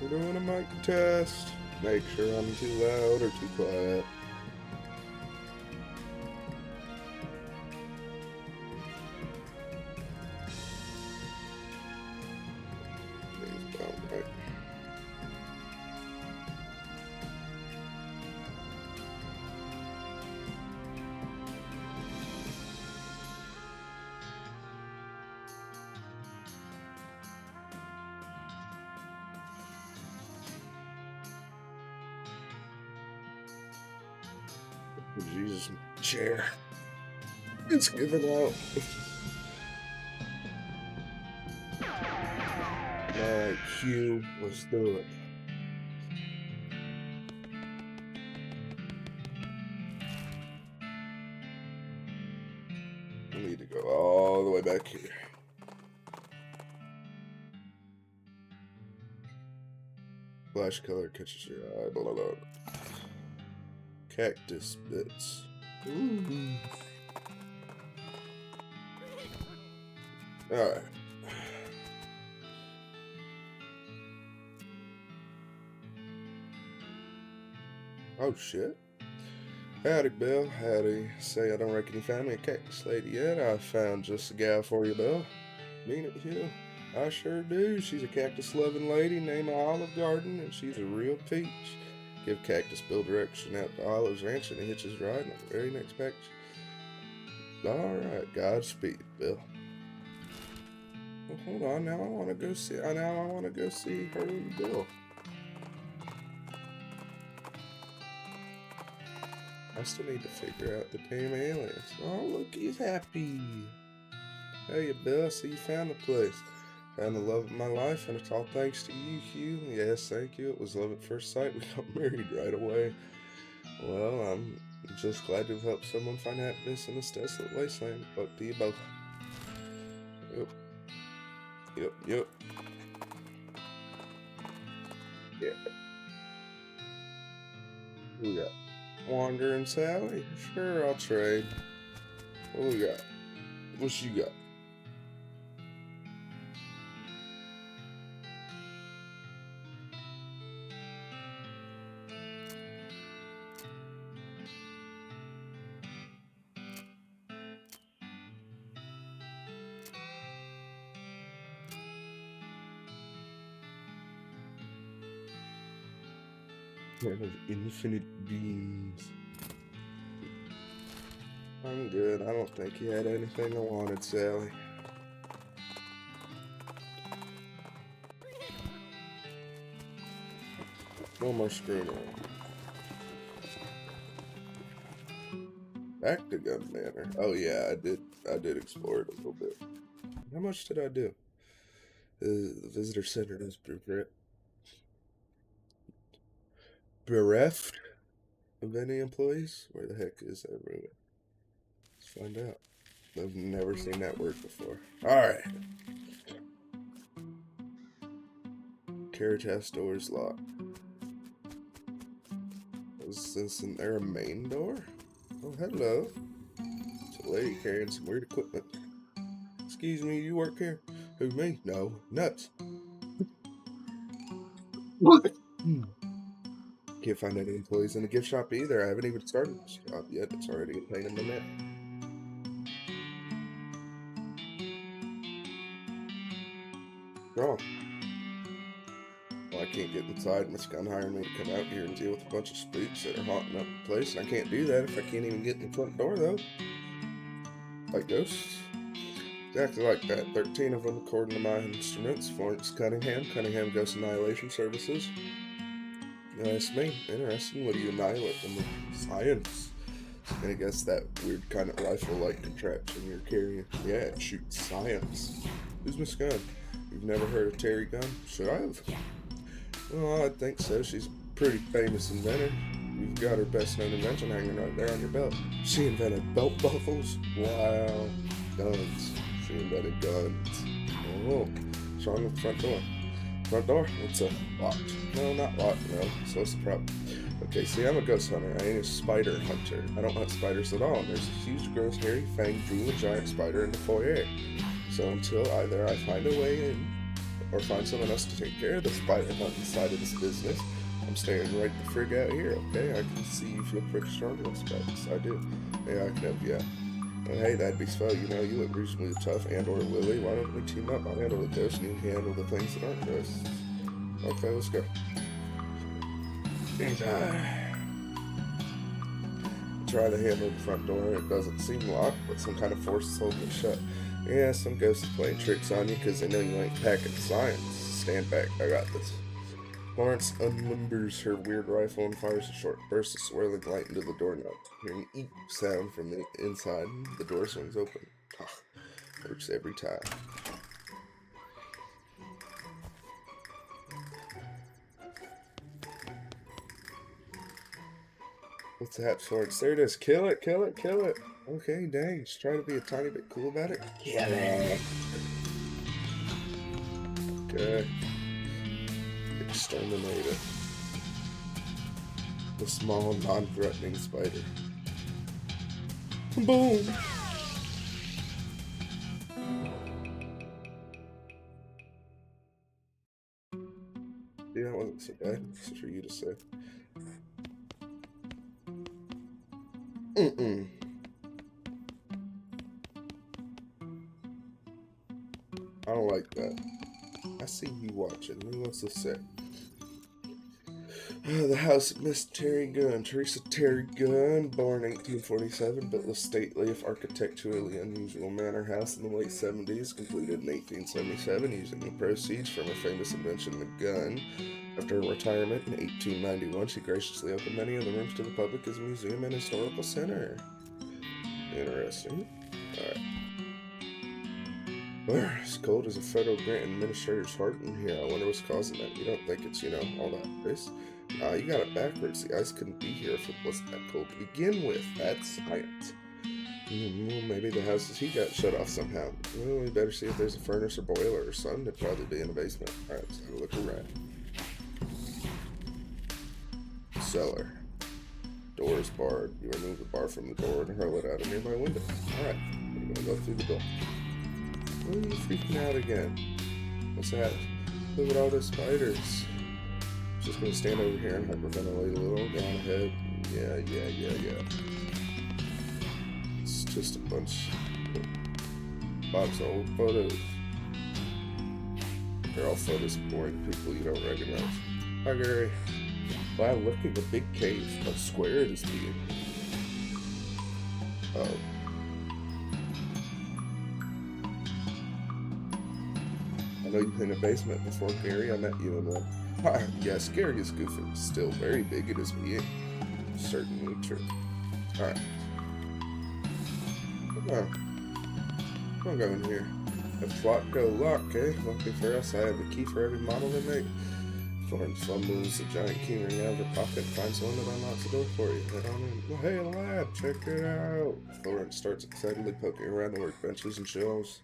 We're doing a mic test. Make sure I'm too loud or too quiet. Right. Jesus, chair. It's giving out. Alright, Q, let's do it. I need to go all the way back here. Flash color catches your eye. Blah, blah, blah. Cactus bits. Ooh. Alright. Oh shit. Howdy, Bill. Howdy. Say, I don't reckon you found me a cactus lady yet. I found just a gal for you, Bill. Mean it, you? I sure do. She's a cactus-loving lady named Olive Garden, and she's a real peach. Give Cactus Bill direction out to Olive's Ranch, and he hitches right in the very next package. Alright, Godspeed, Bill. Well, hold on, now I want to go see her and Bill. I still need to figure out the damn aliens. Oh, look, he's happy. Hey, Bill, I see you found the place. Found the love of my life, and it's all thanks to you, Hugh. Yes, thank you. It was love at first sight. We got married right away. Well, I'm just glad to have helped someone find happiness in this desolate wasteland. But to you both. Yep. Yeah. Who we got? Wandering Sally? Sure, I'll trade. What we got? What you got? Man of infinite beams. I'm good. I don't think he had anything I wanted, Sally. One more screw now. Back to Gun Manor. Oh yeah, I did explore it a little bit. How much did I do? The visitor center is bereft of any employees? Where the heck is everyone? Let's find out. I've never seen that word before. Alright. Carriage house door is locked. Isn't there a main door? Oh, hello. It's a lady carrying some weird equipment. Excuse me, you work here? Who, me? No. Nuts. What? Can't find any employees in the gift shop either. I haven't even started the shop yet. It's already a pain in the neck. Wrong. Well, I can't get inside. Miss Gunn hired me to come out here and deal with a bunch of spooks that are haunting up the place, and I can't do that if I can't even get in the front door, though. Like ghosts. Exactly like that. 13 of them, according to my instruments. Florence Cunningham Ghost Annihilation Services. That's me. Interesting. What do you annihilate them with? Science. And I guess that weird kind of rifle-like contraption you're carrying. Yeah, it shoots science. Who's Miss Gunn? You've never heard of Terry Gunn? Should I have? Well, I think so. She's a pretty famous inventor. You've got her best-known invention hanging right there on your belt. She invented belt buckles? Wow. Guns. She invented guns. Oh, what's wrong with the front door? Front door? It's locked. No, not locked, no. So what's the problem? Okay, see, I'm a ghost hunter. I ain't a spider hunter. I don't hunt spiders at all. And there's a huge, gross, hairy, fanged, drooling giant spider in the foyer. So until either I find a way in, or find someone else to take care of the spider hunting side of this business. I'm staying right the frig out here, okay? I can see you feel pretty strong with specs. I do. Yeah, I can help you out. Well, hey, that'd be swell. You know, you look reasonably tough, and or Lily. Why don't we team up? I'll handle the ghost, and you can handle the things that aren't ghosts. Okay, let's go. Try to handle the front door. It doesn't seem locked, but some kind of force is holding it shut. Yeah, some ghost is playing tricks on you because they know you ain't packing science. Stand back, I got this. Florence unlimbers her weird rifle and fires a short burst of swirling light into the doorknob. Hearing eep sound from the inside, the door swings open. Works every time. What's that, Florence? There it is. Kill it, kill it, kill it. Okay, dang. Just try to be a tiny bit cool about it. Kill it. Okay. Exterminate it. The small, non-threatening spider. Boom! Yeah, that wasn't so bad. This is for you to say. I don't like that. I see you watching. What's this say? The house of Miss Terry Gunn, Teresa Terry Gunn, born 1847, built a stately, if architecturally unusual manor house in the late 70s, completed in 1877 using the proceeds from her famous invention, the gun. After her retirement in 1891, she graciously opened many of the rooms to the public as a museum and historical center. Interesting. Alright. As cold as a federal grant administrator's heart in here. I wonder what's causing that. You don't think it's, all that ice? You got it backwards. The ice couldn't be here if it wasn't that cold to begin with. That's science. Well, maybe the house's heat got shut off somehow. Well, we better see if there's a furnace or boiler or something. It'd probably be in the basement. Alright, let's have a look around. Cellar. Door is barred. You remove the bar from the door and hurl it out a nearby window. Alright, we're gonna go through the door. What are you freaking out again? What's that? Look at all those spiders. Just gonna stand over here and hyperventilate a little. Go on ahead. Yeah. It's just a bunch of box of old photos. They're all photos of boring people you don't recognize. Hi, Gary. Wow, look at the big cave. How square it is being. Oh. I know you've been in a basement before, Gary. I met you in one. Yes, Gary is goofy. Still very big it is being. Certainly true. Alright. Come on, go in here. If lock, go lock, eh? Lucky for us, I have a key for every model they make. Florence fumbles a giant key ring out of her pocket and finds one that unlocks the door for you. Head on in. Oh, hey, lad, check it out. Florence starts excitedly poking around the workbenches and shelves.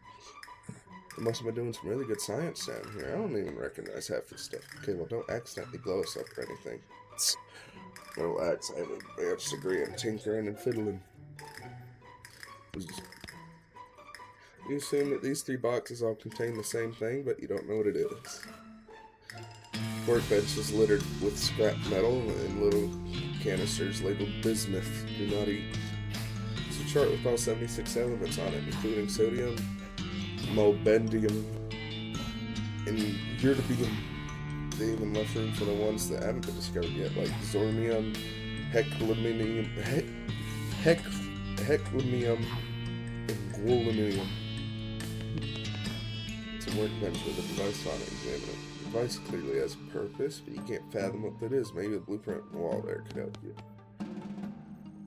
They must have been doing some really good science down here. I don't even recognize half this stuff. Okay, well, don't accidentally blow us up or anything. Relax, I have an advanced degree in tinkering and fiddling. You assume that these 3 boxes all contain the same thing, but you don't know what it is. Workbench is littered with scrap metal and little canisters labeled bismuth. Do not eat. It's a chart with all 76 elements on it, including sodium, molybdenum, and ytterbium. They even left room for the ones that haven't been discovered yet, like zornium, heclamium, heclamium, and guanimium. It's a workbench with a device on it. Examine it. The device clearly has a purpose, but you can't fathom what that is. Maybe the blueprint on the wall there could help you.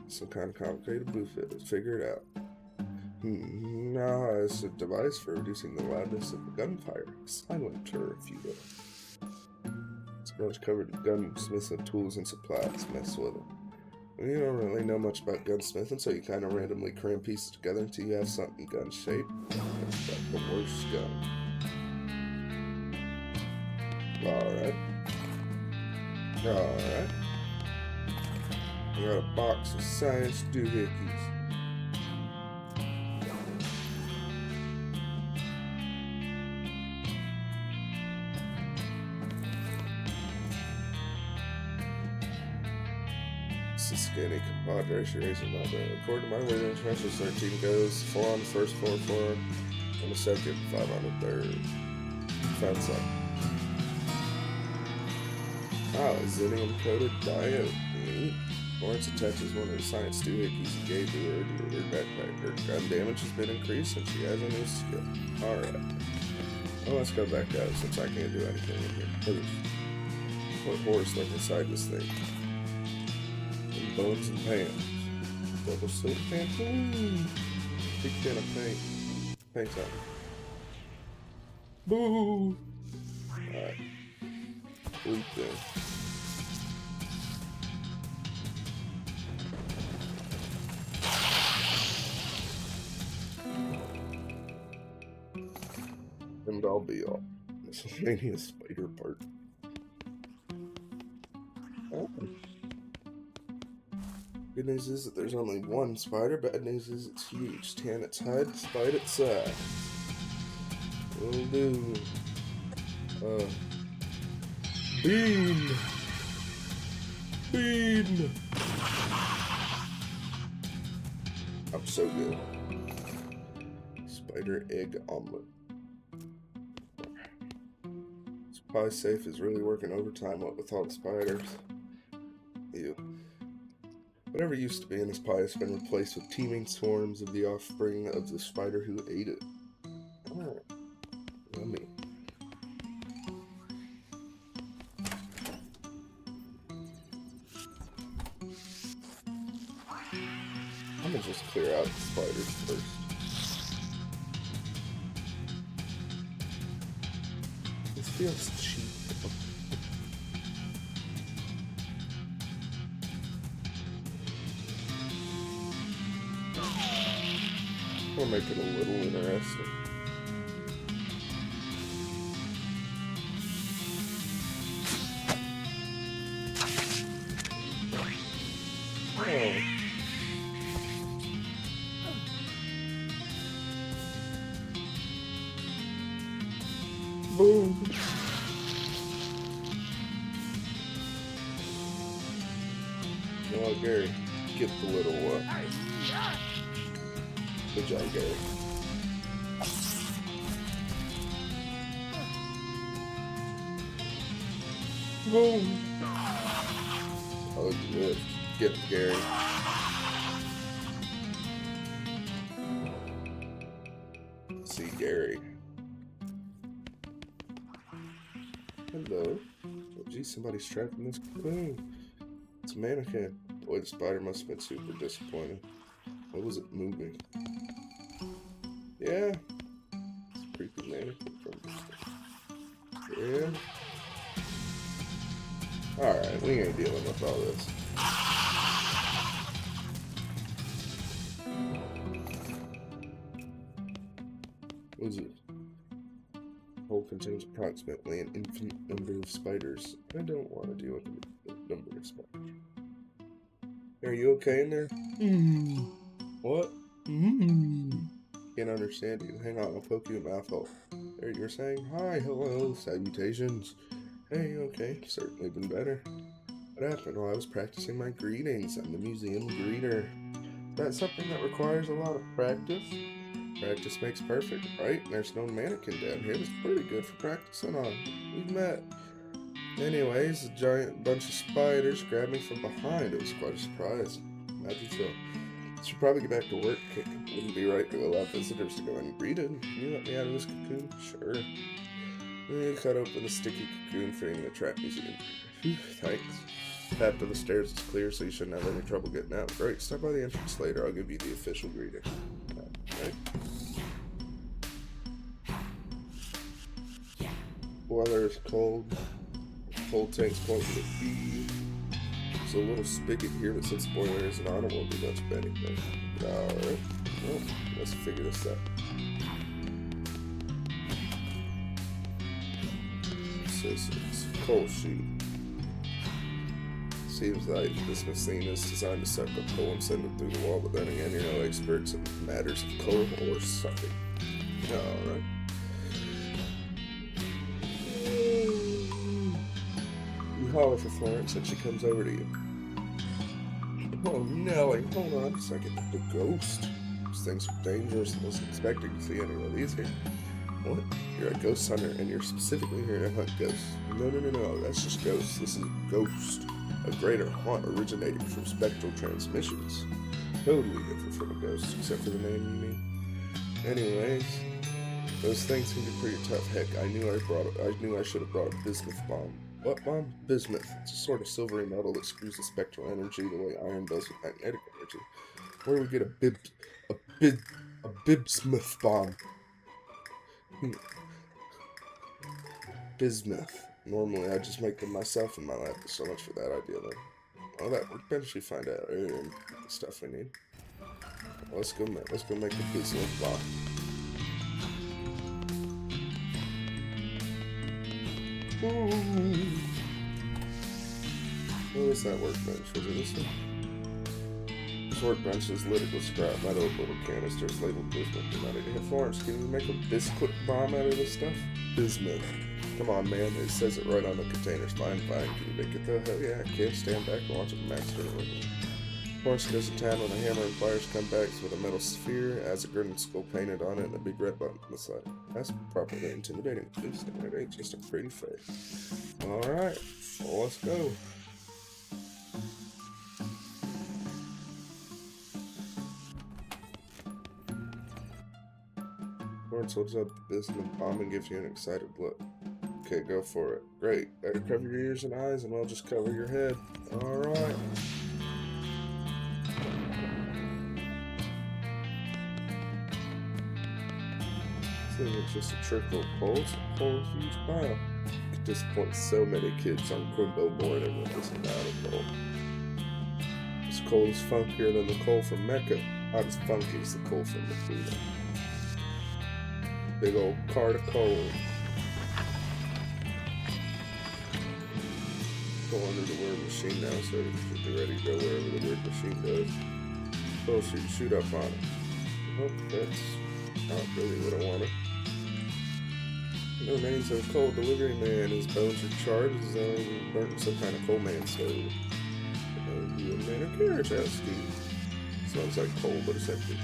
Some kind of complicated blueprint. Let's figure it out. No, it's a device for reducing the loudness of the gunfire. A silencer, if you will. It's a bunch covered in gunsmiths and tools and supplies. Mess with them. Well, you don't really know much about gunsmithing, so you kind of randomly cram pieces together until you have something gun shaped. That's got the worst gun. Alright. I got a box of science doohickeys. This is skinny. Compadre, she raises my bed. According to my weight instructions, 13 goes 4 on the first, 4 on the second, 5 on the third. Found some. Wow, Zinnium coated diet meat. Lawrence attaches one of the science doohickeys he gave to her to her backpack. Her gun damage has been increased and she has a new skill. Alright. Well, let's go back out since I can't do anything in here. What horse look inside this thing? And bones and pants. Double silk pants. Big can of paint. Paint's on. Boo! Alright. Bleep then. And I'll be all. Miscellaneous spider part. Oh. Good news is that there's only one spider. Bad news is it's huge. Tan its hide, spite its size. Will do. Bean! Bean! I'm so good. Spider egg omelet. Spy Safe is really working overtime what with all the spiders. Ew. Whatever used to be in this pie has been replaced with teeming swarms of the offspring of the spider who ate it. Oh, yummy. I'm gonna just clear out the spiders first. This feels cheap. I'll make it a little interesting. Oh. Boom. Oh, Gary, get the little good job, Gary. Boom. Oh, good. Get him, Gary. See Gary. Hello. Oh, geez, somebody's trapped in this cocoon. It's a mannequin. Boy, the spider must have been super disappointed. Why was it moving? Yeah. It's a creepy mannequin from this thing. Yeah. Alright, we ain't dealing with all this. What is it? The hole contains approximately an infinite number of spiders. I don't want to deal with the number of spiders. Are you okay in there? What? Can't understand you. Hang on, I'll poke you in the mouth hole. There, you're saying hi, hello, salutations. Hey, okay, certainly been better. What happened? Well, I was practicing my greetings. I'm the museum greeter. That's something that requires a lot of practice. Practice makes perfect, right? There's no mannequin down here that's pretty good for practicing on. We've met. Anyways, a giant bunch of spiders grabbed me from behind. It was quite a surprise. Imagine so. Should probably get back to work. It wouldn't be right to allow visitors to go ungreeted. Can you let me out of this cocoon? Sure. You cut open the sticky cocoon, freeing the trap museum. Phew, thanks. Path to the stairs is clear, so you shouldn't have any trouble getting out. Great. Stop by the entrance later. I'll give you the official greeting. Right. Weather is cold. Cold tank's pointing to B. There's a little spigot here that says spoiler isn't on. It won't do much of anything. Alright. Well, let's figure this out. It says it's coal sheet. Seems like this machine is designed to suck up coal and send it through the wall, but then again, you're no experts in matters of coal or sucking. Alright. You holler for Florence and she comes over to you. Oh, Nelly, hold on a second. The ghost. These things are dangerous and wasn't expecting to see any of these here. What? You're a ghost hunter and you're specifically here to hunt ghosts. No, that's just ghosts. This is a ghost. A greater haunt originating from spectral transmissions. Totally different from a ghost, except for the name you mean. Anyways, those things can be pretty tough. Heck, I knew I should have brought a bismuth bomb. What bomb? Bismuth. It's a sort of silvery metal that screws the spectral energy the way iron does with magnetic energy. Where do we get a bismuth bomb? Bismuth. Normally, I just make them myself in my lab. So much for that idea, though. Oh, that workbench we find out earlier and the stuff we need. Let's go make the bismuth bomb. Where was that workbench? Was it this one? This workbench is littered with scrap metal, little canisters labeled bismuth. Hey, Florence, can you make a biscuit bomb out of this stuff? Bismuth. Come on, man. It says it right on the containers. Fine. Can you make it though? Hell yeah, I can't stand back and watch it master it. Florence goes to town when a hammer and pliers come back with a metal sphere, has a grin and skull painted on it, and a big red button on the side. That's properly intimidating. It ain't just a pretty face. Alright, well, let's go. Florence holds up the bismuth bomb and gives you an excited look. Okay, go for it. Great. Better cover your ears and eyes, and I'll just cover your head. Alright. It's just a trickle of coal, so coal is a huge pile. Could disappoint so many kids on Quimbo morning when there's an out of coal. This coal is funkier than the coal from Mecca. Not as funky as the coal from Medina. Big old cart of coal. Go under the word machine now, so you should be ready to go wherever the word machine goes. Oh, so you shoot up on it. Nope, that's not really what I wanted. The remains of a coal delivery man. His bones are charred as though burnt in some kind of coal man stove. You and Manor carriage house, Steve. Smells like coal, but it's empty.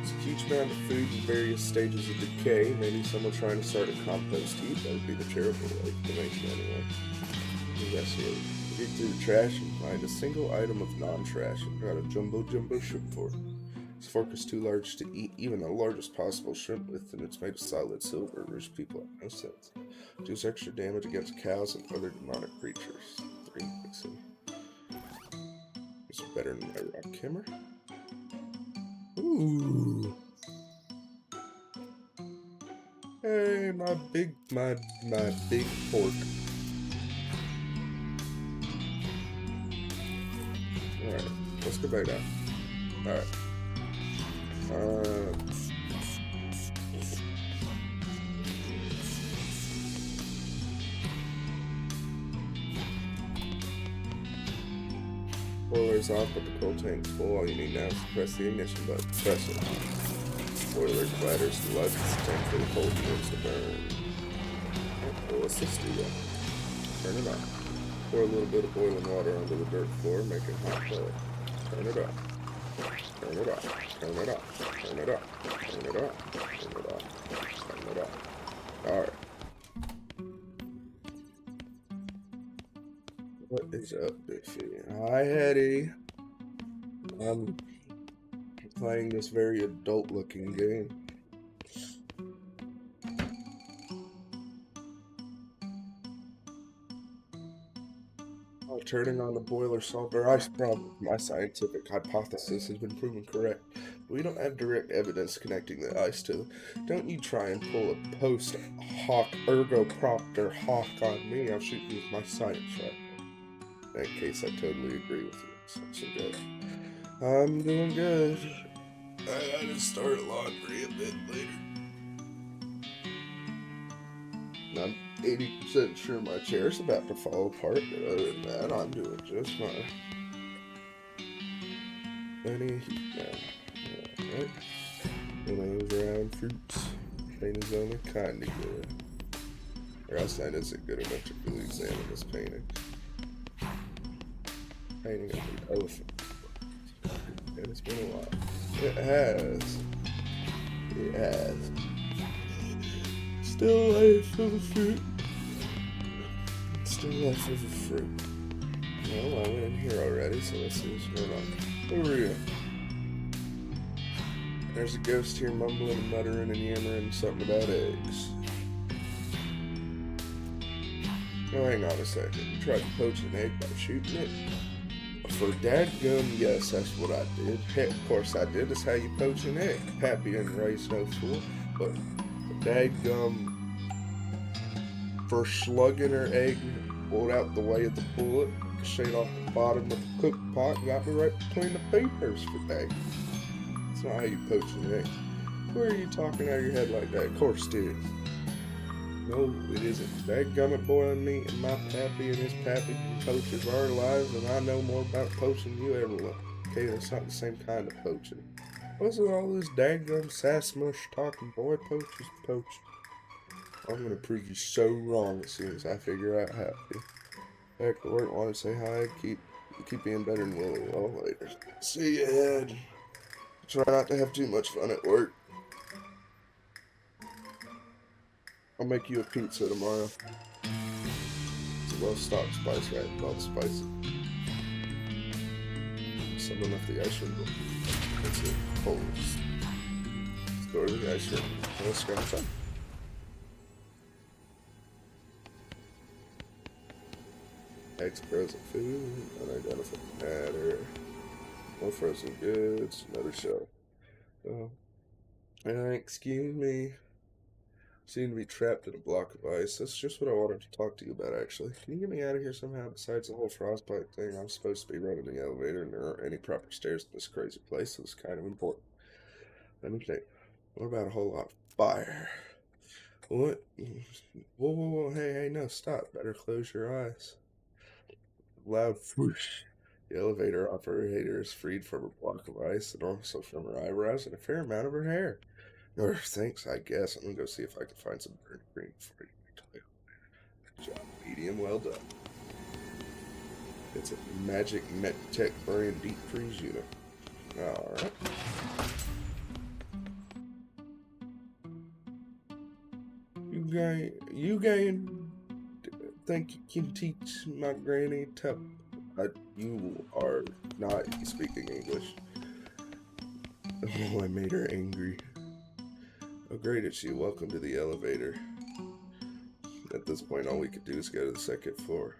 It's a huge amount of food in various stages of decay. Maybe someone trying to start a compost heap. That would be the terrible explanation anyway. Investigate. Dig through the trash and find a single item of non-trash and got a jumbo shrimp fork. This fork is too large to eat even the largest possible shrimp with, and it's made of solid silver. Rich people have no sense. Does extra damage against cows and other demonic creatures. 3 mixing. It's better than my rock hammer. Ooh. Hey, my big fork. Alright, let's go back down. Alright. Boiler's off, but the coal tank's full. All you need now is to press the ignition button. Press it. Boiler clatters to life as the tank full of coal begins to burn. Well, let's just do that. Turn it on. Pour a little bit of boiling water onto the dirt floor, making hot coal. Turn it on. Turn it off. Turn it off. Turn it off. Turn it off. Turn it off. Turn it off. Alright. What is up, Biffy? Hi, Hetty. I'm playing this very adult-looking game. Turning on the boiler solved our ice problem. My scientific hypothesis has been proven correct. But we don't have direct evidence connecting the ice to them. Don't you try and pull a post-hoc ergopropter hawk on me. I'll shoot you with my science rifle. In that case, I totally agree with you. So good. I'm doing good. I gotta start laundry a bit later. I'm 80% sure my chair's about to fall apart, but other than that, I'm doing just fine. Any heat now. Alright. Those round fruits. Paint is only kinda good. Or else that isn't good enough to really examine this painting. painting of an elephant. And it's been a while. It has. It has. Still life of a fruit. Still life of a fruit. Well, I went in here already, so let's see what's going on. Over here. There's a ghost here mumbling and muttering and yammering something about eggs. Now hang on a second. You tried to poach an egg by shooting it? For dadgum, yes, that's what I did. Heck, of course I did. That's how you poach an egg. Pappy didn't raise no fool. But dadgum, for slugging her egg, pulled out the way of the bullet, straight off the bottom of the cook pot, and got me right between the papers for dag. That's not how you poach an egg. Where are you talking out of your head like that? Of course it is. No, it isn't. Dadgummit boiling meat and my pappy and his pappy poaches our lives, and I know more about poaching than you ever will. Okay, that's not the same kind of poaching. What's with all this dadgum sass mush talking boy poachers poach? I'm gonna prove you so wrong as soon as I figure out how to. Heck, the work wanted to say hi, keep being better than Willie. Well, later. See you ahead. Try not to have too much fun at work. I'll make you a pizza tomorrow. It's a well-stocked spice rack with all the spices. Someone left the ice cream. That's it. Hold it. Store the ice cream. Let's go inside. Eggs, frozen food, unidentified matter. No frozen goods, another shelf. Excuse me. Seem to be trapped in a block of ice. That's just what I wanted to talk to you about, actually. Can you get me out of here somehow? Besides the whole frostbite thing, I'm supposed to be running the elevator, and there aren't any proper stairs in this crazy place, so it's kind of important. Let me think. What about a whole lot of fire? What? Whoa, hey, no, stop. Better close your eyes. Loud whoosh. The elevator operator is freed from her block of ice and also from her eyebrows and a fair amount of her hair. Or thanks, I guess. I'm gonna go see if I can find some burnt green for you. Good job. Medium well done. It's a magic MetTech brand deep freeze unit. Alright. You guys think you can teach my granny to... you are not speaking English. Oh, I made her angry. Oh, great, it's you. Welcome to the elevator. At this point, all we could do is go to the second floor.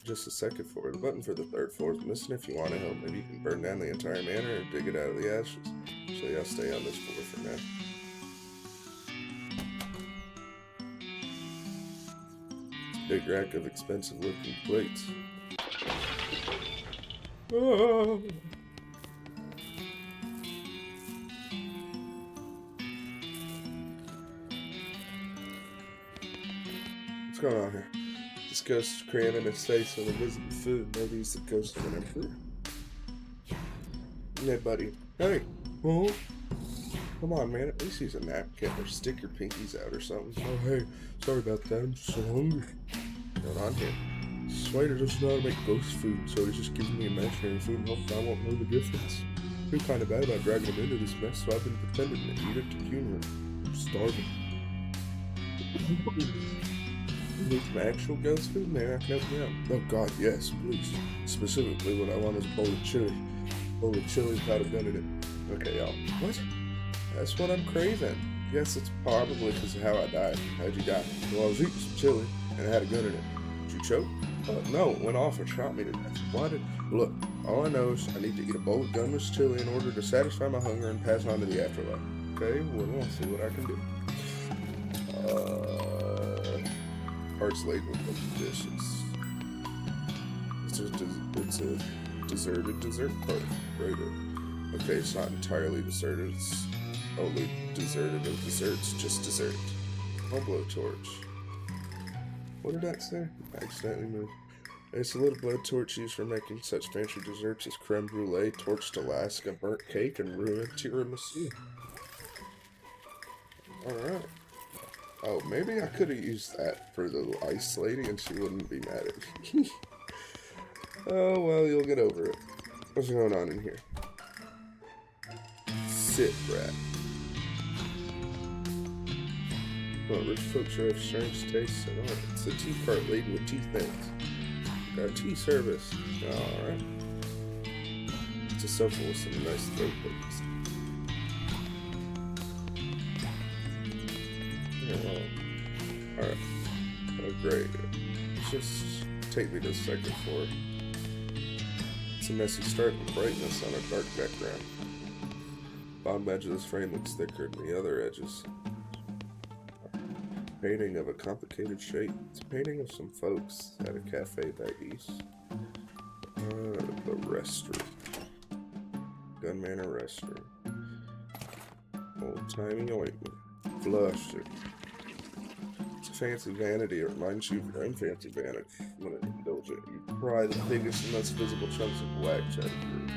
Just the second floor. The button for the third floor is missing. If you want to help, maybe you can burn down the entire manor and dig it out of the ashes. So yeah, I'll stay on this floor for now. Big rack of expensive looking plates. Oh. What's going on here? This ghost is cramming his face with invisible food. Maybe he's the ghost of an emperor. Hey, buddy. Hey. Oh. Come on, man. At least use a napkin or stick your pinkies out or something. Oh, hey. Sorry about that. I'm so hungry. What's going on here? Swader doesn't know how to make ghost food, so he's just giving me imaginary food and hoping I won't know the difference. I feel kind of bad about dragging him into this mess, so I've been pretending to eat it to humor him. I'm starving. You need some actual ghost food? Maybe I can help you out. Oh god, yes, please. Specifically, what I want is a bowl of chili. A bowl of chili without a gun in it. Okay, y'all. What? That's what I'm craving. Guess it's probably because of how I died. How'd you die? Well, I was eating some chili, and it had a gun in it. Did you choke? No, it went off and shot me to death. Why did... Look, all I know is I need to eat a bowl of gunless chili in order to satisfy my hunger and pass on to the afterlife. Okay, well, we'll see what I can do. Hearts laden with dishes. It's a deserted dessert party. Right. Okay, it's not entirely deserted. It's only deserted of desserts. Just dessert. I'll blowtorch. What did that say? I accidentally moved. It's a little blowtorch used for making such fancy desserts as creme brulee, torched Alaska, burnt cake, and ruined tiramisu. Alright. Oh, maybe I could have used that for the ice lady and she wouldn't be mad at me. Oh, well, you'll get over it. What's going on in here? Sit, rat. Well, rich folks sure have strange tastes and art. It's a tea cart laden with tea things. Got a tea service. Alright. It's a sofa with some nice throat buttons. Alright. Oh, great. Just take me to the second floor. It's a messy start with brightness on a dark background. Bottom edge of this frame looks thicker than the other edges. Painting of a complicated shape. It's a painting of some folks at a cafe back east. The restroom. Gun Manor restroom. Old-timey ointment. Flusher. It's a fancy vanity. It reminds you of your own fancy vanity. When it indulge it, you pry the biggest and most visible chunks of wax out of your room.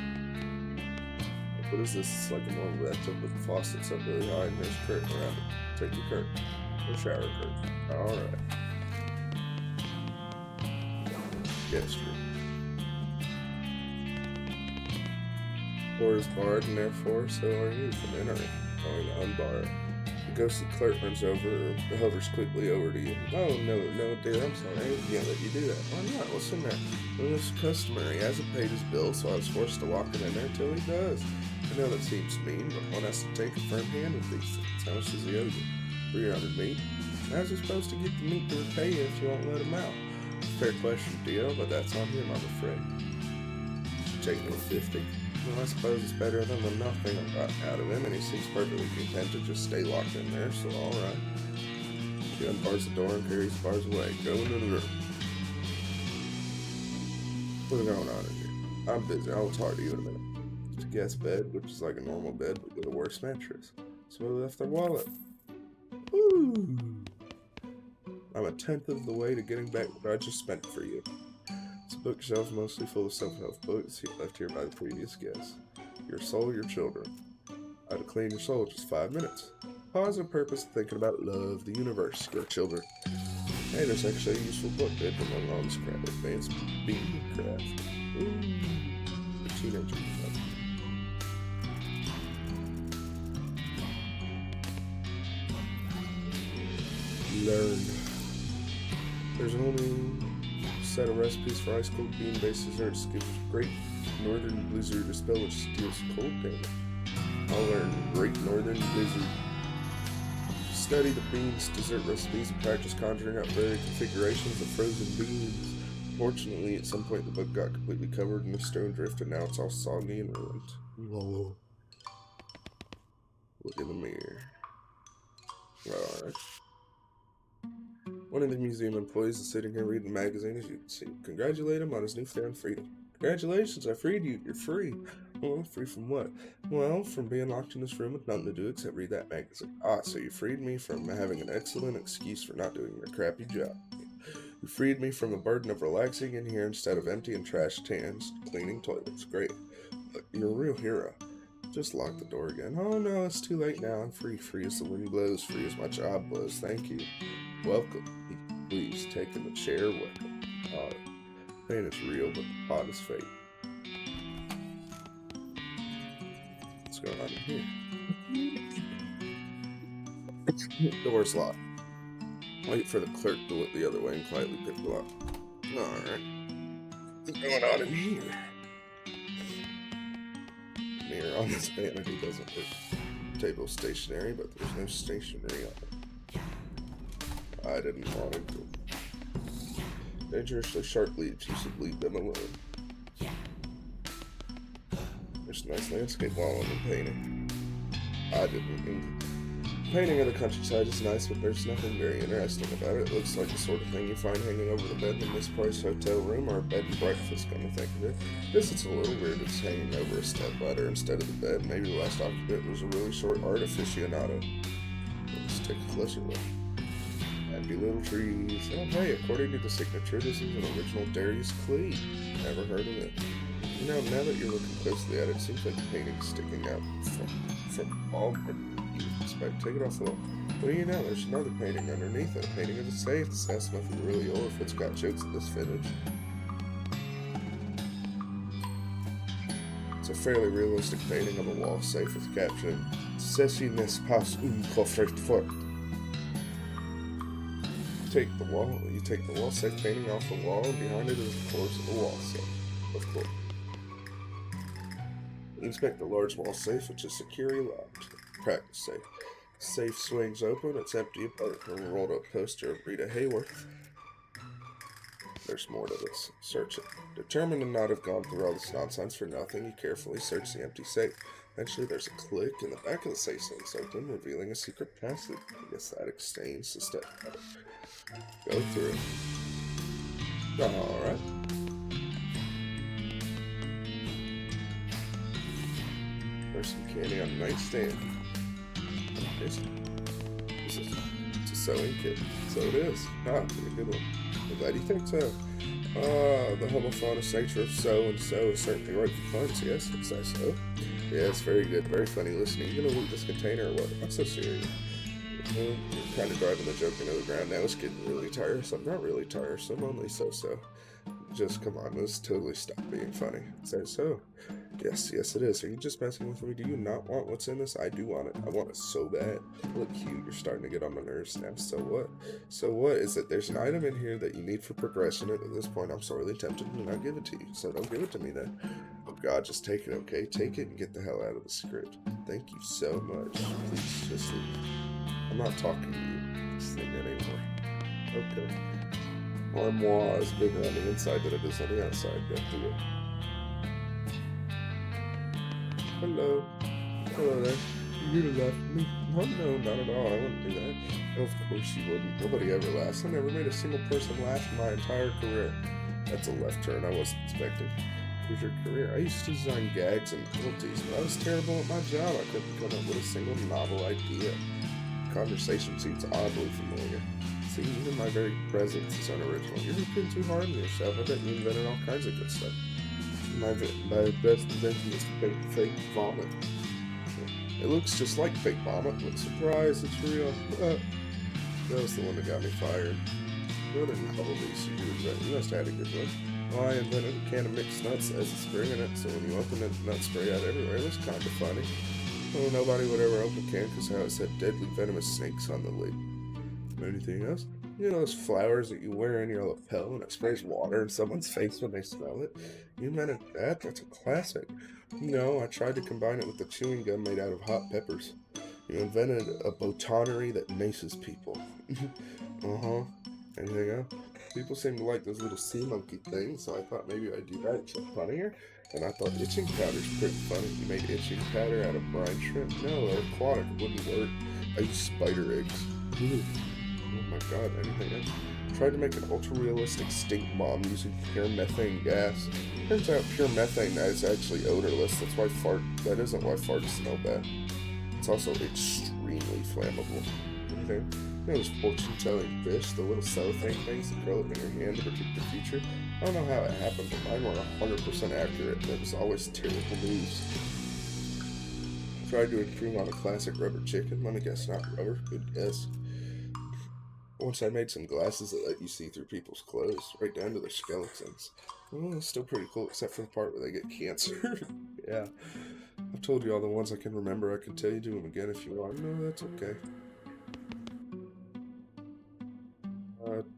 What is this? It's like a normal bathtub with the faucets up really high and there's a curtain around it. Take the curtain. Or shower curtain. Alright. Guest room. Door is barred and therefore so are you from entering. Going to unbar it. The ghostly clerk runs over, hovers quickly over to you. Oh, no, dear, I'm sorry. I can't let you do that. Why not? What's in there? Well, it's customary. He hasn't paid his bill, so I was forced to walk it in there till he does. I know that seems mean, but one has to take a firm hand with these things. How much does he owe you? 300 meat? How's he supposed to get the meat to repay you if you won't let him out? Fair question, deal, but that's on him, I'm afraid. Take me 50. Well, I suppose it's better than the nothing I got out of him, and he seems perfectly content to just stay locked in there, so alright. He unbars the door and carries the bars away. Go into the room. What's going on in here? I'm busy. I'll talk to you in a minute. It's a guest bed, which is like a normal bed, but with a worse mattress. So they left their wallet. Ooh. I'm a tenth of the way to getting back what I just spent for you. It's a bookshelf mostly full of self-help books left here by the previous guest. Your soul, your children. How to clean your soul, just 5 minutes. Pause on purpose, thinking about love, the universe, your children. Hey, there's actually a useful book written among all this crap. Advanced bean craft. Ooh. The teenager. Learned. There's a whole new set of recipes for ice cold bean based desserts. Gives great northern blizzard a spell which steals cold damage. I'll learn great northern blizzard. Study the beans dessert recipes and practice conjuring up various configurations of frozen beans. Fortunately, at some point the book got completely covered in a stone drift and now it's all soggy and ruined. Whoa. Look in the mirror. Alright. One of the museum employees is sitting here reading the magazine, as you can see. Congratulate him on his newfound freedom. Congratulations, I freed you. You're free. Well, free from what? Well, from being locked in this room with nothing to do except read that magazine. Ah, so you freed me from having an excellent excuse for not doing your crappy job. You freed me from the burden of relaxing in here instead of emptying trash cans, cleaning toilets. Great. Look, you're a real hero. Just lock the door again. Oh no, it's too late now. I'm free. Free as the wind blows. Free as my job blows. Thank you. Welcome. Please take in the chair. Welcome. Pain is real, but the pot is fake. What's going on in here? Door's locked. Wait for the clerk to look the other way and quietly pick the lock. Alright. What's going on in here? Mirror on this vanity doesn't work. Table's stationary, but there's no stationery on it. I didn't want it to. Dangerously sharp leaves, you should leave them alone. There's a nice landscape wall on the painting. I didn't. Painting of the countryside is nice, but there's nothing very interesting about it. It looks like the sort of thing you find hanging over the bed in a mispriced hotel room or a bed and breakfast, come to think of it. This is a little weird. It's hanging over a step ladder instead of the bed. Maybe the last occupant was a really short art aficionado. Let's take a closer look. Happy little trees. Oh hey, according to the signature, this is an original Darius Clee. Never heard of it. You know, now that you're looking closely at it, it seems like the painting's sticking out from all you expect. Take it off the wall. What do you know? There's another painting underneath it. A painting of a safe. This has nothing really old if it's got jokes of this vintage. It's a fairly realistic painting of a wall safe with the caption, "Ceci n'est pas un coffre-fort." You take the wall safe painting off the wall, and behind it is, of course, a wall safe. Of course. You inspect the large wall safe, which is securely locked. Practice safe. Safe swings open, it's empty apart from a rolled up poster of Rita Hayworth. There's more to this. Search it. Determined to not have gone through all this nonsense for nothing, you carefully search the empty safe. Eventually, there's a click, and the back of the safe swings open, revealing a secret passage. I guess that extends the step. Go through. Alright. There's some candy on the nightstand. It's a sewing kit. So it is. Pretty good one. I'm glad you think so. The homophonous nature of so and so is certainly right for puns. Yes, it's so. Yeah, it's very good, very funny listening. You gonna loot this container or what? I'm so serious. You're kind of driving the joke into the ground now. It's getting really tiresome. Not really tiresome, only so. Just come on, let's totally stop being funny. Say so. Yes, it is. Are you just messing with me? Do you not want what's in this? I do want it. I want it so bad. Look, Hugh, you're starting to get on my nerves now. So what? So what is it? There's an item in here that you need for progression, and at this point, I'm sorely tempted to not give it to you. So don't give it to me then. Oh God, just take it, okay? Take it and get the hell out of the script. Thank you so much. Please just leave. I'm not talking to you. This thing anymore. Okay. Armoire is bigger on the inside than it is on the outside. Get through it. Hello. Hello there. You left me. Oh, no, not at all. I wouldn't do that. Of course you wouldn't. Nobody ever laughs. I never made a single person laugh in my entire career. That's a left turn I wasn't expecting. What was your career? I used to design gags and penalties, but I was terrible at my job. I couldn't come up with a single novel idea. Conversation seems oddly familiar. See, even my very presence is unoriginal. You're looking too hard on yourself. I bet you invented all kinds of good stuff. My best invention is fake vomit. It looks just like fake vomit, but surprise, it's real. That was the one that got me fired. What a couple of these you invent. You must have had a good one. Well, I invented a can of mixed nuts as a spring in it, so when you open it, nuts spray out everywhere. It was kind of funny. Well, nobody would ever open a can because how it said deadly venomous snakes on the lid. Anything else? You know those flowers that you wear in your lapel and it sprays water in someone's face when they smell it? You invented that? That's a classic. No, I tried to combine it with the chewing gum made out of hot peppers. You invented a botanery that maces people. Anything else? People seem to like those little sea monkey things, so I thought maybe I'd do that. It's funnier. And I thought itching powder's pretty funny. You made itching powder out of brine shrimp? No, they're aquatic. It wouldn't work. I used spider eggs. Oh my God, anything else? Tried to make an ultra-realistic stink bomb using pure methane gas. Turns out pure methane is actually odorless. That isn't why farts smell bad. It's also extremely flammable. Anything? You know those fortune-telling fish, the little cellophane things that curl up in your hand to predict the future? I don't know how it happened, but mine were 100% accurate, and it was always terrible news. Tried to improve on a classic rubber chicken. Let me guess, not rubber. Good guess. Once I made some glasses that let you see through people's clothes, right down to their skeletons. Well, it's still pretty cool, except for the part where they get cancer. Yeah. I've told you all the ones I can remember. I can tell you to them again if you want. No, that's okay.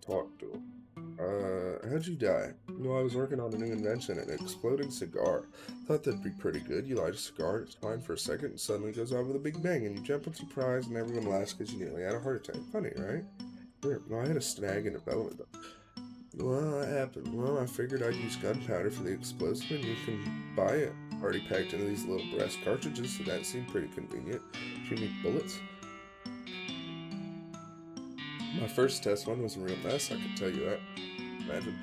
Talk to him. How'd you die? Well, I was working on a new invention, an exploding cigar. Thought that'd be pretty good. You light a cigar, it's fine for a second, and suddenly it goes off with a big bang, and you jump in surprise, and everyone laughs because you nearly had a heart attack. Funny, right? No, I had a snag in development. Well, that happened. Well, I figured I'd use gunpowder for the explosive, and you can buy it already packed into these little brass cartridges, so that seemed pretty convenient. You need bullets? My first test one was a real mess, I can tell you that. Imagine.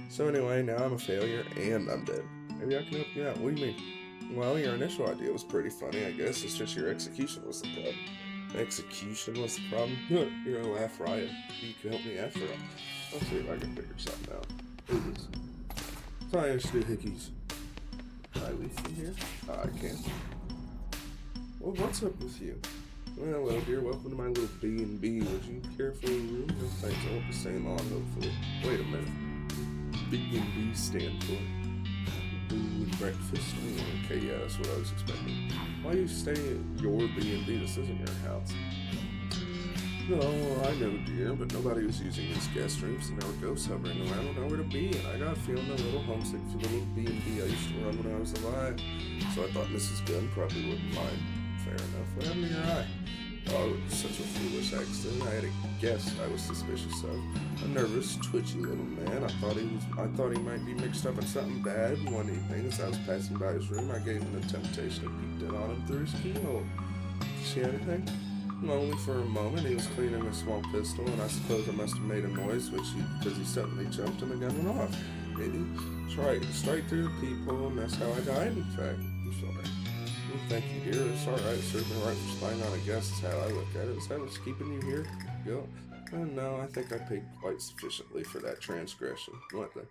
So anyway, now I'm a failure, and I'm dead. Maybe I can help you out. What do you mean? Well, your initial idea was pretty funny, I guess. It's just your execution was the problem. Execution was the problem? You're a laugh riot. You can help me after all. I'll see if I can figure something out. Please. Science doohickeys. Can I leave you here? I can't. Well, what's up with you? Well, hello, dear. Welcome to my little B&B. Would you care for a room? No, thanks. I won't be staying long, hopefully. Wait a minute. B&B stand for? and breakfast. Okay, yeah, that's what I was expecting. Why are you staying at your B&B? This isn't your house. No, I know, dear, but nobody was using his guest rooms, and there were ghosts hovering around. I don't know where to be, and I got feeling a little homesick for the little B&B I used to run when I was alive. So I thought Mrs. Gunn probably wouldn't mind. Fair enough. What happened to your eye? Oh, it was such a foolish accident. I had a guest I was suspicious of. A nervous, twitchy little man. I thought he might be mixed up in something bad. One evening, as I was passing by his room, I gave him the temptation and peeked in on him through his keyhole. Did you see anything? Only for a moment. He was cleaning a small pistol, and I suppose I must have made a noise, because he suddenly jumped and the gun went off. Maybe. Straight through the peephole, and that's how I died, in fact. I'm sorry. Well, thank you, dear. It's alright. It served me right for spying on a guest, is how I look at it. Is that what's keeping you here? Go. No, I think I paid quite sufficiently for that transgression. What the?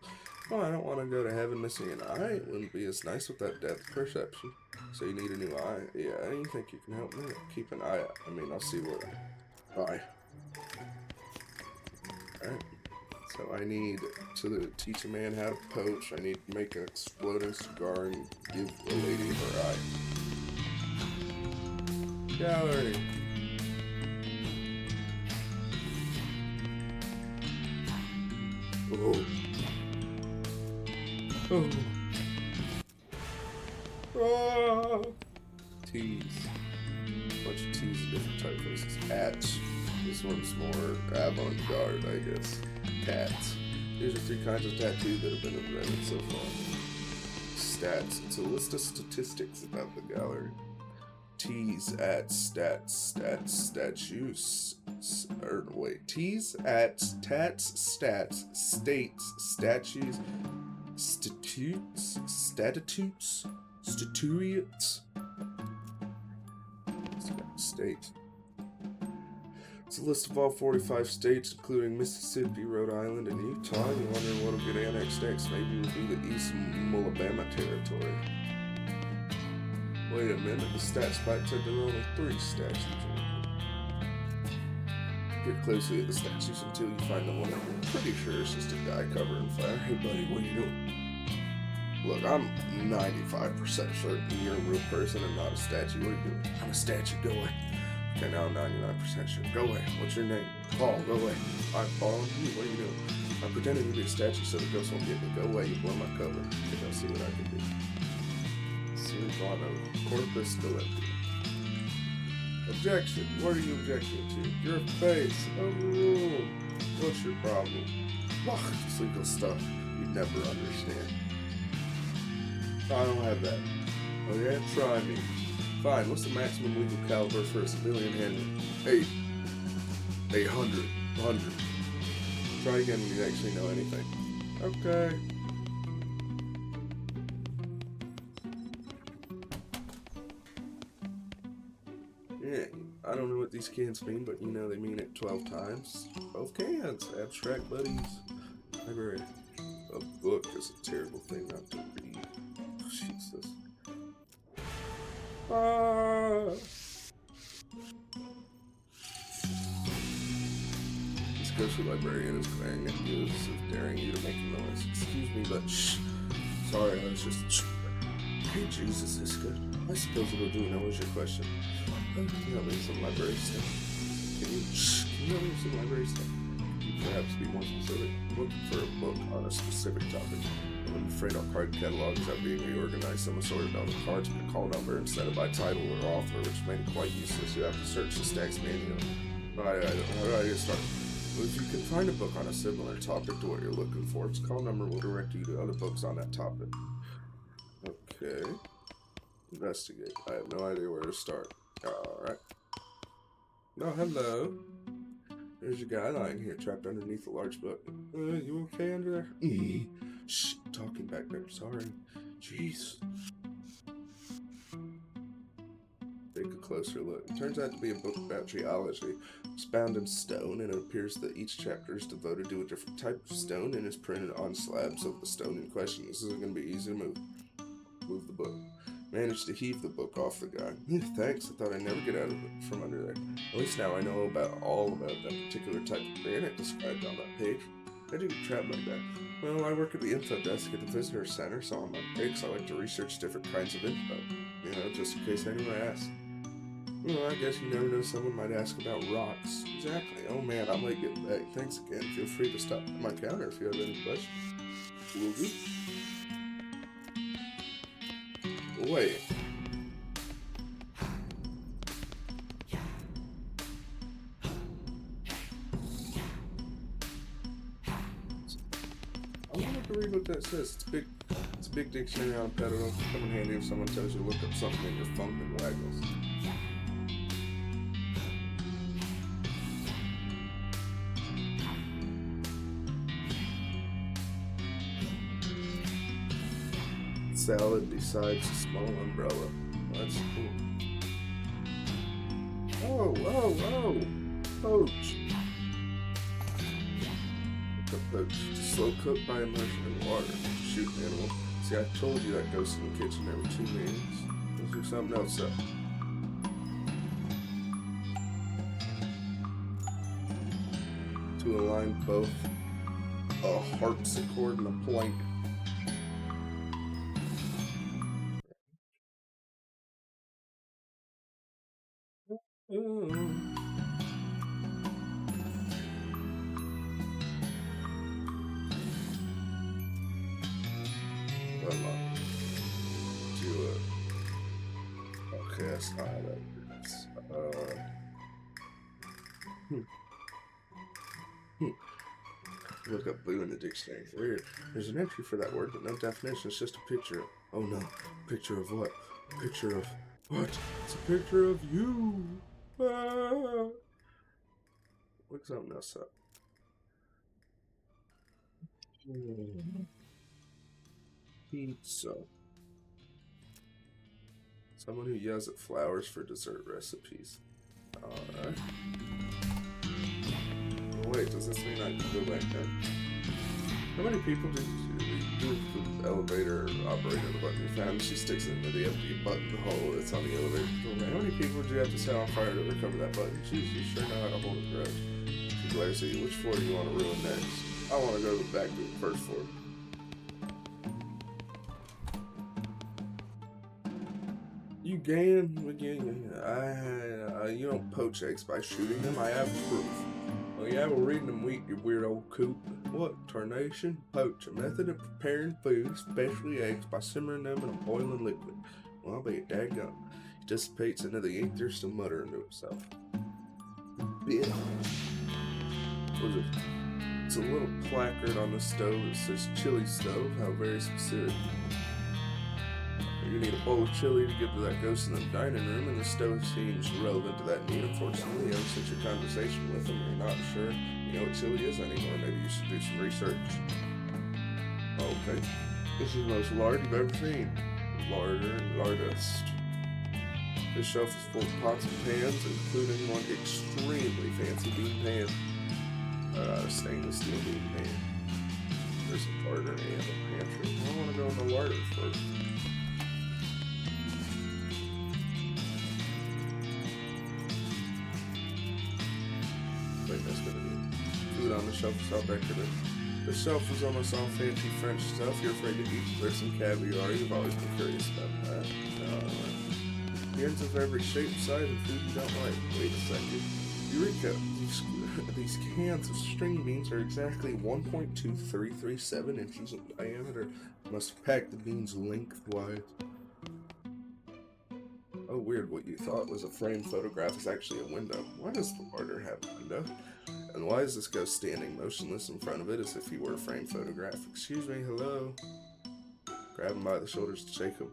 Well, I don't want to go to heaven missing an eye. It wouldn't be as nice with that depth perception. So you need a new eye? Yeah, you think you can help me? Keep an eye out. I mean, I'll see what eye. Alright. So I need to teach a man how to poach. I need to make an exploding cigar and give a lady her eye. Gallery. Oh. Oh. Ah. Teas. Bunch of teas of different typefaces. Hats. This one's more avant-garde, I guess. Cats. These are 3 kinds of tattoo that have been invented so far. Stats. It's a list of statistics about the gallery. Teas, statues. Teas, tats, stats, states, statues, statutes, state. It's a list of all 45 states, including Mississippi, Rhode Island, and Utah. You wonder what'll get annexed next? Maybe it'll be the East Alabama territory. Wait a minute, the stat spike said there were only 3 statues. Get closely at the statues until you find the one that you're pretty sure is just a guy covered in fire. Hey buddy, what are you doing? Look, I'm 95% certain you're a real person and not a statue. What are you doing? I'm a statue, go away. Okay, now I'm 99% sure. Go away. What's your name? Paul, go away. I'm Paul, and you, what are you doing? I'm pretending to be a statue so the ghost won't get me. Go away, you blow my cover. Okay, I'll see what I can do. Silvano, corpus delicti. Objection. What are you objecting to? Your face. Overruled. What's your problem? Ugh, this legal stuff. You'd never understand. I don't have that. Oh yeah? Try me. Fine, what's the maximum legal caliber for a civilian handgun? 800. 100. Try again when you actually know anything. Okay. Yeah, I don't know what these cans mean, but you know they mean it 12 times. 12 cans. Abstract buddies. Library. A book is a terrible thing not to read. Jesus. This ghostly librarian is glaring at you as if daring you to make a noise. Excuse me, but shh. Sorry, I was just. Hey, Jesus, is good. I suppose it'll do. Now, what's your question? Can you help me with some library stuff? Can you help me with some library stuff? Perhaps be more specific. I'm looking for a book on a specific topic. I'm afraid our card catalog is out being reorganized. Someone sorted all the cards by call number instead of by title or author, which made it quite useless. You have to search the stacks manually. How do I get started? Well, if you can find a book on a similar topic to what you're looking for, its call number will direct you to other books on that topic. Okay. Investigate. I have no idea where to start. Alright. No, hello. There's a guy lying here, trapped underneath a large book. You okay under there? Shh, talking back there. Sorry. Jeez. Take a closer look. It turns out to be a book about geology. It's bound in stone, and it appears that each chapter is devoted to a different type of stone and is printed on slabs of the stone in question. This isn't going to be easy to move. Move the book. Managed to heave the book off the guy. Thanks, I thought I'd never get out of it from under there. At least now I know all about that particular type of granite described on that page. How'd you get trapped like that? Well, I work at the info desk at the visitor center, so on my breaks I like to research different kinds of info. You know, just in case anyone asks. Well, I guess you never know, someone might ask about rocks. Exactly. Oh man, I'm late getting back. Thanks again. Feel free to stop at my counter if you have any questions. Will do. Wait. I wanted to read what that says. It's a big dictionary on a pedal. Come in handy if someone tells you to look up something and your thumb waggles. Salad besides a small umbrella. That's cool. Oh! Poach. Poach. Slow cooked by immersion in water. Shoot an animal. See, I told you that ghost in the kitchen every 2 minutes. Let's do something else up. To align both a harpsichord and a plank. Okay, that's not how that works. Look up blue in the dictionary. Weird. There's an entry for that word, but no definition. It's just a picture. Oh no. Picture of what? Picture of what? It's a picture of you. Ah. Look something else up. Pizza. Someone who yells at flowers for dessert recipes. Alright. Wait, does this mean I can go back there? How many people do the elevator operator the button you found? She sticks it into the empty button hole that's on the elevator door. How many people do you have to set on fire to recover that button? Jeez, you sure know how to hold a grudge. She glares at you. Which floor do you want to ruin next? I want to go back to the first floor. You you don't poach eggs by shooting them. I have proof. Oh yeah, well reading them wheat, you weird old coot. What? Tarnation? Poach. A method of preparing food, especially eggs, by simmering them in a boiling liquid. Well, I'll be a daggum. He dissipates into the ether, still muttering to himself. What is it? It's a little placard on the stove that says chili stove. How very specific. You need a bowl of chili to give to that ghost in the dining room, and the stove seems relevant to that need. Unfortunately, ever since your conversation with him, you're not sure you know what chili is anymore. Maybe you should do some research. Okay. This is the most lard you've ever seen. Larder and lardest. This shelf is full of pots and pans, including one extremely fancy bean pan. Stainless steel bean pan. There's a larder and a pantry. I want to go in the larder first. That's gonna be food on the shelf is all decorative. The shelf is almost all fancy French stuff you're afraid to eat. There's some caviar. You've always been curious about that. Cans of every shape, size, and food you don't like. Wait a second. Eureka! These cans of string beans are exactly 1.2337 inches in diameter. Must have packed the beans lengthwise. Oh, weird. What you thought was a framed photograph is actually a window. Why does the larder have a window? And why is this ghost standing motionless in front of it as if he were a framed photograph? Excuse me, hello? Grab him by the shoulders to shake him.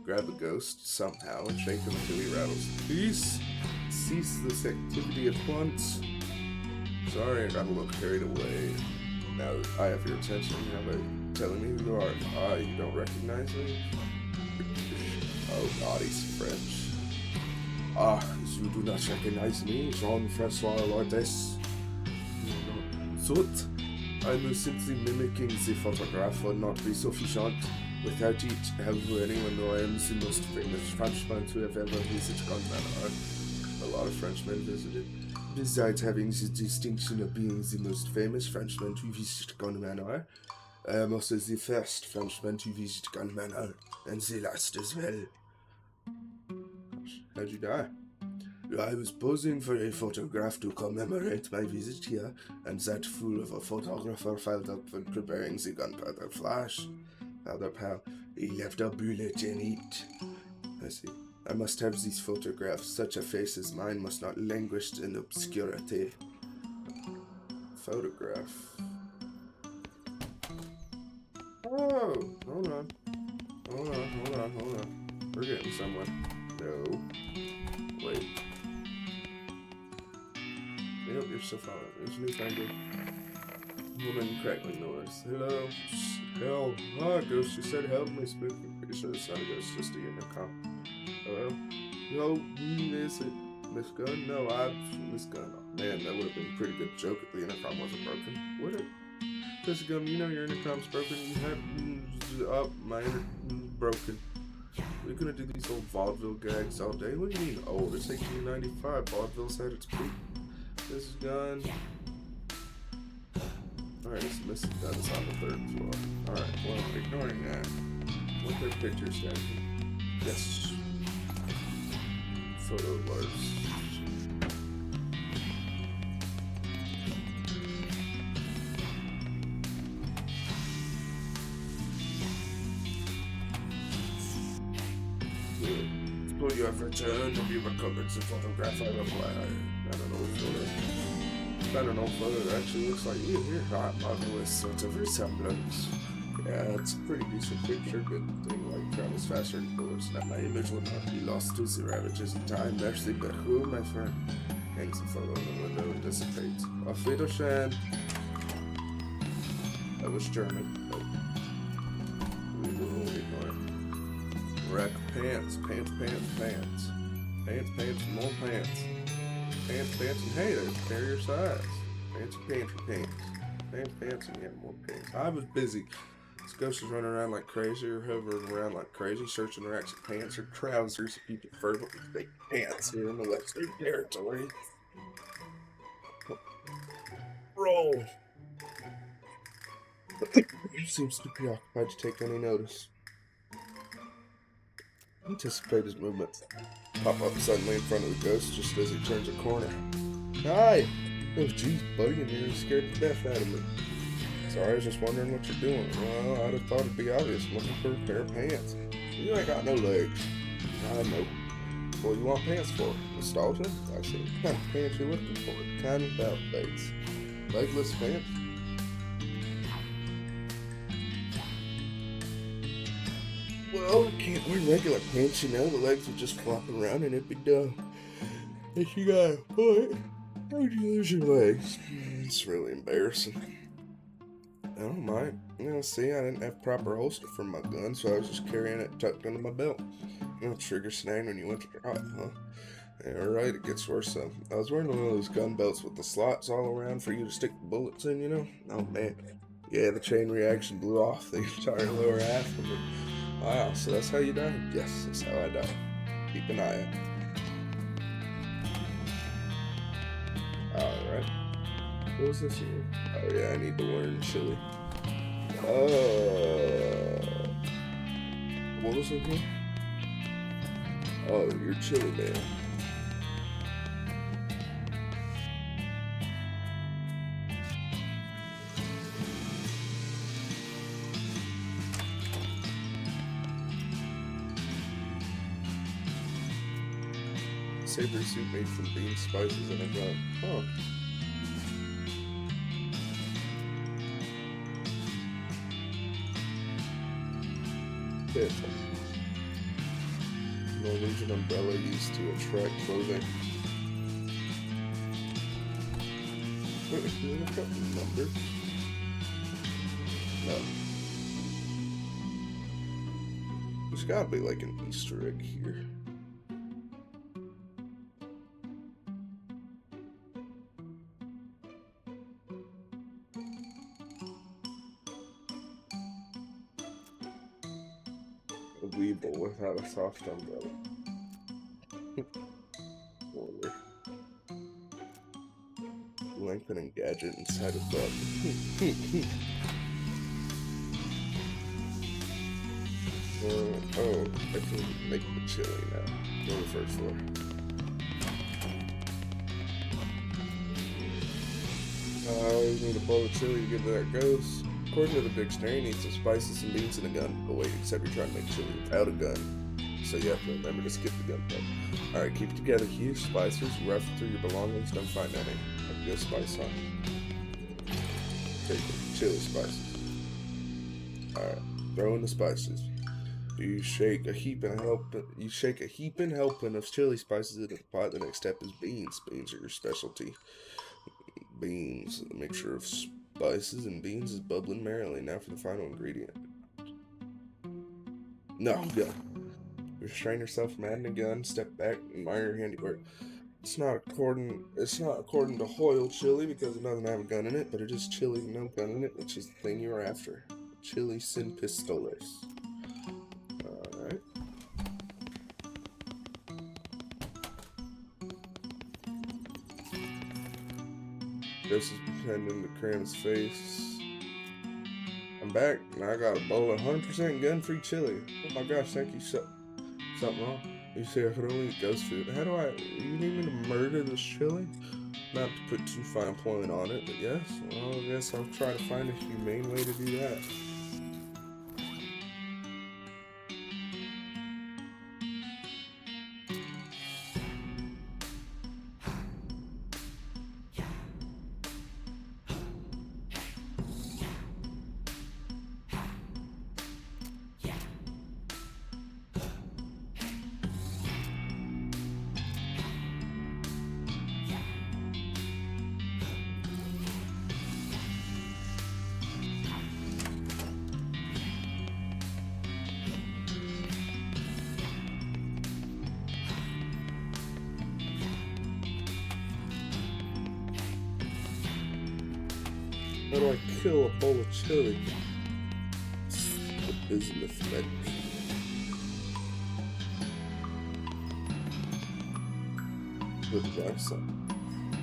Grab the ghost somehow and shake him until he rattles. Peace! Cease this activity at once. Sorry, I got a little carried away. Now that I have your attention, how about telling me who you are? Ah, you don't recognize me? Oh god, he's French. Ah, you do not recognize me, Jean-Francois Lourdes. Soot, I'm simply mimicking the photograph would not be sufficient. Without it, how will anyone know I am the most famous Frenchman to have ever visited Manor? A lot of Frenchmen visited. Besides having the distinction of being the most famous Frenchman to visit Manor, Was is the first Frenchman to visit Gun Manor, and the last as well. How'd you die? I was posing for a photograph to commemorate my visit here, and that fool of a photographer fell up when preparing the gunpowder flash. Found up how he left a bullet in it. I see. I must have these photographs. Such a face as mine must not languish in obscurity. Photograph. Oh, hold on. Hold on. We're getting somewhere. No. Wait. Yep, you're still following. There's a newfangled woman crackling noise. Hello? Help. Oh, ghost, she said help me, spooky. Pretty sure it's not a ghost, just a intercom. Hello? No, is it Miss Gunn? No, I'm Miss Gunn. Oh, man, that would have been a pretty good joke if the intercom wasn't broken. Would it? Miss Gunn, you know your intercom's broken. You have up my intercom's broken. We're gonna do these old vaudeville gags all day. What do you mean old? It's 1895. Vaudeville's at its peak. Miss Gunn. Alright, it's Miss Gunn's on the 3rd floor. Alright, well, ignoring that. What their pictures down here? Yes. Photo bars. Will you have returned? Have you recovered the photograph? I don't know if it actually looks like you here. Not marvelous sort of resemblance. Yeah, it's a pretty decent picture. Good thing like travels faster than bullets. That my image will not be lost to the ravages of time. Mercy behu, my friend. Hangs the photo in the window and dissipates. Auf Wiedersehen. That was German, but we will ignore it. Rack pants, pants, more pants. Pants, and hey, they're your size. Pants, and yeah, more pants. I was busy. This ghost is running around like crazy, or hovering around like crazy, searching racks of pants or trousers if you prefer, but we take pants here in the Western territory. Roll. He seems too preoccupied to take any notice. Anticipate his movements. Pop up suddenly in front of the ghost just as he turns a corner. Hi! Oh, jeez, buddy, and you're scared the death out of me. Sorry, I was just wondering what you're doing. Well, I'd have thought it'd be obvious. I'm looking for a pair of pants. You ain't got no legs. I know. What do you want pants for? Nostalgia? I see. What kind of pants you looking for? Kind without legs. Legless pants? Well, I can't wear regular pants, you know. The legs would just flop around and it'd be dumb. If you got a foot, how'd you lose your legs? It's really embarrassing. I don't mind. You know, see, I didn't have proper holster for my gun, so I was just carrying it tucked under my belt. You know, trigger snag when you went to drop, huh? Yeah, right, it gets worse though. I was wearing one of those gun belts with the slots all around for you to stick the bullets in, you know? Oh man. Yeah, the chain reaction blew off the entire lower half of it. Wow, so that's how you died? Yes, that's how I died. Keep an eye out. Alright. What was this here? Oh yeah, I need to learn chili. What was it here? Oh, you're chili man. Savory soup made from beans, spices, and a gun. Huh. Careful. Norwegian umbrella used to attract clothing. Wait, did you look up the number? No. There's gotta be like an Easter egg here. A weeble without a soft umbrella. Lengthening gadget inside a button. Oh, I can make the chili now. On the first floor. You need a bowl of chili to give it that ghost. According to the dictionary, you need some spices, some beans, and a gun. But wait, except you're trying to make chili without a gun. So you have to remember to skip the gun part. Alright, keep it together. Use spicers. Rifle through your belongings. Don't find any. Go spice on. Take it. Chili spices. Alright, throw in the spices. You shake a heaping helping of chili spices into the pot. The next step is beans. Beans are your specialty. Beans, a mixture of spices and beans is bubbling merrily. Now for the final ingredient. No, gun. Restrain yourself from adding a gun. Step back and admire your handiwork. It's not according to Hoyle chili because it doesn't have a gun in it, but it is chili with no gun in it, which is the thing you're after. Chili sin pistoles. Alright. This is pretending to cram his face. I'm back, and I got a bowl of 100% gun-free chili. Oh my gosh, thank you. Something wrong? You say I could only eat ghost food. How do I... You need me to murder this chili? Not to put too fine point on it, but yes. Well, I guess I'll try to find a humane way to do that. How do I kill a bowl of chili? The bismuth medic. Good advice.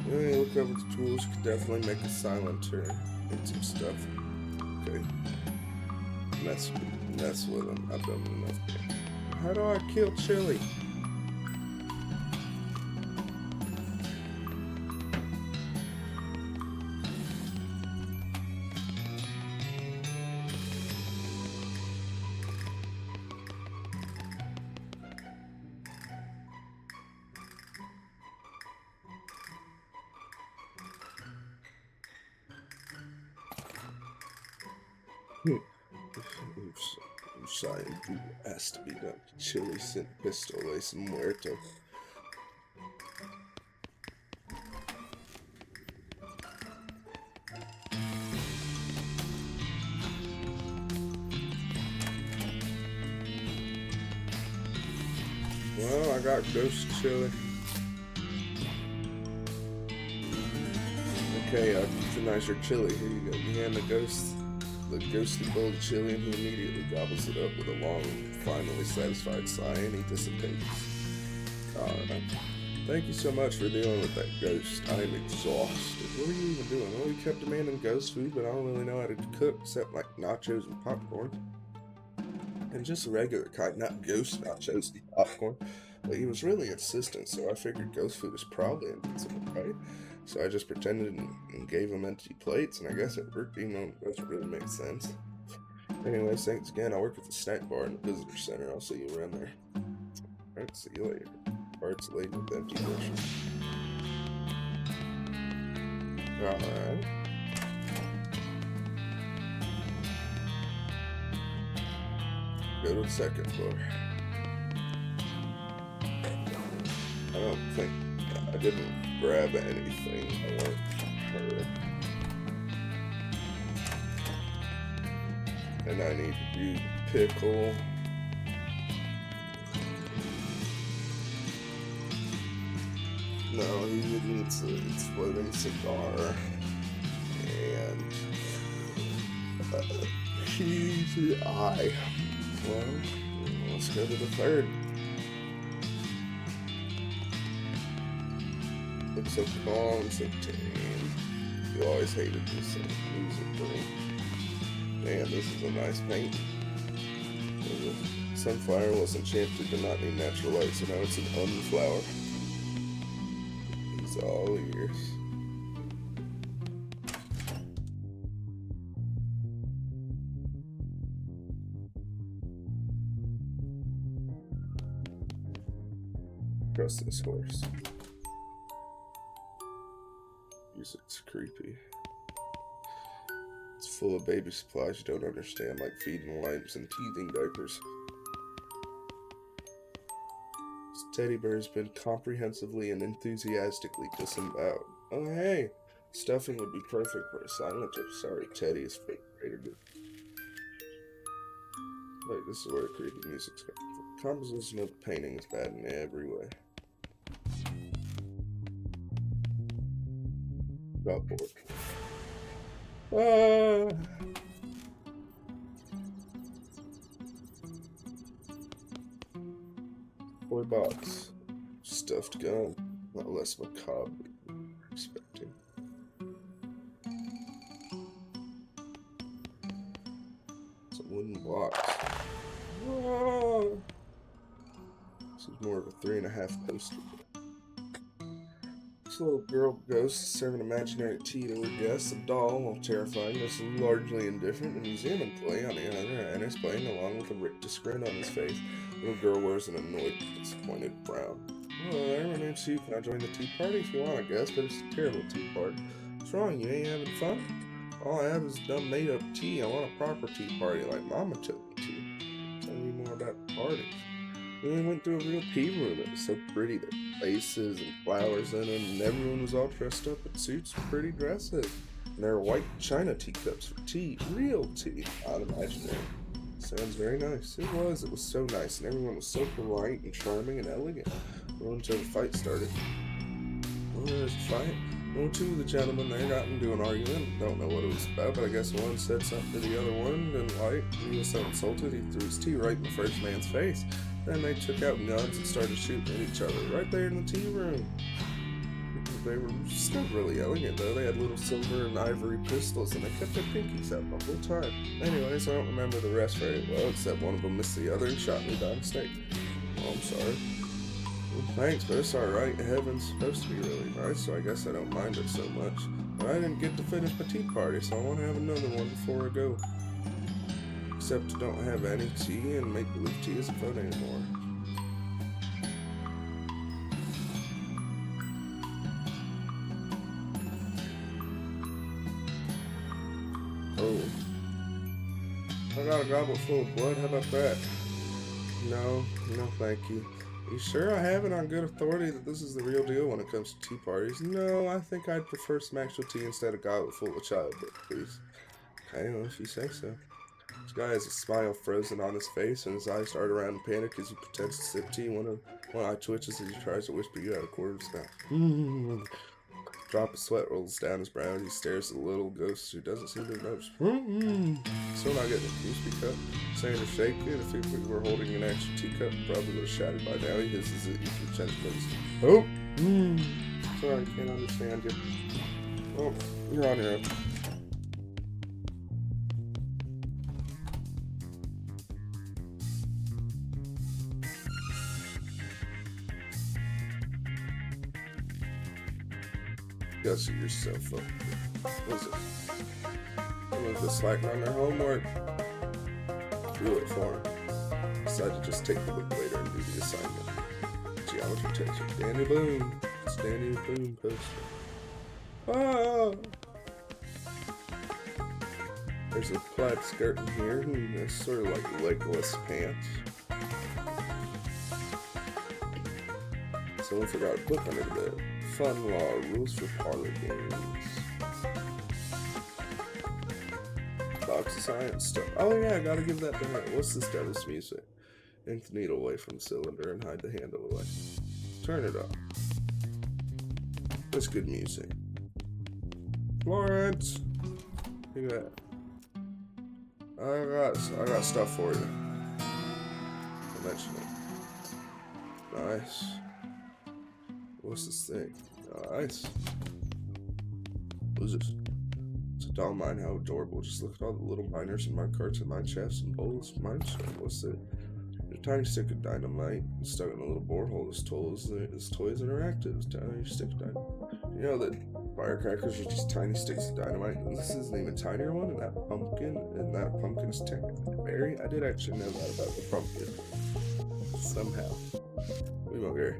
Yeah, look over the tools. Could definitely make a silencer and some stuff. Okay. Mess with them. I've done enough. How do I kill chili? Science has to be done. Chili sin pistoles muerto. Well, I got ghost chili. Okay, tonight's your chili. Here you go. You hand the ghostly bowl of chili, and he immediately gobbles it up with a long, finally satisfied sigh, and he dissipates. Alright. Thank you so much for dealing with that ghost. I am exhausted. What are you even doing? Well, you kept demanding ghost food, but I don't really know how to cook except like nachos and popcorn. And just a regular kind, not ghost nachos and popcorn. But he was really insistent, so I figured ghost food is probably invincible, right? So I just pretended and gave him empty plates, and I guess it worked, even though it doesn't really make sense. Anyways, thanks again. I work at the snack bar in the visitor center. I'll see you around there. Alright, see you later. Parts laden with empty dishes. Alright. Go to the second floor. I don't think I didn't grab anything I want her. And I need to do pickle. No, he needs a exploding cigar. And cheese and eye. Well, let's go to the third. Looks so calm, so tame. You always hated this music for me. Man, this is a nice paint. sunflower was enchanted to not need natural light, so now it's an unflower. He's all ears. Trust this horse. Music's creepy. It's full of baby supplies you don't understand, like feeding wipes and teething diapers. This teddy bear has been comprehensively and enthusiastically disemboweled. Oh hey, stuffing would be perfect for a silencer. Sorry, Teddy is frustrated. Like, this is where the creepy music's coming from. Composition of the painting is bad in every way. Chalkboard. Toy box. Stuffed gun. Not less macabre than we were expecting. Some wooden blocks. This is more of a 3.5 poster. This little girl ghost is serving imaginary tea to her guests. A doll, while terrifying, is largely indifferent. A museum employee, on the other hand, is playing along with a rictus grin on his face. The little girl wears an annoyed, disappointed frown. Oh, my name's Sue. Can I join the tea party if you want, I guess? But it's a terrible tea party. What's wrong? You ain't having fun? All I have is dumb made-up tea. I want a proper tea party like Mama took me to. Tell me more about the party. We went to a real tea room. It was so pretty. There were laces and flowers in it, and everyone was all dressed up in suits and pretty dresses. And there were white china teacups for tea. Real tea. Not imaginary. Sounds very nice. It was so nice, and everyone was so polite and charming and elegant. Well, until the fight started. Well, there was a fight. Well, two of the gentlemen there got into an argument. Don't know what it was about, but I guess one said something to the other one, didn't like. He was so insulted, he threw his tea right in the first man's face. Then they took out guns and started shooting at each other right there in the tea room. They were still really elegant, though. They had little silver and ivory pistols, and they kept their pinkies out the whole time. Anyways, I don't remember the rest very well, except one of them missed the other and shot me by mistake. Oh, I'm sorry. Well, thanks, but it's alright. Heaven's supposed to be really nice, so I guess I don't mind it so much. But I didn't get to finish my tea party, so I want to have another one before I go. Except I don't have any tea, and make-believe tea isn't fun anymore. Oh. I got a goblet full of blood, how about that? No thank you. You sure I have it on good authority that this is the real deal when it comes to tea parties? No, I think I'd prefer some actual tea instead of a goblet full of childbirth, please. Okay, well, if you say so. This guy has a smile frozen on his face, and his eyes start around in panic as he pretends to sip tea. One eye twitches as he tries to whisper you out a quarter of his mouth. Drop of sweat rolls down his brow, and he stares at the little ghost who doesn't seem to notice. Still not getting it. Can you speak up? Saying to shake it. If he were holding an actual teacup, probably would have shattered by now. He hisses at you from gentlemen. Oh! Sorry, can't understand you. Oh, you're on your own. Guess you're so fucked. What is it? Someone's just slacking on their homework. Do it for him. Decide to just take the book later and do the assignment. Geometry texture. Danny Boom. It's Danny Boom poster. Ah! There's a plaid skirt in here. It's sort of like legless pants. Someone forgot a book under the bed. Fun law, rules for parlor games. Box of science stuff. Oh yeah, I gotta give that to her. What's this devil's music? Yank the needle away from the cylinder and hide the handle away. Turn it off. That's good music. Florence! Look at that. I got stuff for you. I mentioned it. Nice. What's this thing? Nice. What is this? It's a doll mine. How adorable. Just look at all the little miners and mine carts and mine shafts and bowls. Mine stone. What's it? tiny stick of dynamite stuck in a little borehole. His toys interactive. Tiny stick of dynamite. You know that firecrackers are just tiny sticks of dynamite, and this is an even tinier one, and that pumpkin is technically a berry. I did actually know that about the pumpkin. Somehow. We won't, Gary.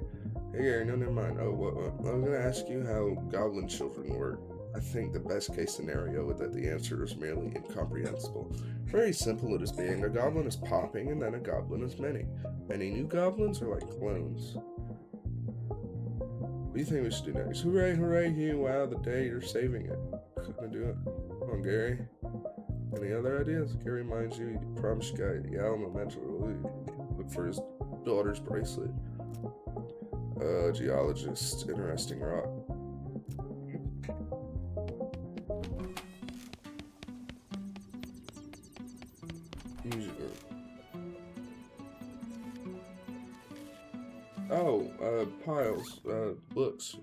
Hey Gary, no, never mind. Oh, what? I was gonna ask you how goblin children work. I think the best case scenario is that the answer is merely incomprehensible. Very simple it is being. A goblin is popping, and then a goblin is many. Many new goblins are like clones. What do you think we should do next? Hooray, hooray, Hugh. Wow, the day you're saving it. Gonna do it. Come on, Gary. Any other ideas? Gary reminds you, promised you guy, the Alamo mentor, look for his daughter's bracelet. Geologist, interesting rock. Piles, books.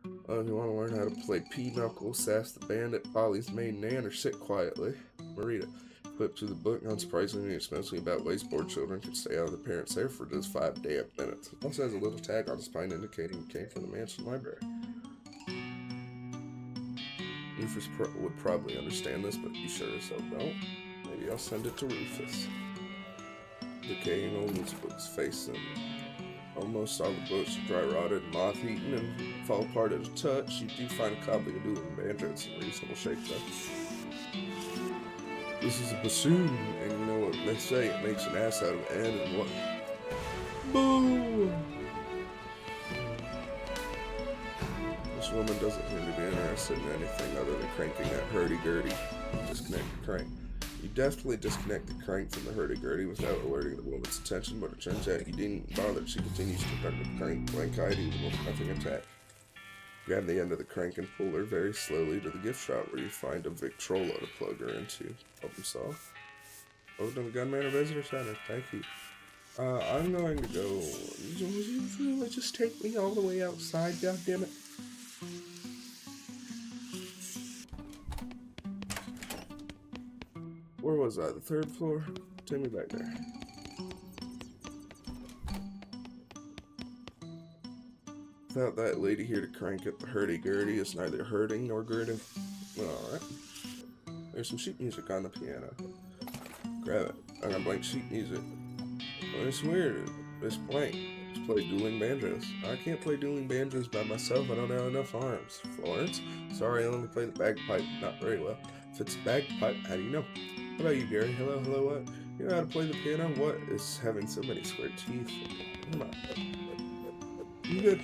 If you want to learn how to play Pinochle, Sass the Bandit, Polly's Maiden Aunt, or sit quietly, Marita. Clip to the book, unsurprisingly, especially about ways bored children can stay out of the parents' hair for just 5 damn minutes. It also has a little tag on the spine indicating it came from the mansion library. Rufus would probably understand this, but you sure as hell don't. Maybe I'll send it to Rufus. Decaying old newsbooks face them. Almost all the books are dry rotted, moth-eaten, and fall apart at a touch. You do find a copy of Dueling Bandits in reasonable shape, though. This is a bassoon, and you know what they say, it makes an ass out of an N, and what? Boo! This woman doesn't seem to be interested in anything other than cranking that hurdy-gurdy. Disconnect the crank. You definitely disconnect the crank from the hurdy-gurdy without alerting the woman's attention, but it turns out you didn't bother. She continues to conduct the crank, blank-eyed, even with nothing attacked. Grab the end of the crank and pull her very slowly to the gift shop where you find a Victrola to plug her into. Problem solved. Over to the Gunman or Visitor Center. Thank you. I'm going to go. Would you really just take me all the way outside, goddammit? Where was I? The 3rd floor? Take me back there. Without that lady here to crank up the hurdy-gurdy, it's neither hurting nor girding. Alright. There's some sheet music on the piano. Grab it. I got blank sheet music. Well, it's weird. It's blank. Let's play dueling banjos. I can't play dueling banjos by myself. I don't have enough arms. Florence? Sorry, I only play the bagpipe. Not very well. If it's bagpipe, how do you know? What about you, Gary? Hello, what? You know how to play the piano? What is having so many square teeth? Come on. You good?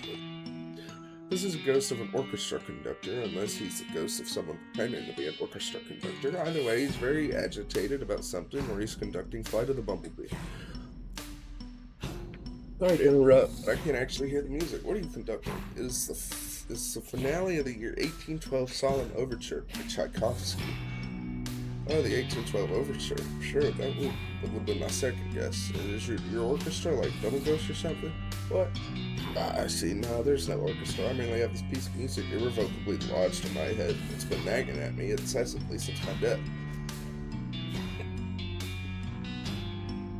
This is a ghost of an orchestra conductor, unless he's the ghost of someone pretending to be an orchestra conductor. Either way, he's very agitated about something, or he's conducting Flight of the Bumblebee. Sorry to interrupt, but I can't actually hear the music. What are you conducting? It's the finale of the year 1812 Solemn Overture by Tchaikovsky. Oh, the 1812 Overture. Sure, that would have been my second guess. Is your orchestra like Double Ghost or something? What? I see. No, there's no orchestra. I merely have this piece of music irrevocably lodged in my head. It's been nagging at me incessantly since my death.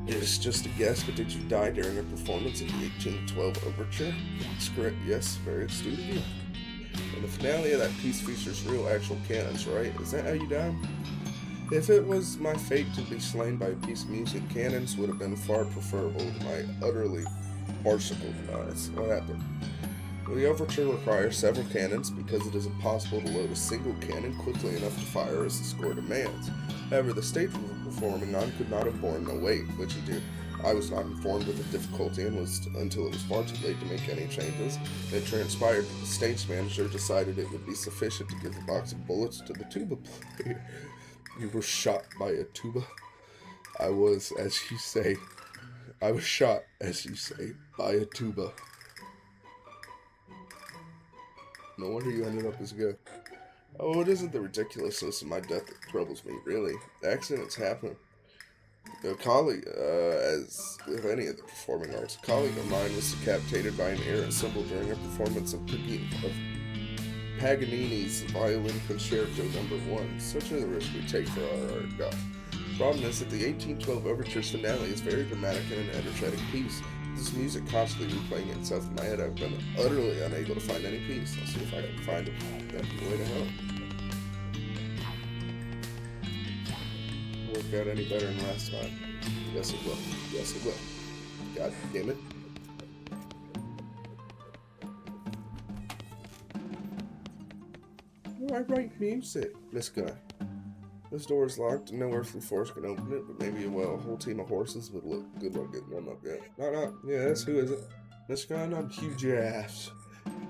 It's just a guess, but did you die during a performance of the 1812 Overture? That's correct. Yes, very astute of you. And the finale of that piece features real actual cannons, right? Is that how you died? If it was my fate to be slain by a piece of music, cannons would have been far preferable to my utterly farcical demise. What happened? Well, the overture requires several cannons because it is impossible to load a single cannon quickly enough to fire as the score demands. However, the stage we were performing on could not have borne the weight, which it did. I was not informed of the difficulty until it was far too late to make any changes. It transpired that the stage manager decided it would be sufficient to give a box of bullets to the tuba player. You were shot by a tuba. I was shot, as you say, by a tuba. No wonder you ended up as a ghost. Oh, it isn't the ridiculousness of my death that troubles me, really. Accidents happen. A colleague, as with any of the performing arts, a colleague of mine was decapitated by an errant cymbal during a performance of Paganini's Violin Concerto No. 1. Such are the risks we take for our art, God. Problem is that the 1812 Overture's finale is very dramatic and an energetic piece. This music constantly replaying itself in my head. I've been utterly unable to find any peace. I'll see if I can find it. That'd be the way to help. Work out any better than last time. Yes, it will. Yes, it will. God damn it. I write music, Miss Gunn. This door is locked and no earthly force can open it, but maybe, well, a whole team of horses would look good while getting one up yet. No, yes, who is it? Miss Gunn, I'm Hugh Jaffs.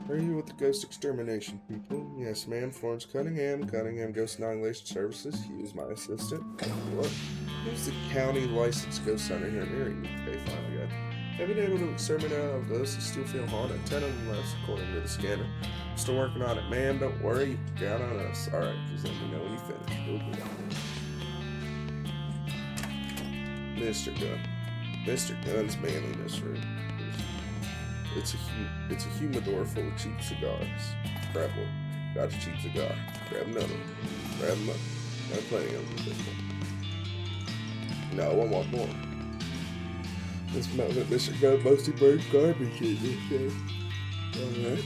Are you with the Ghost Extermination people? Yes, ma'am. Florence Cunningham, Ghost Annihilation Services. He was my assistant. What? Who's the county licensed ghost hunter here near you? Okay, fine, I got it. Have you been able to exterminate all ghosts that still feel haunted? 10 of them left, according to the scanner. Still working on it, ma'am. Don't worry. Count on us. Alright, just let me know when you finish. Mr. Gunn. Mr. Gunn's manly in this room. It's a humidor full of cheap cigars. Grab one. Got a cheap cigar. Grab another one. Grab them up. Got plenty of them. No, I want more. This mountain at Mr. Gunn mostly burns garbage in this show. Alright.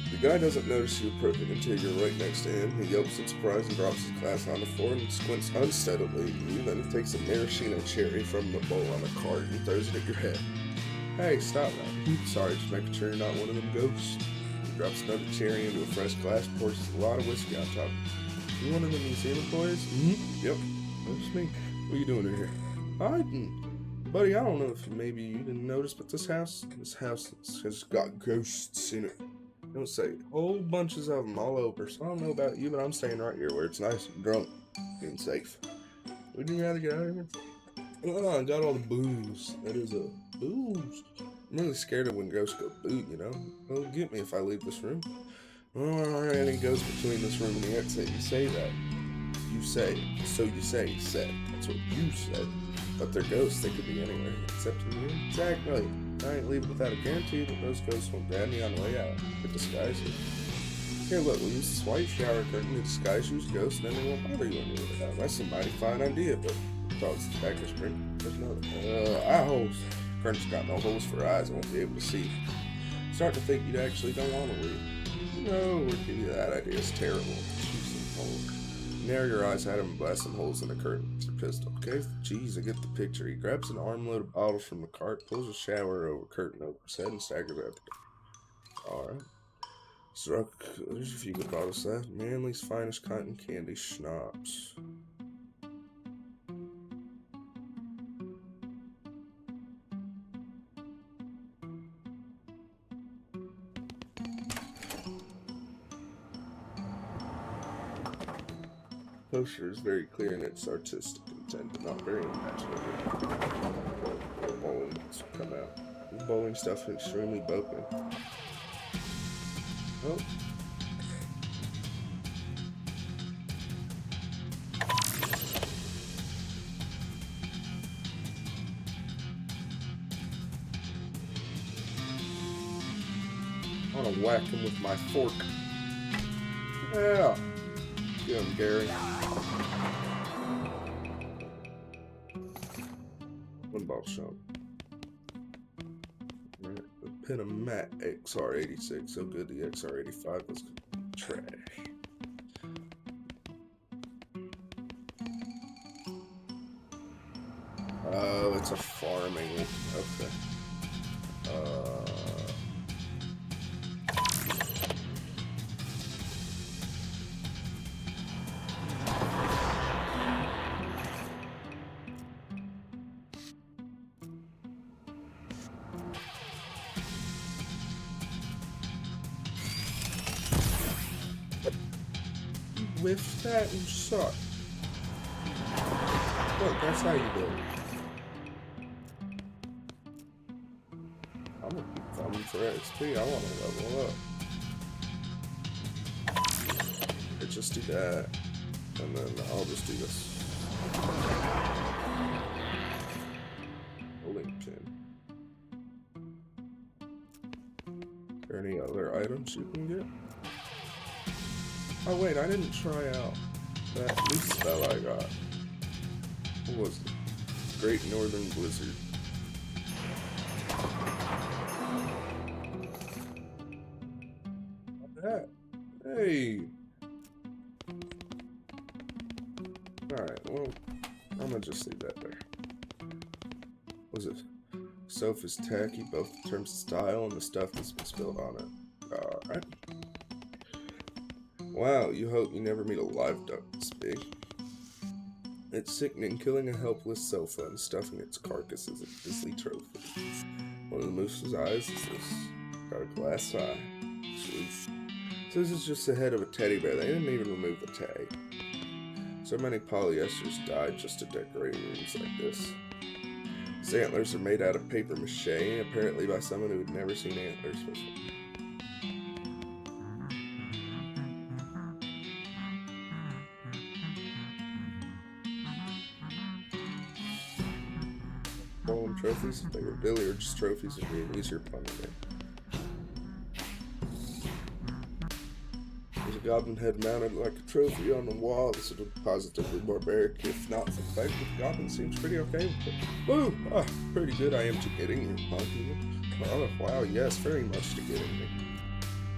The guy doesn't notice you approaching until you're right next to him. He yelps in surprise and drops his glass on the floor and squints unsteadily at you. Then he takes a maraschino cherry from the bowl on the cart and throws it at your head. Hey, stop that. Sorry, just making sure you're not one of them ghosts. He drops another cherry into a fresh glass, pours a lot of whiskey on top. You one of the museum employees? Mm-hmm. Yep, that's me. What are you doing in here? Hiding. Buddy, I don't know if maybe you didn't notice, but this house has got ghosts in it. Don't say whole bunches of them all over. So I don't know about you, but I'm staying right here where it's nice and drunk and safe. Would you rather get out of here? Oh, I got all the booze. That is a booze. I'm really scared of when ghosts go boot, you know? They'll get me if I leave this room. Alright, any ghosts between this room and the exit. You say that. You say. So you say. You said. That's what you said. But they're ghosts. They could be anywhere. Except in here. Exactly. I ain't leaving without a guarantee that those ghosts won't grab me on the way out. But disguise you. Here, look, we'll use this white shower curtain to disguise you as ghosts, and then they won't bother you when you're out. That's a mighty fine idea, but dogs the back of spring. There's no eye holes. Curtain's got no holes for eyes. I won't be able to see. Starting to think you actually don't want to leave. No, we'll give you that idea. It's terrible. Shoot some holes. Narrow your eyes at him and blast some holes in the curtain. It's a pistol. Okay? Jeez, I get the picture. He grabs an armload of bottles from the cart, pulls a shower over curtain over his head, and staggers out. Alright. Struck. There's a few good bottles left. Manly's finest cotton candy schnapps. The poster is very clear in its artistic intent, but not very imaginative. Bowling come out. The bowling stuff is extremely broken. Oh. I want to whack him with my fork. Yeah. Get him, Gary. One bottle shot. Right. The Pinamat XR86. So good. The XR85 was trash. Oh, it's a farming. Okay. Whiff that and suck. Look, that's how you do it. I'm gonna keep thumbing for XP. I want to level up. Let's just do that. And then I'll just do this. Holding pin. Is there any other items you can get? Oh wait, I didn't try out that new spell I got. What was it? Great Northern Blizzard. That. Hey. Alright, well, I'm gonna just leave that there. Was it? Sofa's tacky, both in terms of style and the stuff that's been spilled on it. Alright. Wow, you hope you never meet a live duck this big. It's sickening, killing a helpless sofa and stuffing its carcass as a grisly trophy. One of the moose's eyes is this. Got a glass eye. Sweet. So this is just the head of a teddy bear. They didn't even remove the tag. So many polyesters died just to decorate rooms like this. His antlers are made out of paper mache, apparently by someone who had never seen antlers before. Call them trophies? If they were billiards trophies, it'd be an easier pun to make. There's a goblin head mounted like a trophy on the wall. This would be positively barbaric, if not for the fact that the goblin seems pretty okay with it. Woo! Ah, pretty good I am to getting you, monkey. Oh, wow, yes, very much to getting me.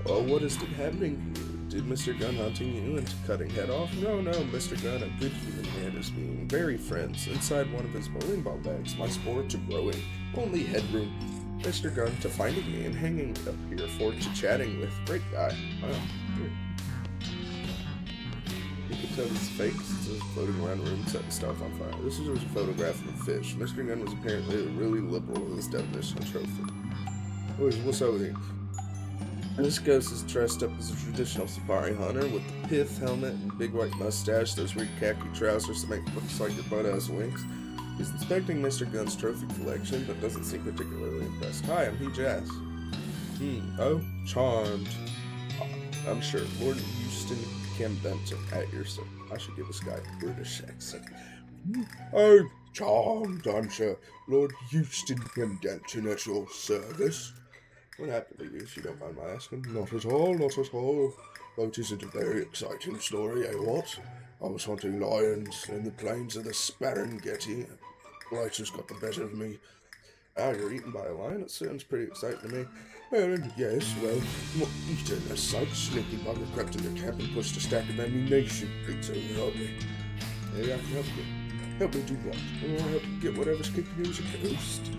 Oh, what is happening here? Did Mr. Gunn hunting you into cutting head off? No, Mr. Gunn, a good human man, is being very friends. Inside one of his bowling ball bags, my sports are growing. Only headroom. Mr. Gunn to finding me and hanging up here for to chatting with. Great guy. Wow. You can tell it's fake since it was floating around the room setting stuff on fire. This was a photograph of a fish. Mr. Gunn was apparently really liberal in his definition of trophy. What's over here? This ghost is dressed up as a traditional safari hunter with the pith helmet and big white mustache, those weird khaki trousers that make it look like your butt has wings. He's inspecting Mr. Gunn's trophy collection, but doesn't seem particularly impressed. Hi, I'm Jazz. Oh, charmed. I'm sure. Lord Houston Benton at your service. I should give this guy a British accent. Oh, charmed, I'm sure. Lord Houston Benton at your service. What happened to you, if you don't mind my asking? Not at all, not at all. Oh, it isn't a very exciting story, eh, what? I was hunting lions in the plains of the Sparangeti. Blighters got the better of me. Ah, you're eaten by a lion? It sounds pretty exciting to me. Well, yes, well, not eaten as such. Sneaky bugger crept into camp and pushed a stack of ammunition crates over on me. Maybe I can help you. Help me do what? Well, I'll help you get whatever's keeping you as a ghost.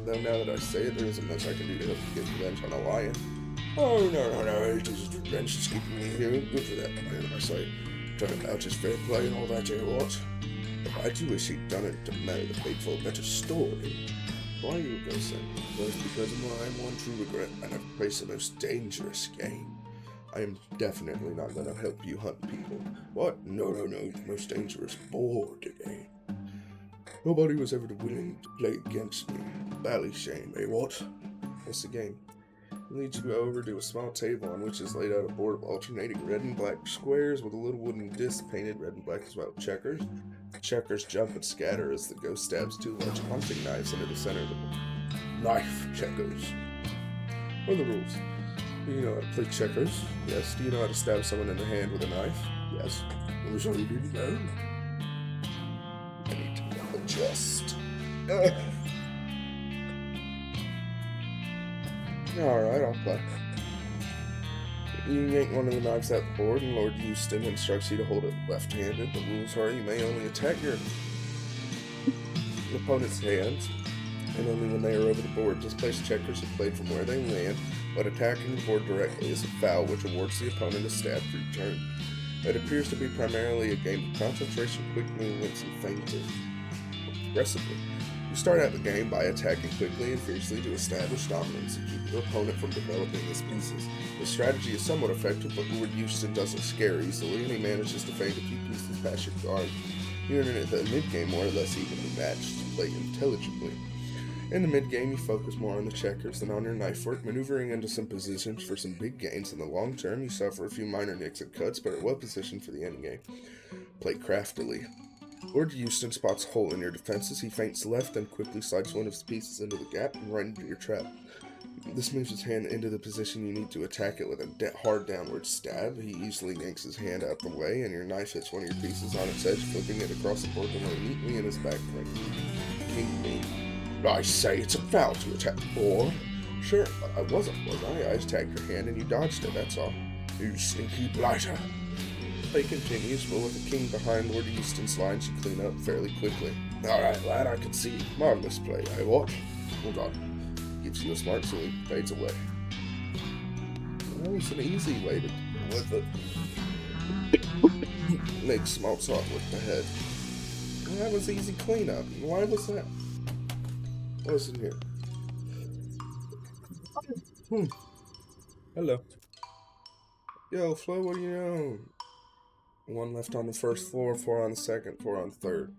Though now that I say it, there isn't much I can do to help you get revenge on a lion. Oh, no, it isn't revenge that's keeping me here. Good for that lion, I say. Turnabout is fair play and all that, eh, what? If I do wish he'd done it to marry the faithful, a better story. Why are you a ghost then? Both because of my one true regret, and I've placed the most dangerous game. I am definitely not going to help you hunt people. What? No, the most dangerous board game. Nobody was ever willing to play against me. Bally shame, eh, what? What's the game? It leads you over to a small table on which is laid out a board of alternating red and black squares with a little wooden disc painted red and black as well. Checkers. Checkers jump and scatter as the ghost stabs two large hunting knives into the center of the board. Knife checkers. What are the rules? Do you know how to play checkers? Yes. Do you know how to stab someone in the hand with a knife? Yes. I wish I didn't know. I need to adjust. Alright, I'll play. You yank one of the knives out the board, and Lord Houston instructs you to hold it left-handed. The rules are you may only attack your opponent's hands, and only when they are over the board. Just place checkers are played from where they land, but attacking the board directly is a foul, which awards the opponent a stab for each turn. It appears to be primarily a game of concentration, quick movements, and feinting aggressively. You start out the game by attacking quickly and fiercely to establish dominance and keep your opponent from developing his pieces. The strategy is somewhat effective, but Lord Houston doesn't scare easily, and he manages to feint a few pieces past your guard. You enter the mid-game more or less evenly matched to play intelligently. In the mid-game, you focus more on the checkers than on your knife work, maneuvering into some positions for some big gains. In the long term, you suffer a few minor nicks and cuts, but are well positioned for the endgame. Play craftily. Lord Houston spots a hole in your defenses. He feints left and quickly slides one of his pieces into the gap and right into your trap. You This moves his hand into the position you need to attack it with a hard downward stab. He easily yanks his hand out the way, and your knife hits one of your pieces on its edge, flipping it across the board to lay neatly in his back frame. Me. I say it's a foul to attack, boy. Sure, I wasn't, was I? I attacked your hand and you dodged it, that's all. You sneaky blighter. Play continues, but with the king behind Lord Easton's lines, you clean up fairly quickly. Alright, lad, I can see. Marvelous play, eh, what? Hold on. Gives you a smart salute, fades away. That was an easy way to with it. Make small talk with the head. Well, that was easy cleanup. Why was that? What's in here? Hello. Yo, Flo, what do you know? 1 left on the first floor, 4 on the second, 4 on the third.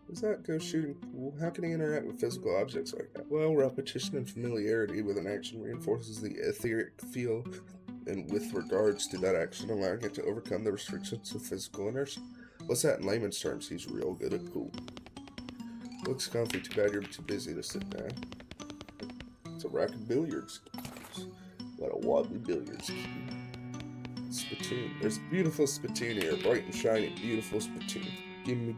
Does that go shooting pool? How can he interact with physical objects like that? Well, repetition and familiarity with an action reinforces the etheric feel, and with regards to that action, allowing it to overcome the restrictions of physical inertia. What's that in layman's terms? He's real good at pool. Looks comfy, too bad you're too busy to sit down. It's a rack of billiards cubes. What a wobbly billiards cube. Spittoon. There's a beautiful spittoon here. Bright and shiny, beautiful spittoon. Gimme.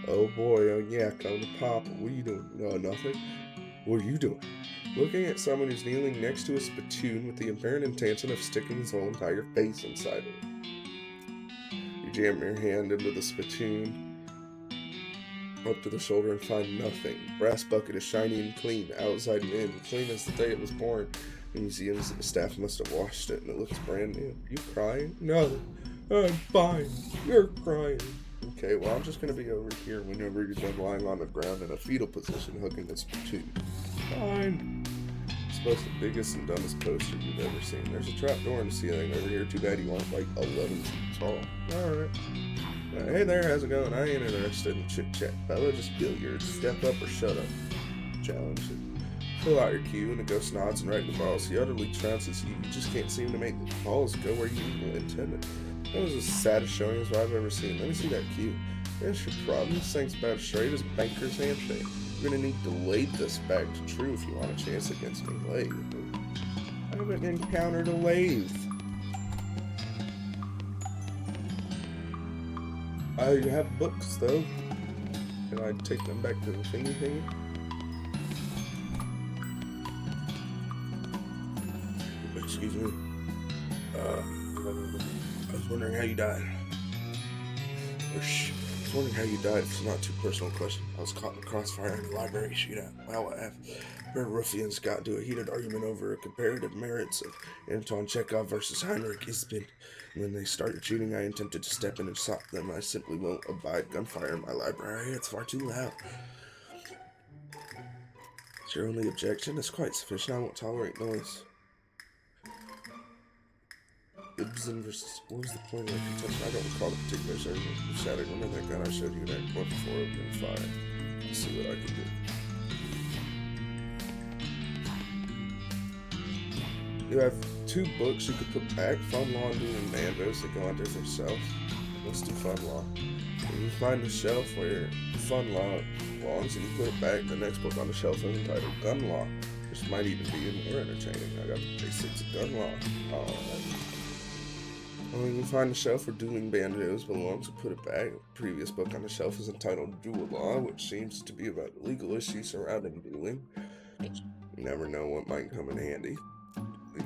Oh boy, oh yeah, come to Papa. What are you doing? No, nothing. What are you doing? Looking at someone who's kneeling next to a spittoon with the apparent intention of sticking his whole entire face inside of it. You jam your hand into the spittoon up to the shoulder and find nothing. Brass bucket is shiny and clean, outside and in, clean as the day it was born. The museum's staff must have washed it and it looks brand new. You crying? No, I'm fine. You're crying. Okay, well I'm just gonna be over here whenever you're done lying on the ground in a fetal position hooking this spittoon. Fine. It's both the biggest and dumbest poster you've ever seen. There's a trap door in the ceiling over here. Too bad you aren't like 11 feet tall. Alright. Hey there, how's it going? I ain't interested in chit-chat, fella. Just billiards. Step up or shut up. Challenge it. Pull out your cue, and the ghost nods and right the balls. He utterly trounces you. You just can't seem to make the balls go where you intended. That was the saddest showing I've ever seen. Let me see that cue. There's your problem. This thing's about as straight as banker's handshake. You're gonna need to lathe this back to true if you want a chance against me. Lathe. I haven't encountered a lathe. I have books, though. Can I take them back to the thingy? Excuse me. I was wondering how you died. I was wondering how you died. It's not too personal question. I was caught in the crossfire in the library shootout. Well, I have heard ruffians got into a heated argument over the comparative merits of Anton Chekhov versus Heinrich Isbin. When they started shooting, I attempted to step in and stop them. I simply won't abide gunfire in my library. It's far too loud. It's your only objection? It's quite sufficient. I won't tolerate noise. Ibsen versus... What was the point of the contest? I don't recall the particulars. You shattered. Remember that gun I showed you in Act 1 before opening fire? Let's see what I can do. You have 2 books you could put back, Fun Law and Doing Bandos that go on different shelves. Let's do Fun Law. When you find the shelf where Fun Law belongs and you put it back, the next book on the shelf is entitled Gun Law, which might even be more entertaining. I got the basics of gun law. When you find the shelf where Dueling Bandos belongs, put it back. The previous book on the shelf is entitled Duel Law, which seems to be about the legal issues surrounding dueling. You never know what might come in handy.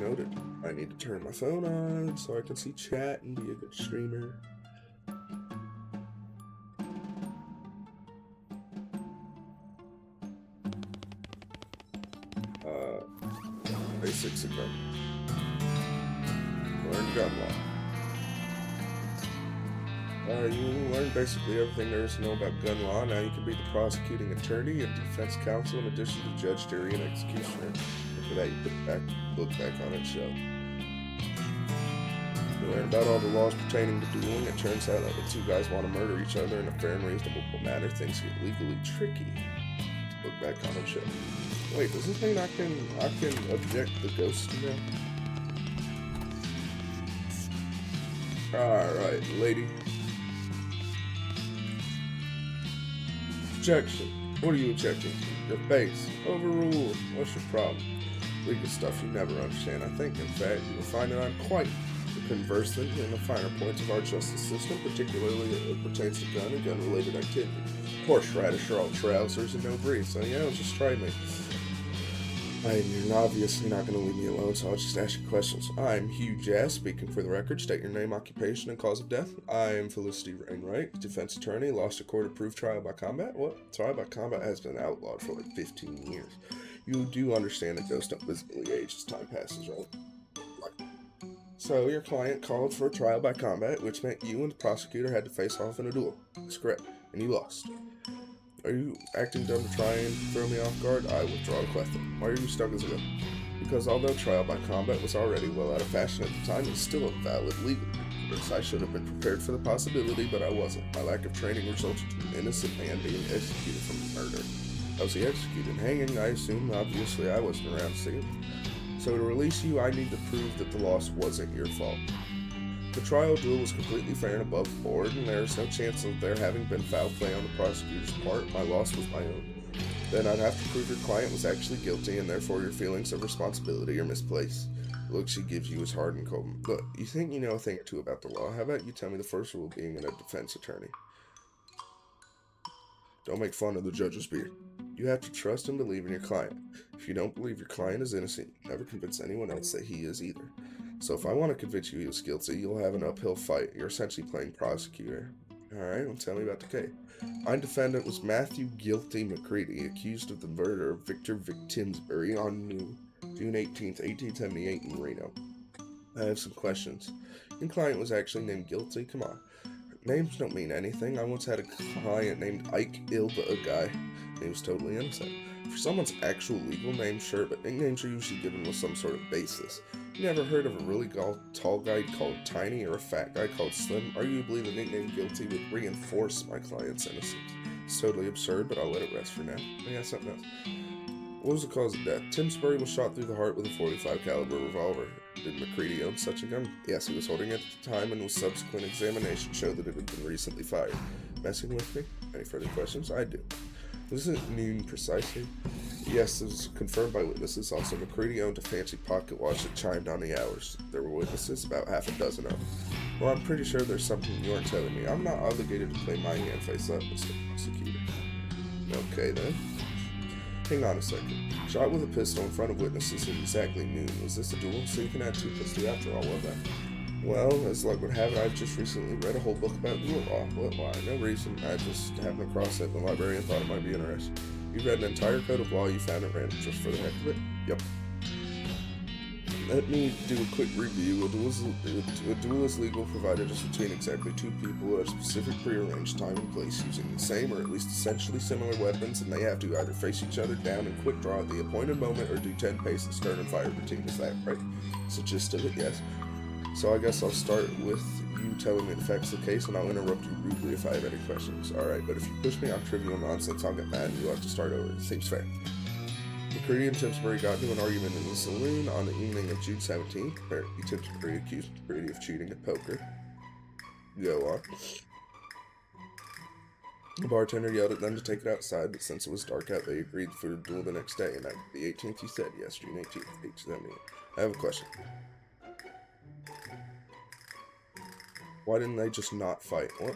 Noted. I need to turn my phone on so I can see chat and be a good streamer. Basics of gun. Learn gun law. You learn basically everything there is to know about gun law. Now you can be the prosecuting attorney and defense counsel in addition to judge, jury, and executioner. For that, you put the book back on its shelf. You learn about all the laws pertaining to dueling. It turns out that the 2 guys want to murder each other in a fair and reasonable manner. Things get legally tricky. Book back on its shelf. Wait, does this mean I can object the ghost now? Alright, lady. Objection. What are you objecting to? Your base. Overruled. What's your problem? Legal stuff you never understand. I think, in fact, you will find that I'm quite conversant in the finer points of our justice system, particularly as it pertains to gun and gun-related activity. Horseradish are all trousers and no breeze, so yeah, just try me. You're obviously not going to leave me alone, so I'll just ask you questions. I'm Hugh Jazz, speaking for the record. State your name, occupation, and cause of death. I am Felicity Rainwright, defense attorney, lost a court-approved trial by combat. What? Trial by combat has been outlawed for like 15 years. You do understand that ghosts don't visibly age as time passes, right? So your client called for a trial by combat, which meant you and the prosecutor had to face off in a duel. That's correct, and you lost. Are you acting dumb to try and throw me off guard? I withdraw the question. Why are you stuck as a gun? Because although trial by combat was already well out of fashion at the time, it's still a valid legal purpose. I should have been prepared for the possibility, but I wasn't. My lack of training resulted in an innocent man being executed for murder. How was he executed? Hanging, I assume. Obviously, I wasn't around to see it. So to release you, I need to prove that the loss wasn't your fault. The trial duel was completely fair and above board, and there is no chance of there having been foul play on the prosecutor's part. My loss was my own. Then I'd have to prove your client was actually guilty, and therefore your feelings of responsibility are misplaced. The look she gives you is hard and cold. Look, you think you know a thing or two about the law. How about you tell me the first rule being a defense attorney? Don't make fun of the judge's beard. You have to trust and believe in your client. If you don't believe your client is innocent, never convince anyone else that he is either. So if I want to convince you he was guilty, you'll have an uphill fight. You're essentially playing prosecutor. Alright, well tell me about the case. My defendant was Matthew Guilty McCready, accused of the murder of Victor Timsbury on June 18th, 1878 in Reno. I have some questions. Your client was actually named Guilty? Come on. Names don't mean anything. I once had a client named Ike Ilba, a guy. He was totally innocent. For someone's actual legal name, sure, but nicknames are usually given with some sort of basis. You never heard of a really tall guy called Tiny or a fat guy called Slim? Arguably, the nickname Guilty would reinforce my client's innocence. It's totally absurd, but I'll let it rest for now. I got something else. What was the cause of death? Timsbury was shot through the heart with a .45 caliber revolver. Did McCready own such a gun? Yes, he was holding it at the time, and with subsequent examination showed that it had been recently fired. Messing with me? Any further questions? I do. Was it noon precisely? Yes, it was confirmed by witnesses. Also, McCready owned a fancy pocket watch that chimed on the hours. There were witnesses, about half a dozen of them. Well, I'm pretty sure there's something you aren't telling me. I'm not obligated to play my hand face up, Mr. Prosecutor. Okay, then. Hang on a second. Shot with a pistol in front of witnesses at exactly noon. Was this a duel? So you can add two pistols after all, was that? Well, as luck would have it, I've just recently read a whole book about duel law. What, why? No reason. I just happened across it in the library and thought it might be interesting. You read an entire code of law you found at random just for the heck of it? Yep. Let me do a quick review. A duel is legal provided it's between exactly two people at a specific prearranged time and place using the same or at least essentially similar weapons, and they have to either face each other down and quick draw at the appointed moment or do 10 paces stern and fire routine. Is that right? It's the gist of it, yes. So I guess I'll start with you telling me the facts of the case, and I'll interrupt you rudely if I have any questions. Alright, but if you push me on trivial nonsense, I'll get mad and you'll have to start over. It seems fair. McCready and Timsbury got into an argument in the saloon on the evening of June 17th. Apparently, Timsbury accused McCready of cheating at poker. Go on. The bartender yelled at them to take it outside, but since it was dark out, they agreed for a duel the next day. And that the 18th, you said? Yes, June 18th, 1878. I have a question. Why didn't they just not fight? What?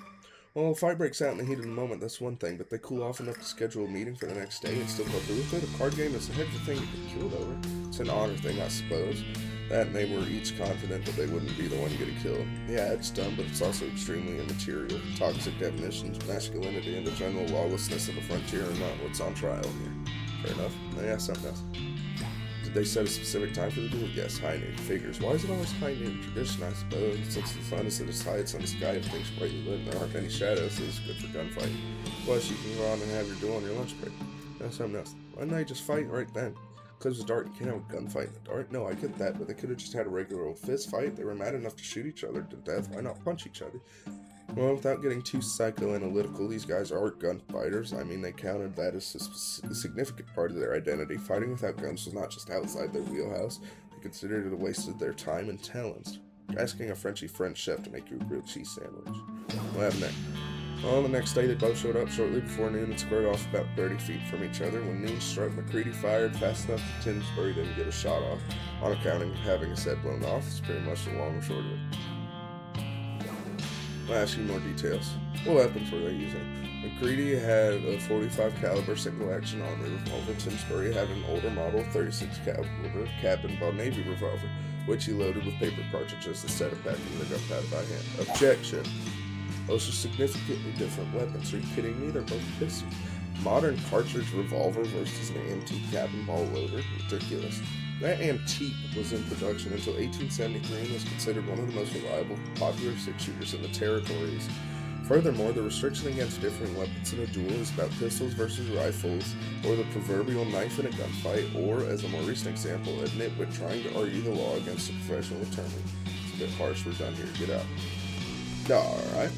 Well, if a fight breaks out in the heat of the moment, that's one thing, but they cool off enough to schedule a meeting for the next day and still go through with it. A card game is a heck of a thing to get killed over. It's an honor thing, I suppose. That and they were each confident that they wouldn't be the one getting killed. Yeah, it's dumb, but it's also extremely immaterial. Toxic definitions, masculinity, and the general lawlessness of the frontier are not what's on trial here. Fair enough. Yeah, something else. Did they set a specific time for the duel? Yes, high noon. Figures. Why is it always high noon? Tradition, I suppose. Since the sun is at its highest on the sky of things brightly lit and there aren't any shadows, so it's good for gunfighting. Plus, you can go on and have your duel on your lunch break. That's something else. Why didn't they just fight right then? Because it was dark, you can't have a gunfight in the dark. No, I get that, but they could have just had a regular old fist fight. They were mad enough to shoot each other to death. Why not punch each other? Well, without getting too psychoanalytical, these guys are gunfighters. I mean, they counted that as a significant part of their identity. Fighting without guns was not just outside their wheelhouse. They considered it a waste of their time and talents. You're asking a Frenchy French chef to make you a grilled cheese sandwich. What happened next? On the next day, they both showed up shortly before noon and squared off about 30 feet from each other. When noon struck, McCready fired fast enough that Timsbury didn't get a shot off, on account of having his head blown off. It's pretty much the long and short of it. I'll ask you more details. What weapons were they using? McCready had a .45 caliber single-action army revolver. Timsbury had an older model 36 caliber Captain Ball Navy revolver, which he loaded with paper cartridges instead of packing the gunpowder by hand. Objection. Those are significantly different weapons. Are you kidding me? They're both pistols. Modern cartridge revolver versus an antique cap and ball loader? Ridiculous. That antique was in production until 1873 and was considered one of the most reliable, popular six-shooters in the territories. Furthermore, the restriction against differing weapons in a duel is about pistols versus rifles, or the proverbial knife in a gunfight, or, as a more recent example, a nitwit trying to argue the law against a professional attorney. It's a bit harsh, we're done here, get out. Alright.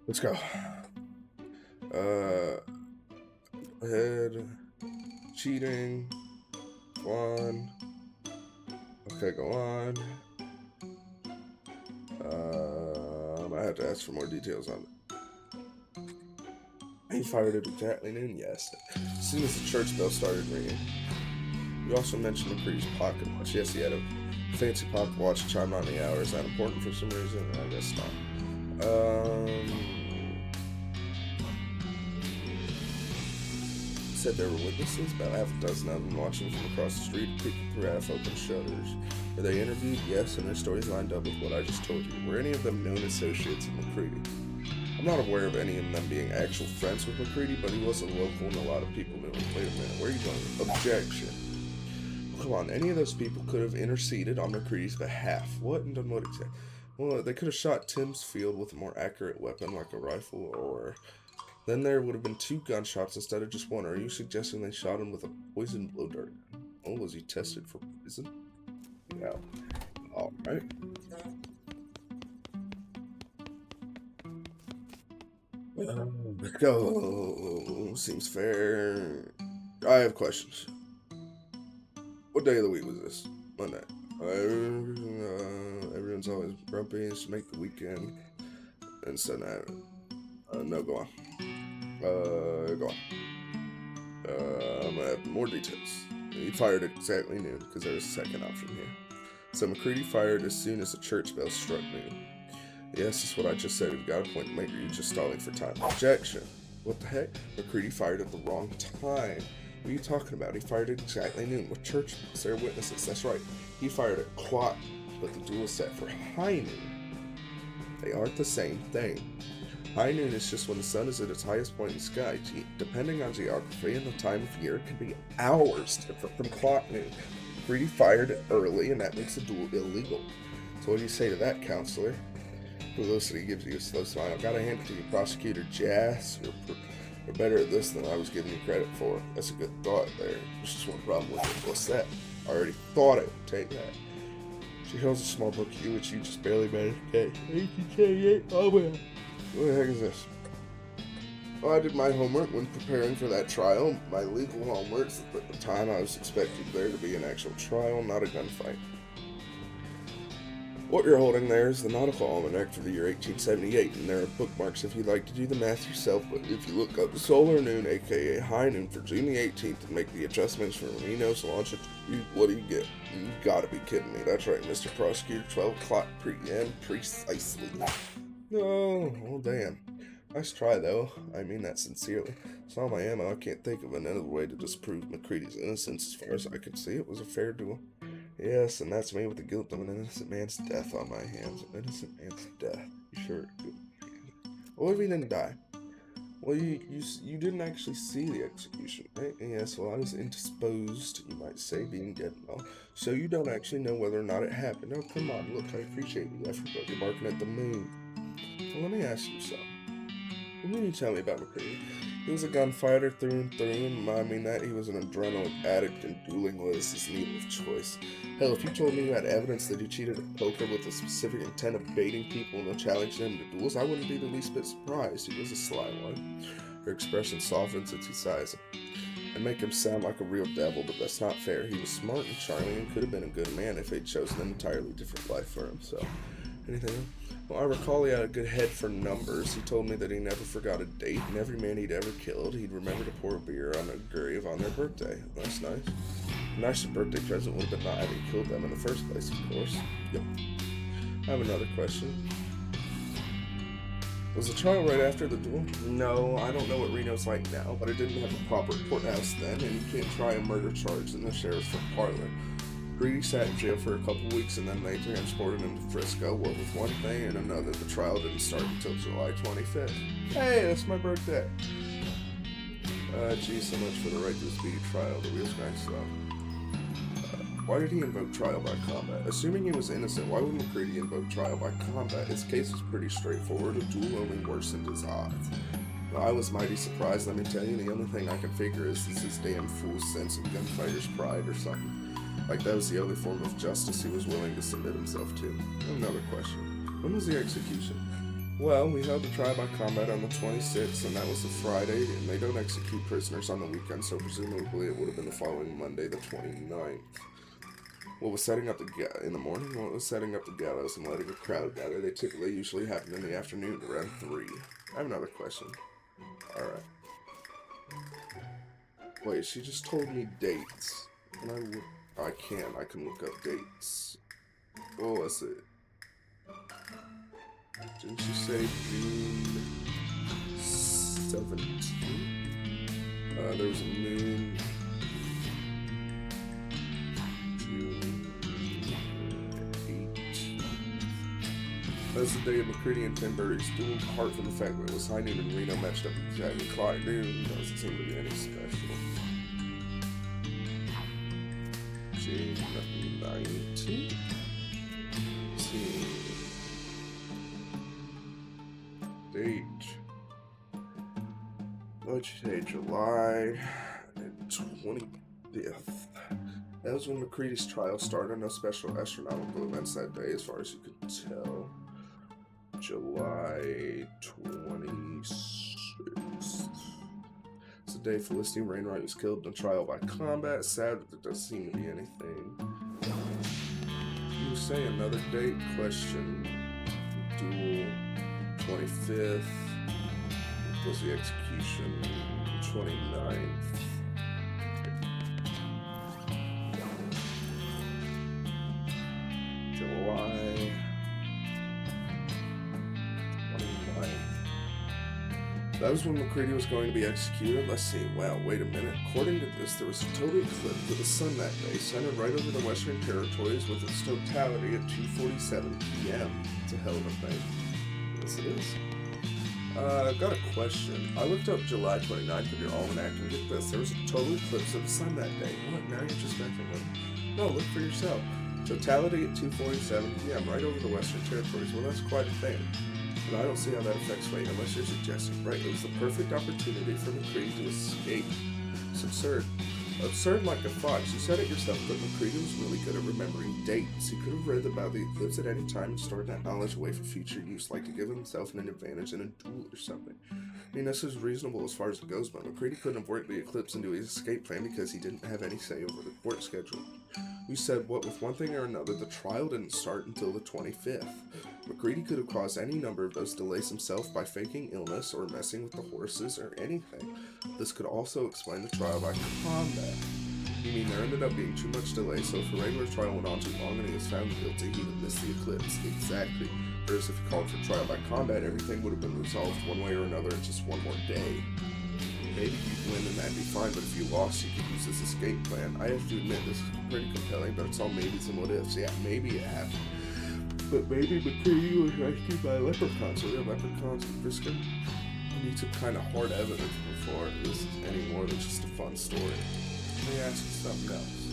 Let's go. Ahead. Cheating. Go on. Okay, go on. I have to ask for more details on it. He fired at exactly noon, yes. As soon as the church bell started ringing. You also mentioned McCready's pocket watch. Yes, he had a fancy pocket watch chime on the hour. Is that important for some reason? I guess not. Said there were witnesses, about half a dozen of them, watching from across the street, peeking through half-open shutters. Were they interviewed? Yes, and their stories lined up with what I just told you. Were any of them known associates of McCready? I'm not aware of any of them being actual friends with McCready, but he was a local and a lot of people knew him. Wait a minute, where are you going? Objection. Come on, any of those people could have interceded on McCready's behalf. What and done what exactly? Well, they could have shot Tim's field with a more accurate weapon like a rifle, or then there would have been 2 gunshots instead of just one. Are you suggesting they shot him with a poison blow dart? Oh, was he tested for poison? Yeah. Alright. Let's go. Seems fair. I have questions. What day of the week was this? Monday. Everyone's always grumpy. Just make the weekend. And so now, no, go on. Go on. I'm gonna have more details. He fired at exactly noon, because there was a second option here. So McCready fired as soon as the church bell struck noon. Yes, that's what I just said. We've got a point to make. Are you just stalling for time? Objection. What the heck? McCready fired at the wrong time. What are you talking about? He fired at exactly noon. What church bells? There are witnesses. That's right. He fired at clock, but the duel is set for high noon. They aren't the same thing. High noon is just when the sun is at its highest point in the sky. Depending on geography and the time of year, it can be hours different from clock noon. McCready fired early, and that makes the duel illegal. So what do you say to that, counselor? Publicity gives you a slow smile. Gotta hand it to you, Prosecutor Jass. You're better at this than I was giving you credit for. That's a good thought there. There's just one problem with it. What's that? I already thought it. Take that. She holds a small book of you, which you just barely managed to get. 1878. Oh, well. What the heck is this? Well, I did my homework when preparing for that trial. My legal homework. At the time, I was expecting there to be an actual trial, not a gunfight. What you're holding there is the Nautical Almanac for the year 1878, and there are bookmarks if you'd like to do the math yourself, but if you look up solar noon, aka high noon, for June the 18th, and make the adjustments for Reno's launch, what do you get? You gotta be kidding me. That's right, Mr. Prosecutor, 12 o'clock p.m. precisely. No, well damn. Nice try, though. I mean that sincerely. Saw my ammo. I can't think of another way to disprove McCready's innocence. As far as I could see, it was a fair duel. Yes, and that's me with the guilt of an innocent man's death on my hands. An innocent man's death. You sure? Well, if he didn't die. Well, you didn't actually see the execution, right? Yes, well, I was indisposed, you might say, being dead and all. So you don't actually know whether or not it happened. Oh, come on, look, I appreciate the effort, but you're barking at the moon. Well, let me ask you something. What can you tell me about McCready? He was a gunfighter through and through, and I mean that he was an adrenaline addict, and dueling was his needle of choice. Hell, if you told me you had evidence that he cheated at poker with the specific intent of baiting people and challenging them to duels, I wouldn't be the least bit surprised. He was a sly one. Her expression softens as he sighs. I and make him sound like a real devil, but that's not fair. He was smart and charming and could have been a good man if he'd chosen an entirely different life for himself. Anything else? Well, I recall he had a good head for numbers. He told me that he never forgot a date, and every man he'd ever killed, he'd remember to pour beer on a grave on their birthday. That's nice. A nicer birthday present would have been not having killed them in the first place, of course. Yep. I have another question. Was the trial right after the duel? No, I don't know what Reno's like now, but it didn't have a proper courthouse then, and you can't try a murder charge in the sheriff's parlor. Greedy sat in jail for a couple weeks, and then they transported him to Frisco. What with one thing and another, the trial didn't start until July 25th. Hey, that's my birthday! Geez, so much for the right to a speedy trial. The wheels grind slow. Why did he invoke trial by combat? Assuming he was innocent, why would McCready invoke trial by combat? His case was pretty straightforward. A duel only worsened his odds. Well, I was mighty surprised, let me tell you. The only thing I can figure is his damn fool's sense of gunfighter's pride or something. Like that was the only form of justice he was willing to submit himself to. Another question. When was the execution? Well, we held the trial by combat on the 26th, and that was a Friday, and they don't execute prisoners on the weekend, so presumably it would have been the following Monday, the 29th. What was setting up in the morning? What was setting up the gallows and letting a crowd gather? They typically usually happen in the afternoon around 3. I have another question. Alright. Wait, she just told me dates. And I can look up dates. What was it? Didn't she say June 17th? There was a moon. June 18th. That's the day of McCready and Timberry's duel, apart from the fact that it was high noon and Reno matched up exactly clock noon. Doesn't seem to be any special. June 19th? Date. What'd you say? July 25th. That was when McCready's trial started. No special astronomical events that day, as far as you could tell. July 26th. It's the day Felicity Wainwright was killed in a trial by combat. Sad that there doesn't seem to be anything. You say another date? Question. Duel. 25th was the execution. 29th. July 29th. That was when McCready was going to be executed. Let's see. Wow, wait a minute. According to this, there was a total eclipse of the sun that day, centered right over the Western Territories with its totality at 2:47 p.m. It's a hell of a thing. Yes, it is. Got a question. I looked up July 29th of your almanac and get this. There was a total eclipse of the sun that day. What? Now you're just making it. No, look for yourself. Totality at 2:47 p.m. right over the Western Territories. Well, that's quite a thing. But I don't see how that affects fate unless you're suggesting. Right, it was the perfect opportunity for McCready to escape. It's absurd. Absurd like a fox. You said it yourself, but McCready was really good at remembering dates. He could have read about the eclipse at any time and stored that knowledge away for future use, like to give himself an advantage in a duel or something. I mean, this is reasonable as far as it goes, but McCready couldn't have worked the eclipse into his escape plan because he didn't have any say over the court schedule. You said, what with one thing or another, the trial didn't start until the 25th. McCready could have caused any number of those delays himself by faking illness or messing with the horses or anything. This could also explain the trial by combat. You mean there ended up being too much delay, so if a regular trial went on too long and he was found guilty, he would miss the eclipse. Exactly. Whereas if he called for trial by combat, everything would have been resolved one way or another in just one more day. Maybe you'd win and that'd be fine, but if you lost, you could use this escape plan. I have to admit, this is pretty compelling, but it's all maybes and what ifs. Yeah, maybe it happened. But maybe McCready was rescued by leprechauns. Are there leprechauns in Frisco? We need some kind of hard evidence before this is any more than just a fun story. Let me ask you something else.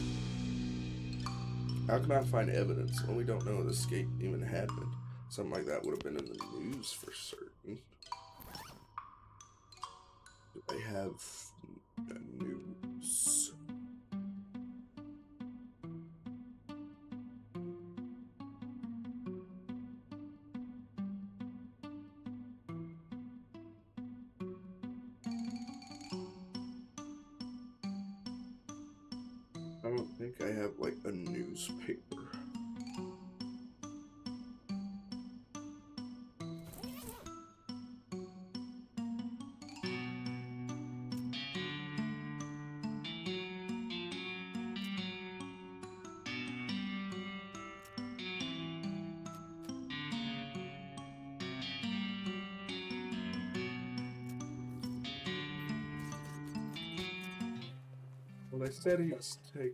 How can I find evidence when we don't know the escape even happened? Something like that would have been in the news for certain. Do they have news? I don't think I have like a newspaper. Well, they said he was taking.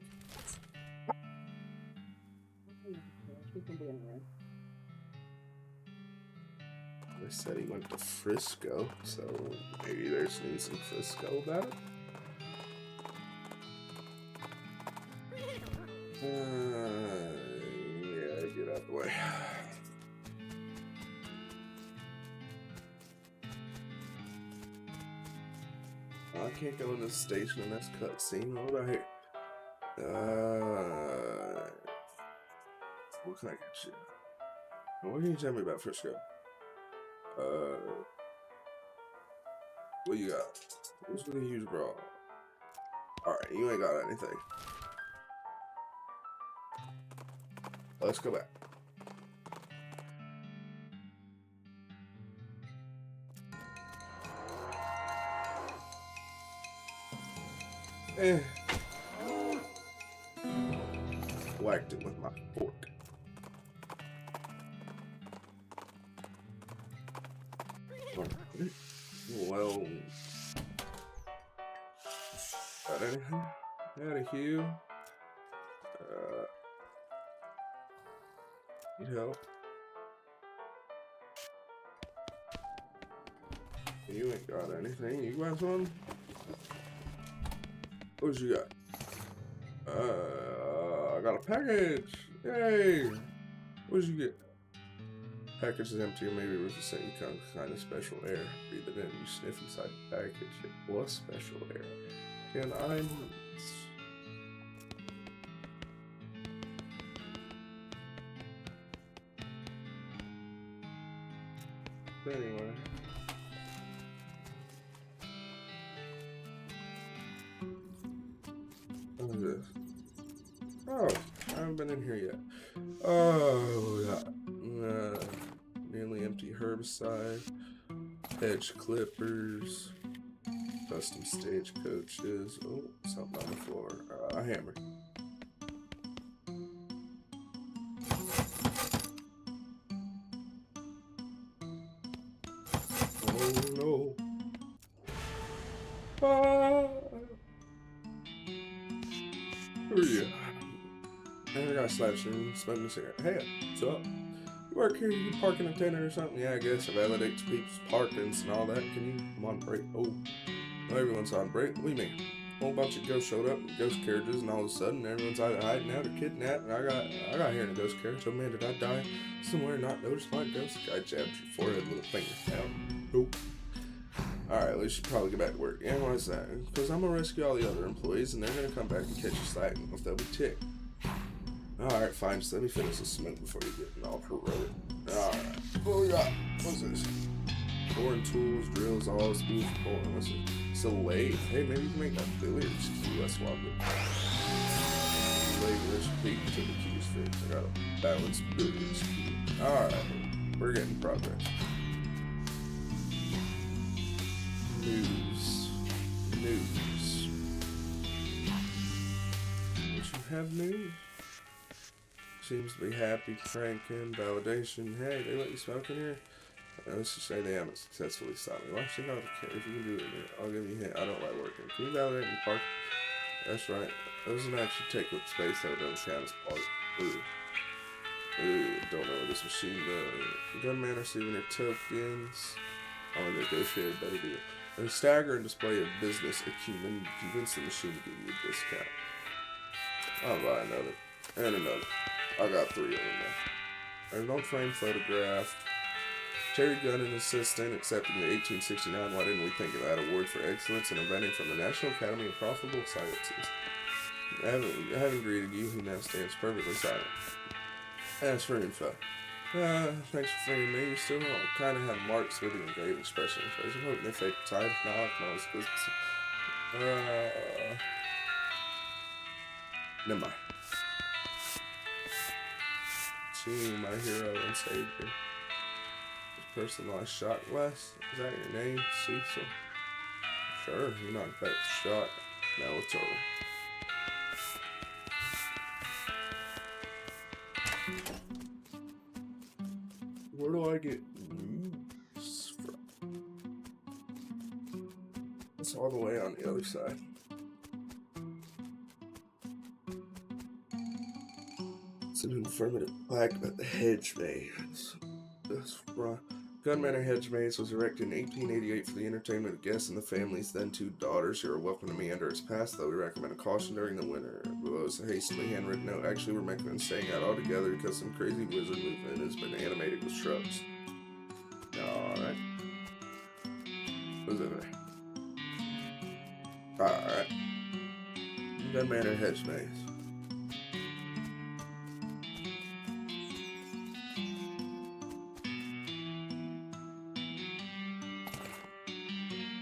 They said he went to Frisco, so maybe there's news in Frisco about it. Yeah, get out of the way. I can't go in this station in this cutscene. What about here? What can I get you? What can you tell me about Frisco? What you got? Who's gonna use brawl? Alright, you ain't got anything. Let's go back. Whacked it with my fork. Well, got anything? Out of here. Need help? You ain't got anything. You got one? What you got? I got a package. Yay! What did you get? Package is empty, or maybe it was just sent you kind of special air. Breathe it in, you sniff inside the package. It was special air. Can I? Anyway. What is this? Oh, I haven't been in here yet. Oh, yeah. Nearly empty herbicide. Hedge clippers. Custom stagecoaches. Oh, something on the floor. A hammer. Oh no. Who are you? I got slaps and smoking a cigarette. Hey, what's up? You work here? You parking attendant or something? Yeah, I guess. It validates people's parkings and all that. Can you come on break? Oh, everyone's on break. What do you mean? A whole bunch of ghosts showed up in ghost carriages, and all of a sudden, everyone's either hiding out or kidnapped. And I got here in a ghost carriage. Oh man, did I die somewhere not noticed by a ghost? The guy jabbed your forehead with a finger. Down. Nope. Alright, we should probably get back to work. Yeah, why is that? Because I'm gonna rescue all the other employees, and they're gonna come back and catch you slacking if they'll be ticked. Alright, fine. Just let me finish this smoke before you get all heroic. Alright. What we got? What's this? Boring tools, drills, all spools, boring. What's it? It's a lathe. Hey, maybe you can make that billiards key. That's wobbly. Lathe, there's a peak until the key's fixed. I got a balanced billiards key. Alright. We're getting progress. News. Would you have news? Seems to be happy, cranking, validation. Hey, they let you smoke in here? Let's just say they haven't successfully stopped me. Well, actually, no, if you can do it, I'll give you a hint. I don't like working. Can you validate in park? That's right. That doesn't actually take up space, though. It doesn't count as park. Ooh, don't know what this machine does. Gun Manor souvenir tokens. Oh, and they negotiate a better deal. And a staggering display of business acumen convince the machine to give you a discount. I'll buy another. And another. I got 3 of them now. An old frame photograph. Terry Gunn assistant accepting the 1869. Why didn't we think of that? Award for excellence in inventing from the National Academy of Profitable Sciences. I haven't greeted you. He now stands perfectly silent. As for info. Thanks for freeing me. You still kind of have marks with an engraved expression on your face. I'm hoping they fake tight. If not, I can always Never mind. To my hero and savior. Personalized shot glass. Is that your name, Cecil? Sure, you're not bad at the shot. Now it's over. Where do I get moves from? It's all the way on the other side. It's an affirmative plaque about the hedge maze. Gun Manor Hedge Maze was erected in 1888 for the entertainment of guests and the family's then 2 daughters who are welcome to meander its path, though we recommend a caution during the winter. Below is a hastily handwritten note. Actually, we're recommending staying out altogether because some crazy wizard movement has been animated with shrubs. Alright. What's over there? Alright. Gun Manor Hedge Maze.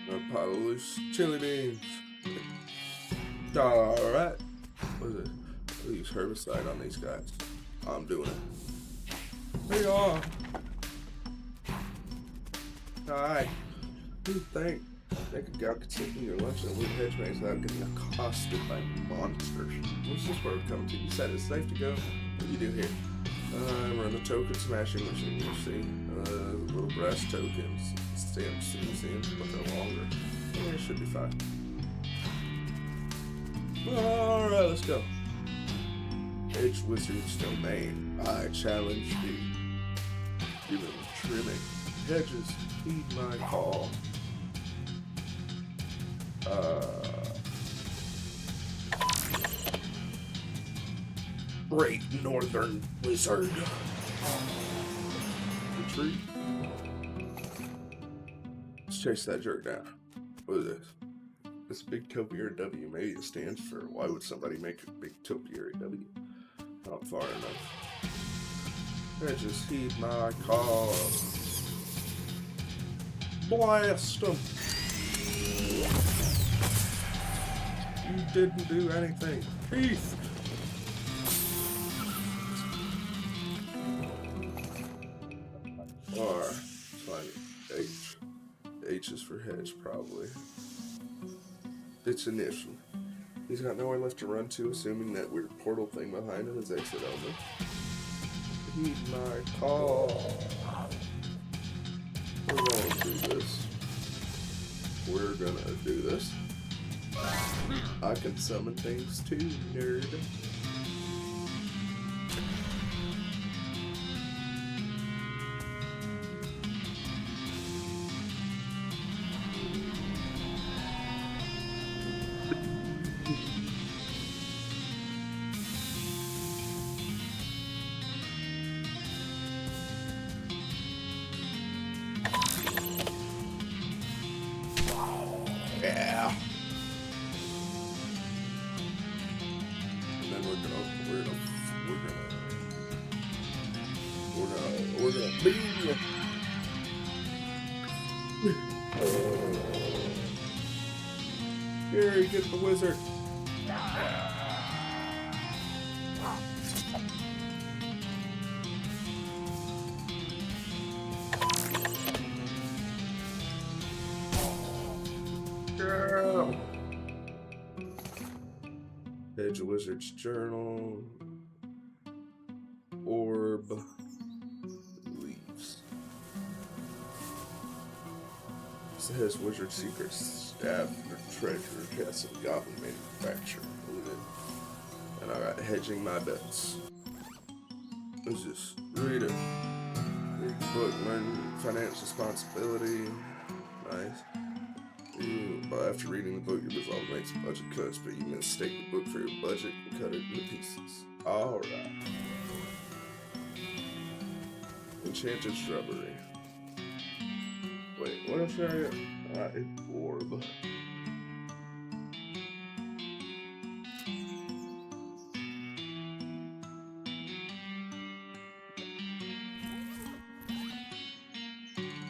A pile of loose chili beans. Alright. What is it? I'll use herbicide on these guys. I'm doing it. Hey, on. Alright. Who think a gal could sleep in your lunch and a weird hedge maze without getting accosted by monsters? What's this word come to? You said it's safe to go? What do you do here? Run the token smashing machine, you see. Little brass tokens. Stamps, museums, but they're longer. Yeah, it should be fine. Alright, let's go. Edge Wizard's domain. I challenge thee. Give him trimming. Hedges, heed my call. Great Northern Wizard. Retreat. Let's chase that jerk down. What is this? This big topiary W. Maybe it stands for why would somebody make a big topiary W? Not far enough. Just heed my call. Blast them. You didn't do anything. Thief. R. Find H. H is for hedge, probably. It's initial. He's got nowhere left to run to, assuming that weird portal thing behind him is exit only. Heed my call. We're gonna do this. We're gonna do this. I can summon things too, nerd. Yeah. And then we're gonna beam you. Here, get the wizard. Girl. Edge of Wizard's Journal. Orb. Leaves. Says Wizard Secret Staff or Treasure Chest of Goblin Manufacture. And alright, hedging my bets. Let's just read it. Read the book, learn financial responsibility. Nice. But after reading the book, you resolve to make some budget cuts, but you mistake the book for your budget and cut it into pieces. Alright. Enchanted Shrubbery. Wait, what else are you? Orb.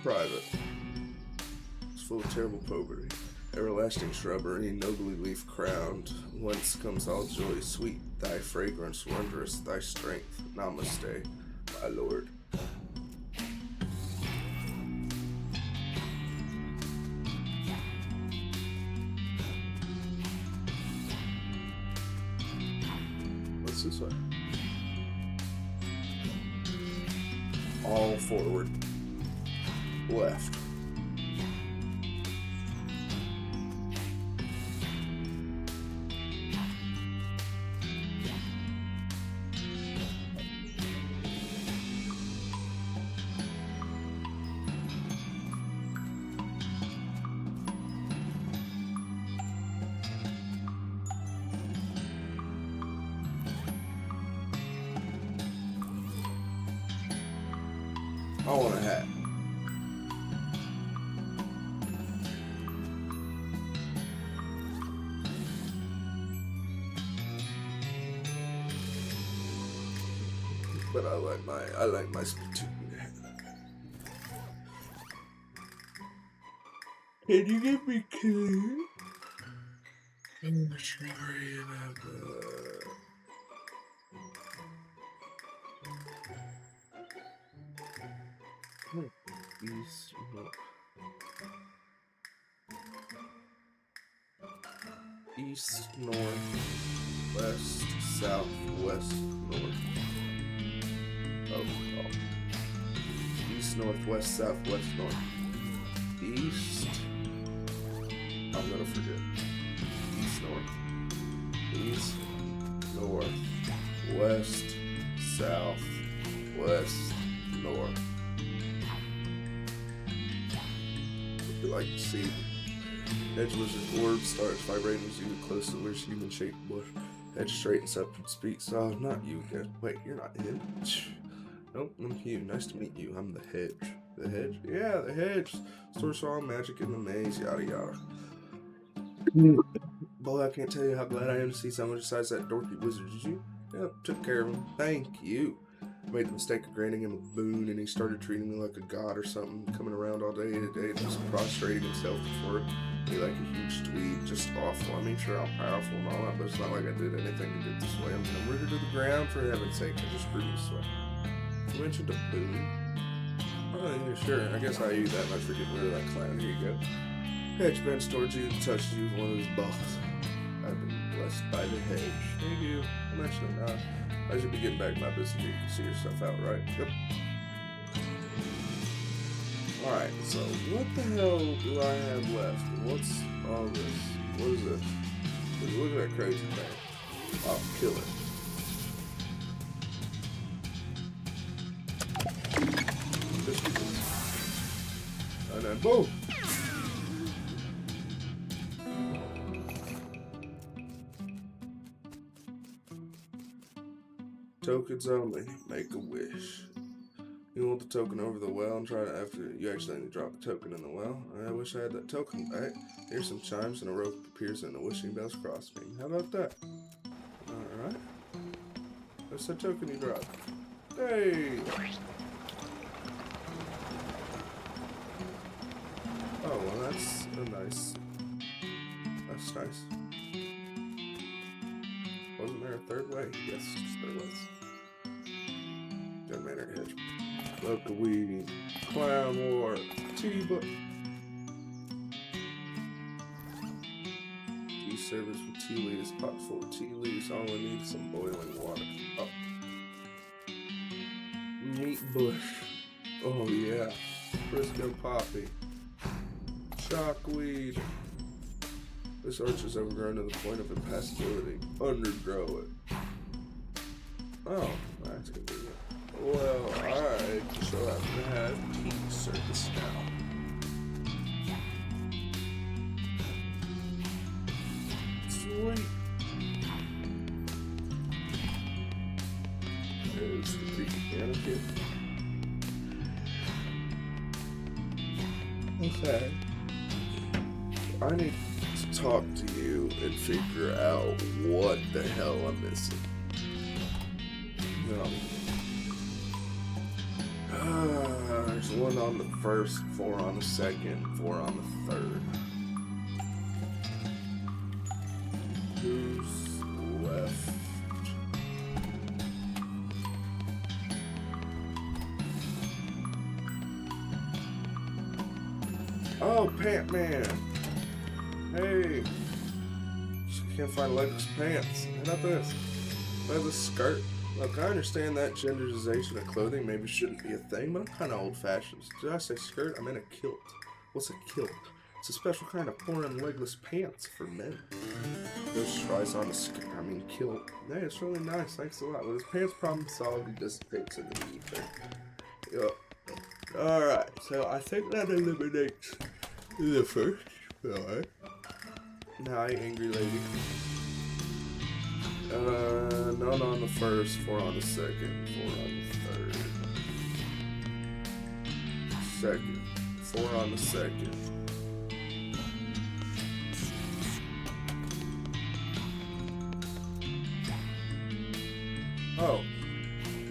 Private. It's full of terrible poverty. Everlasting shrubbery, nobly leaf crowned. Whence comes all joy, sweet Thy fragrance wondrous, thy strength. Namaste, my lord. What's this way? All forward. Left. I want a hat. But I like my Splatoon hat. Can you give me clear? I'm sorry about that. East, north. East, north, west, south, west, north. Oh. East, north, west, south, west, north. East. I'm gonna forget. East, north. East, north, west, south, west, north. Would you like to see Edge Wizard's orb starts vibrating as you get close to the weird human-shaped bush. Edge straightens up and speaks. Oh, not you again. Wait, you're not him? Nope, I'm Hugh. Nice to meet you. I'm the Hedge. The Hedge? Yeah, the Hedge. Source all magic in the maze, yada yada. Boy, I can't tell you how glad I am to see someone besides that dorky wizard. Did you? Yep, took care of him. Thank you. I made the mistake of granting him a boon, and he started treating me like a god or something, coming around all day to day, just prostrating himself before me like a huge dweeb. Just awful. I mean, sure, I'm powerful and all that, but it's not like I did anything to get this way. I'm rooted to the ground, for heaven's sake. I just grew this way. You mentioned a boon? Oh, yeah, sure. I guess I use that much for getting rid of that clown. Here you go. Hedge bends towards you and touches you with one of his balls. I've been blessed by the hedge. Thank you. I mentioned it now. I should be getting back to my business. You can see yourself out, right? Yep. Alright, so what the hell do I have left? What's all this? What is this? Look at that crazy thing. I'll kill it. Just because. And then boom! Tokens only. Make a wish. You want the token over the well and try to after you accidentally drop the token in the well. I wish I had that token back. Here's some chimes and a rope appears and the wishing bells cross me. How about that? Alright. That's the token you dropped. Hey! Oh, well that's a nice. That's nice. Wasn't there a third way? Yes, there was. Gun Manor Hedge. Local weed. Clown War. Tea book. Tea service with tea leaves. Pot full of tea leaves. All I need is some boiling water. Oh. Meat bush. Oh yeah. Frisco poppy. Shockweed. This arch is overgrown to the point of impassibility. Undergrow it. Oh, that's convenient. Well, I just so happen to have tea service now. Sweet. There's the creepy piano kid. Okay. I need to talk to you and figure out what the hell I'm missing. No. There's one on the first, 4 on the second, 4 on the third. Who's left? Oh, Pant Man. Hey. She can't find legless pants. How about this? Legless skirt. Look, I understand that genderization of clothing maybe shouldn't be a thing, but I'm kind of old-fashioned. Did I say skirt? I meant a kilt. What's a kilt? It's a special kind of foreign legless pants for men. Ghost tries on a kilt. Hey, it's really nice. Thanks a lot. With his pants problem solved, he dissipates into the ether. Yup. Alright, so I think that eliminates the first. Alright. Hi, angry lady. None on the first, 4 on the second, 4 on the third. Second, 4 on the second. Oh,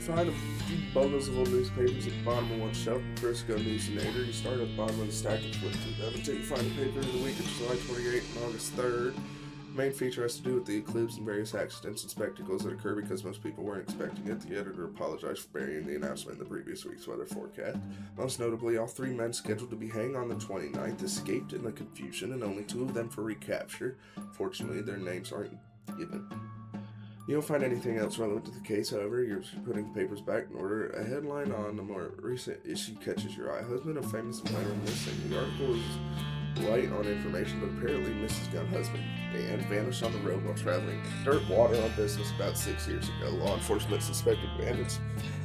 find a few bundles of old newspapers at the bottom of one shelf. First go news and nader. You start at the bottom of the stack and flip through them until you find a paper of the week of July 28th and August 3rd. The main feature has to do with the eclipse and various accidents and spectacles that occur because most people weren't expecting it. The editor apologized for burying the announcement in the previous week's weather forecast. Most notably, all 3 men scheduled to be hanged on the 29th escaped in the confusion, and only 2 of them for recapture. Fortunately, their names aren't given. You don't find anything else relevant to the case, however. You're putting the papers back in order. A headline on a more recent issue catches your eye. Husband of famous miner missing. The article is light on information, but apparently Mrs. Gunn husband Dan vanished on the road while traveling dirt water on business about 6 years ago. Law enforcement suspected bandits,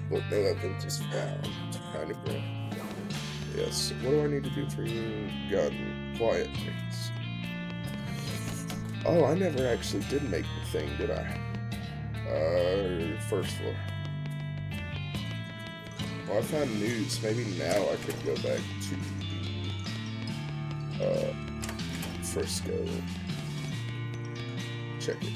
but no evidence is found. Kind of grim. Yes. What do I need to do for you, Gunn? Quiet, please. Oh, I never actually did make the thing, did I? First floor. Well, I found news. Maybe now I could go back to the, Frisco. Check it.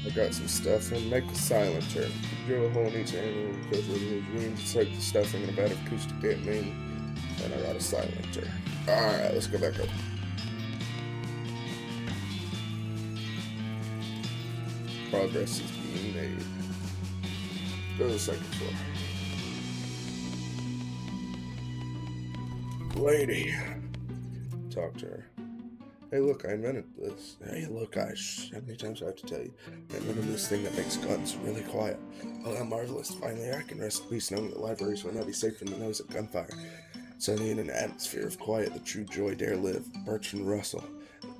I got some stuff and make a silencer. Drill a hole in each animal because of the rooms. Soak the stuffing in a vat of acoustic dampening. And I got a silencer. Alright, let's go back up. Progress is being made. Go to the second floor. Lady. Talk to her. Hey, look, I invented this. Hey, look, how many times do I have to tell you? I invented this thing that makes guns really quiet. Oh, how marvelous. Finally, I can rest at least knowing that libraries will not be safe from the noise of gunfire. Suddenly, in an atmosphere of quiet, the true joy dare live. Bertrand Russell.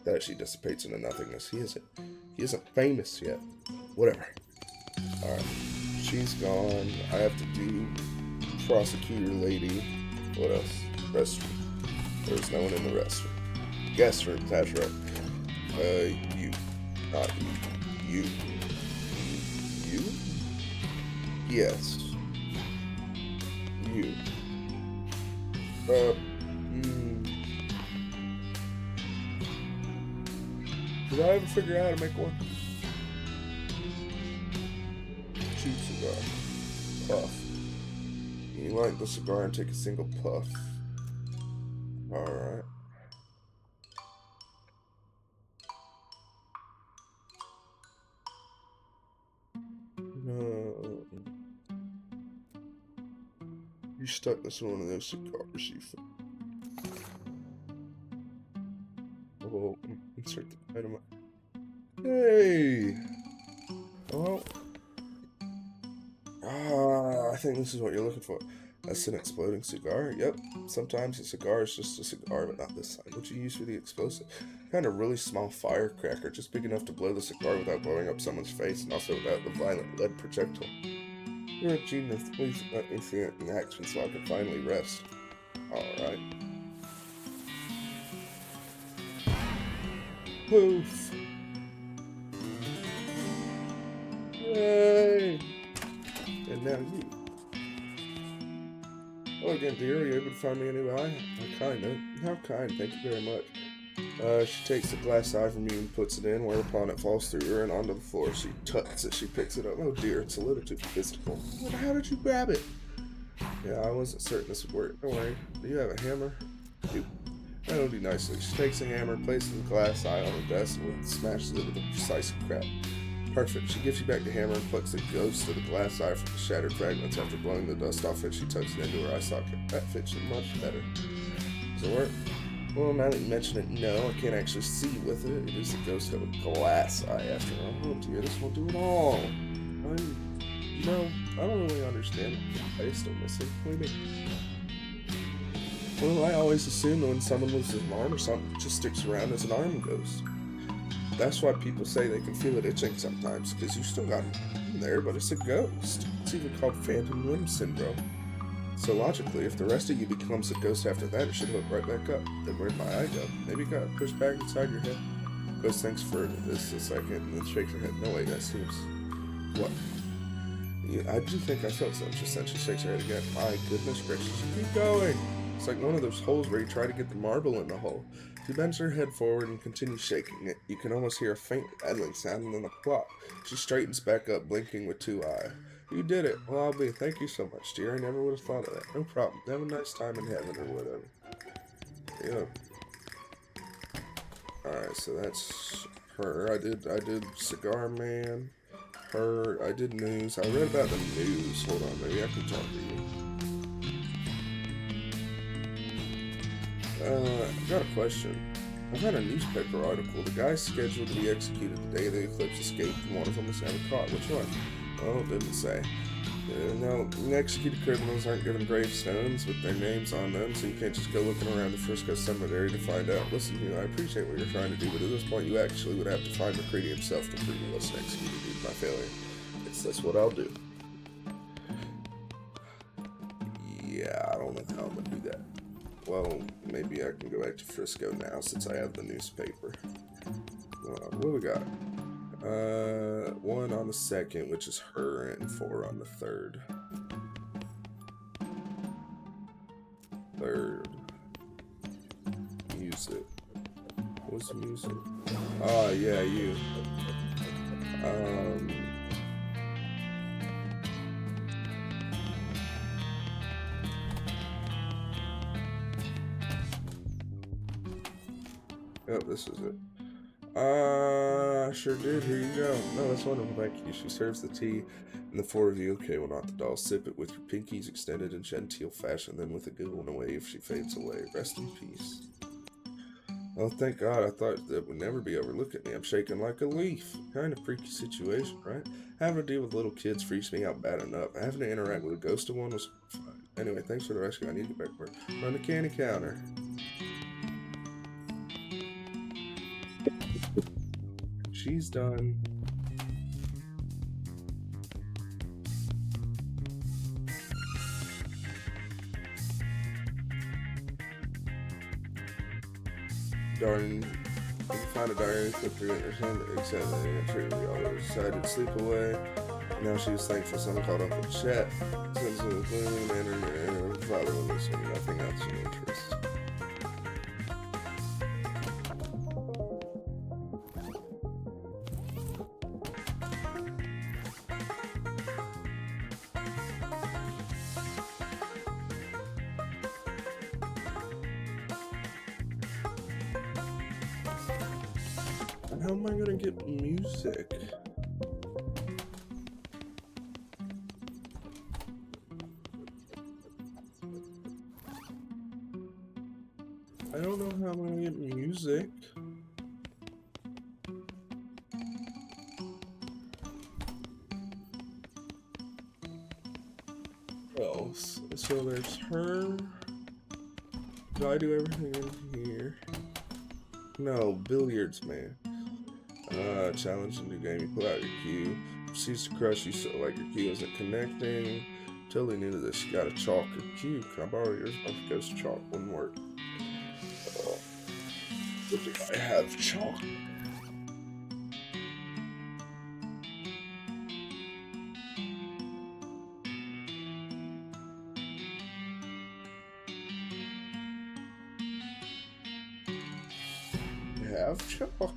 That she dissipates into nothingness. He isn't famous yet. Whatever. Alright. She's gone. I have to do prosecutor lady. What else? Restroom. There's no one in the restroom. Guest room, that's right. You. Not you. You. You? Yes. You. Did I ever figure out how to make one? Cheap cigar. Puff. You light the cigar and take a single puff. Alright. No. You stuck this in one of those cigars you found. Oh, insert the item. Hey! Well, I think this is what you're looking for. That's an exploding cigar. Yep. Sometimes a cigar is just a cigar, but not this time. What you use for the explosive? Kind of really small firecracker, just big enough to blow the cigar without blowing up someone's face, and also without the violent lead projectile. You're a genius. Please let me see it in action so I can finally rest. Alright. Poof. Yay! And now you. Oh, again, dear, are you able to find me a new eye? How kind, thank you very much. She takes the glass eye from you and puts it in, whereupon it falls through her and onto the floor. She tucks it, she picks it up. Oh dear, it's a little too physical. How did you grab it? Yeah, I wasn't certain this would work. Don't worry. Do you have a hammer? That'll do nicely. She takes a hammer, places the glass eye on the desk, and smashes it with a precise crack. Perfect. She gives you back the hammer and plucks the ghost of the glass eye from the shattered fragments after blowing the dust off it. She tucks it into her eye socket. That fits you much better. Does it work? Well, now that you mention it, no, I can't actually see with it. It is the ghost of a glass eye after all. Oh dear, this won't do it all. I don't really understand. I still miss it. What do you mean? Well, I always assume that when someone loses an arm or something, it just sticks around as an arm ghost. That's why people say they can feel it itching sometimes, because you still got it in there, but it's a ghost. It's even called phantom limb syndrome. So logically, if the rest of you becomes a ghost after that, it should hook right back up. Then where'd my eye go? Maybe it got pushed back inside your head. Ghost thanks for this a second, and then shakes her head. No, wait, that seems... What? I do think I felt something just then. She shakes her head again. My goodness gracious, keep going! It's like one of those holes where you try to get the marble in the hole. She bends her head forward and continues shaking it. You can almost hear a faint rattling sound and then a plop. She straightens back up, blinking with two eyes. You did it. Well, I'll be. Thank you so much, dear. I never would have thought of that. No problem. Have a nice time in heaven or whatever. Yeah. Alright, so that's her. I did Cigar Man. Her. I did news. I read about the news. Hold on, maybe I can talk to you. I've got a question. I read a newspaper article. The guy scheduled to be executed the day the eclipse escaped, and one of them was never caught. Which one? Oh, it didn't say. No, executed criminals aren't given gravestones with their names on them, so you can't just go looking around the Frisco cemetery to find out. Listen, I appreciate what you're trying to do, but at this point you actually would have to find McCready himself to prove he wasn't executed due to my failure. That's what I'll do. Yeah, I don't know how I'm gonna do that. Well, maybe I can go back to Frisco now since I have the newspaper. What do we got? 1 on the 2nd, which is her, and 4 on the 3rd. 3rd. Music. What's music? Oh, yeah, you. Yep, this is it. Sure did. Here you go. No, that's wonderful. Thank you. She serves the tea, and the 4 of you, okay, well, not the doll, sip it with your pinkies extended in genteel fashion. Then, with a giggle and a wave, she fades away. Rest in peace. Oh, thank God. I thought that would never be over. Look at me. I'm shaking like a leaf. Kind of freaky situation, right? Having to deal with little kids freaks me out bad enough. Having to interact with a ghost of one was fun. Anyway, thanks for the rescue. I need to get back to work. Run the candy counter. She's done. Darn, you can find a diary clip for your son, except that it truly always decided to sleep away. Now she was thankful someone called Uncle Chet. Since it was Manor, and her father was missing, nothing else of interest. How am I gonna get music? I don't know how I'm gonna get music. Oh, so there's her. Do I do everything in here? No, billiards, man. Challenge a new game. You pull out your cue. Proceeds to crush you so like your cue isn't connecting. Totally new to this. You got a chalk or cue. Can I borrow yours? I think it's chalk. Wouldn't work. I have chalk. I have chalk.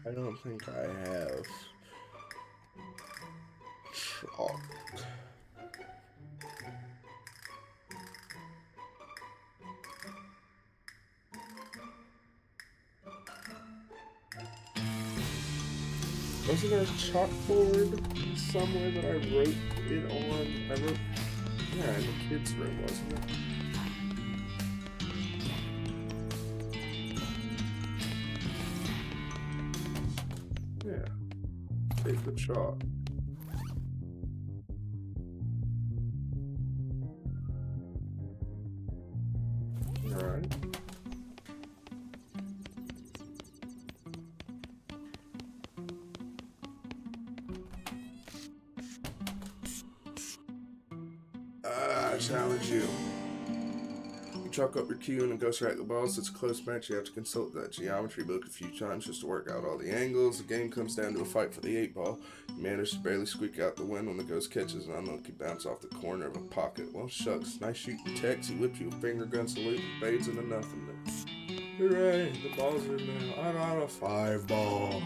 I don't think I have chalk. Wasn't there a chalkboard somewhere that I wrote it on? I wrote, yeah, in the kids' room, wasn't it? Yeah, take the chalk. Alright. I challenge you. You chalk up your cue and a ghost rack the balls. It's a close match. You have to consult that geometry book a few times just to work out all the angles. The game comes down to a fight for the 8-ball. You manage to barely squeak out the win when the ghost catches an unlucky bounce off the corner of a pocket. Well, shucks. Nice shooting text. He whips you a finger gun salute and fades into nothingness. Hooray! The balls are now on a 5-ball.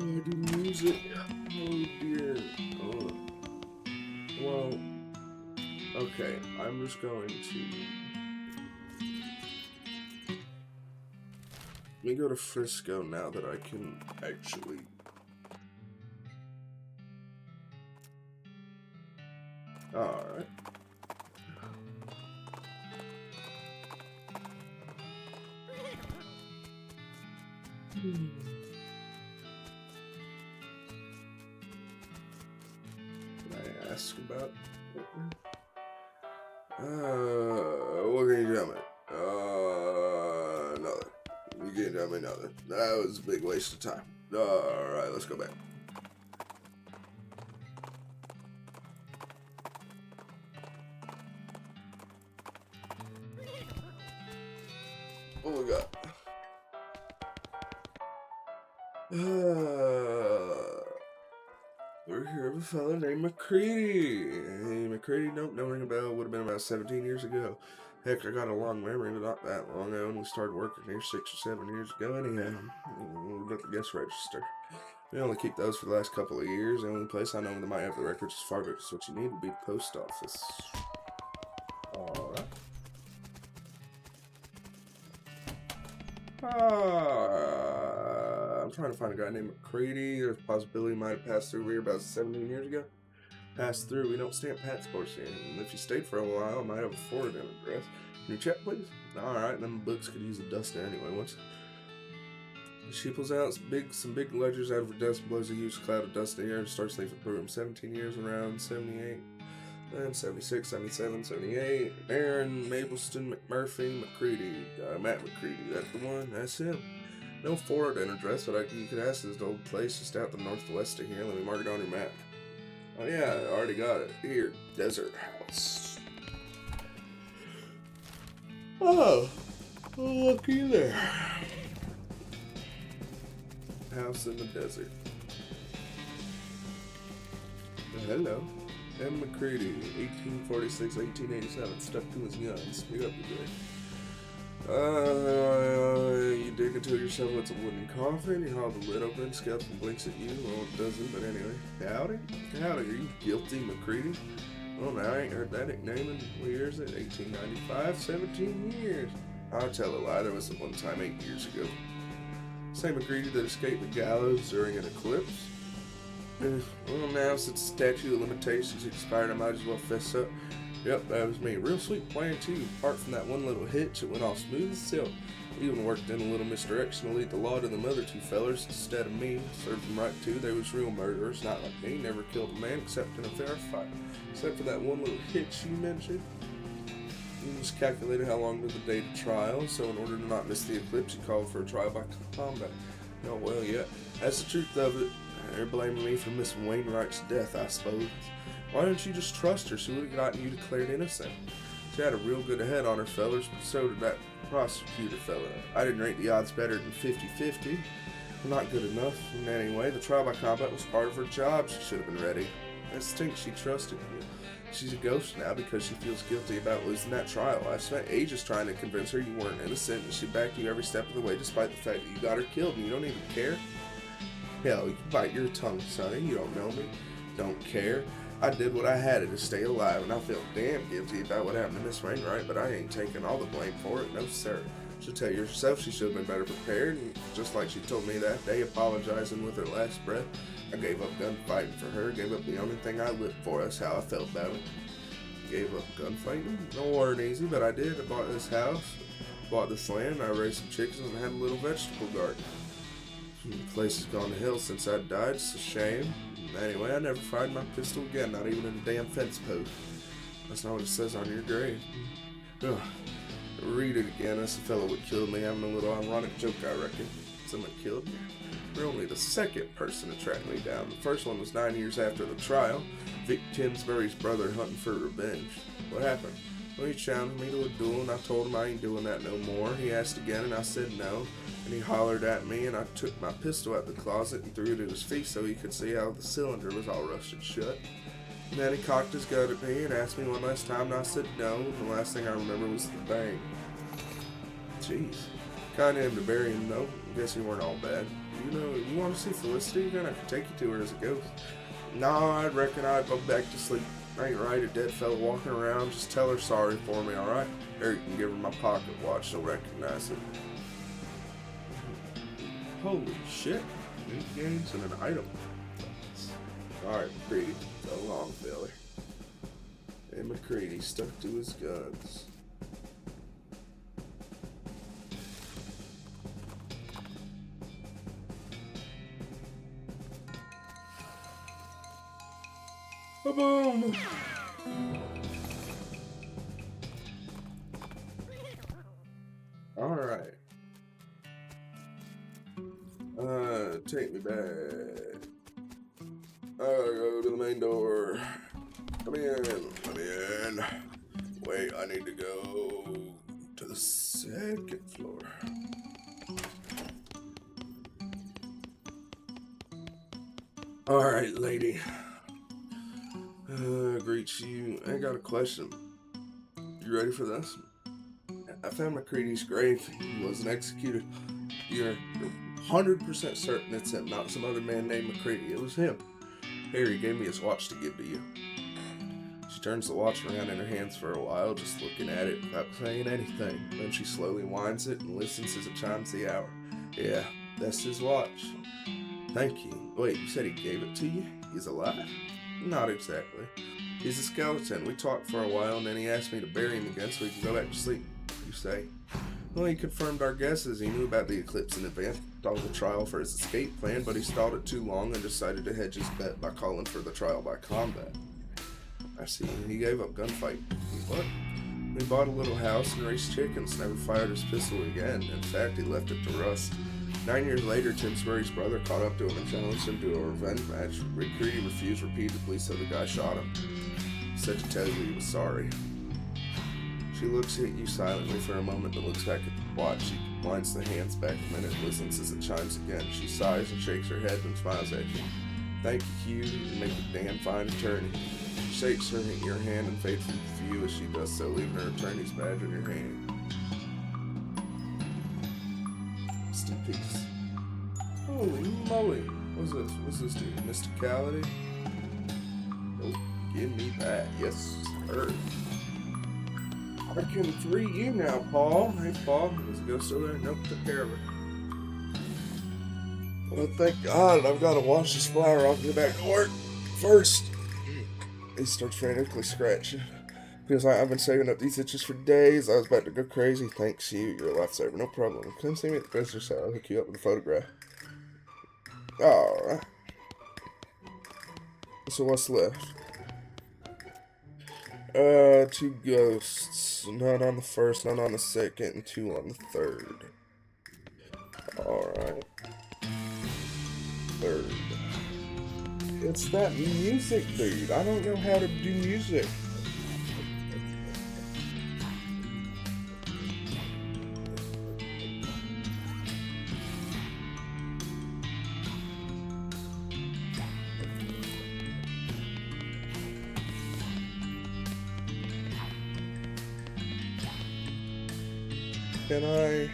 I didn't use it. Oh dear. Oh. Well, okay. I'm just going to. Let me go to Frisco now that I can actually. Alright. Can I ask about it? What can you tell me? Nothing. You can't tell me nothing. That was a big waste of time. Alright, let's go back. What we got? We're here with a fella named McCready. Hey, McCready, nope, don't ring a bell. Would have been about 17 years ago. Heck, I got a long memory, but not that long. I only started working here 6 or 7 years ago anyhow. Look at the guest register. We only keep those for the last couple of years. The only place I know that might have the records as far as what you need would be the post office. Alright. I'm trying to find a guy named McCready. There's a possibility he might have passed through here about 17 years ago. Passed through. We don't stamp passports here. And if you stayed for a while, I might have a forwarding address. Can you check, please? Alright, them books could use a duster anyway. Once she pulls out some big ledgers out of her desk, blows a huge cloud of dust in the air, and starts leaving through them. 17 years around 78. Then 76, 77, 78. Aaron, Mapleston, McMurphy, McCready. Matt McCready. That's the one. That's him. No forwarding address, but you could ask this old place just out the northwest of here. Let me mark it on your map. Oh yeah, I already got it. Here, Desert House. Oh, looky there. House in the desert. Hello. M. McCready, 1846, 1887, stuck to his guns. Speak up, you dig into it yourself with a wooden coffin, you haul the lid open, skeleton blinks at you, well it doesn't, but anyway. Howdy? Howdy, are you guilty, McCready? Well now, I ain't heard that nickname in, what year is it? 1895, 17 years. I'll tell a lie, there was one time 8 years ago. Same McCready that escaped the gallows during an eclipse. Well now, since the statute of limitations expired, I might as well fess up. Yep, that was me. Real sweet plan too. Apart from that one little hitch, it went off smooth as silk. Even worked in a little misdirection to lead the law to them other two fellers instead of me. Served them right too. They was real murderers, not like me. Never killed a man except in a fair fight. Except for that one little hitch you mentioned. You just calculated how long was the day to trial, so in order to not miss the eclipse, you called for a trial by combat. Oh well, yeah. That's the truth of it. They're blaming me for Miss Wainwright's death, I suppose. Why didn't you just trust her? She would have gotten you declared innocent. She had a real good head on her, fellers, but so did that prosecutor fella. I didn't rate the odds better than 50-50. Not good enough. And anyway, the trial by combat was part of her job. She should have been ready. I just think she trusted you. She's a ghost now because she feels guilty about losing that trial. I spent ages trying to convince her you weren't innocent, and she backed you every step of the way despite the fact that you got her killed and you don't even care. Hell, you can bite your tongue, Sonny. You don't know me. Don't care. I did what I had to stay alive, and I feel damn guilty about what happened to Miss Wainwright, but I ain't taking all the blame for it. No, sir. She'll tell you herself she should have been better prepared, and just like she told me that day, apologizing with her last breath. I gave up gunfighting for her, gave up the only thing I lived for. That's how I felt about it. Gave up gunfighting? No, it weren't easy, but I did. I bought this house, bought this land, I raised some chickens, and had a little vegetable garden. The place has gone to hell since I died. It's a shame. Anyway, I never fired my pistol again, not even in a damn fence post. That's not what it says on your grave. Ugh. Read it again. That's the fellow that killed me, having a little ironic joke, I reckon. Someone killed me? You're only the second person to track me down. The first one was 9 years after the trial. Vic Timsbury's brother hunting for revenge. What happened? Well, he challenged me to a duel, and I told him I ain't doing that no more. He asked again, and I said no. And he hollered at me, and I took my pistol out the closet and threw it at his face so he could see how the cylinder was all rusted shut. And then he cocked his gun at me and asked me one last time, and I said no. And the last thing I remember was the bang. Jeez. Kinda him to bury him, though. I guess he weren't all bad. You want to see Felicity? You're gonna have to take you to her as a ghost. No, I reckon I'd go back to sleep. I ain't right, a dead fella walking around. Just tell her sorry for me, alright? Or you can give her my pocket watch, she'll recognize it. Holy shit. New games and an item. Alright, McCready. So long, Billy. And McCready stuck to his guns. Boom! Alright. Take me back. Go to the main door. Come in, let me in. Wait, I need to go to the second floor. Alright, lady. Greets you. I got a question. You ready for this? I found McCready's grave. He wasn't executed. You're 100% certain it's him, not some other man named McCready. It was him. Harry gave me his watch to give to you. She turns the watch around in her hands for a while, just looking at it without saying anything. Then she slowly winds it and listens as it chimes the hour. Yeah, that's his watch. Thank you. Wait, you said he gave it to you? He's alive? Not exactly. He's a skeleton. We talked for a while, and then he asked me to bury him again so he could go back to sleep. You say? Well, he confirmed our guesses. He knew about the eclipse in advance, stalled the trial for his escape plan, but he stalled it too long and decided to hedge his bet by calling for the trial by combat. I see. He gave up gunfight. What? He bought a little house and raised chickens, never fired his pistol again. In fact, he left it to rust. 9 years later, Timsbury's brother caught up to him and challenged him to a revenge match. McCready refused repeatedly, so the guy shot him. He said to tell you he was sorry. She looks at you silently for a moment, but looks back at the watch. She winds the hands back a minute, listens as it chimes again. She sighs and shakes her head and smiles at you. Thank you, Hugh. You make a damn fine attorney. She shakes your hand and fades from view as she does so, leaving her attorney's badge in your hand. Rest in peace. Holy moly. What's this do? Mysticality? Nope. Give me that. Yes, sir. I can free you now, Paul. Hey, Paul. Is the ghost still there? Nope, took care of it. Well, thank God I've got to wash this flour off and get back to work first. He starts frantically scratching. Feels like I've been saving up these itches for days. I was about to go crazy. Thanks you. You're a lifesaver. No problem. Come see me at the visitor center. I'll hook you up with a photograph. Alright. So what's left? 2 ghosts. None on the first, none on the second, and 2 on the third. Alright. Third. It's that music dude. I don't know how to do music. Can I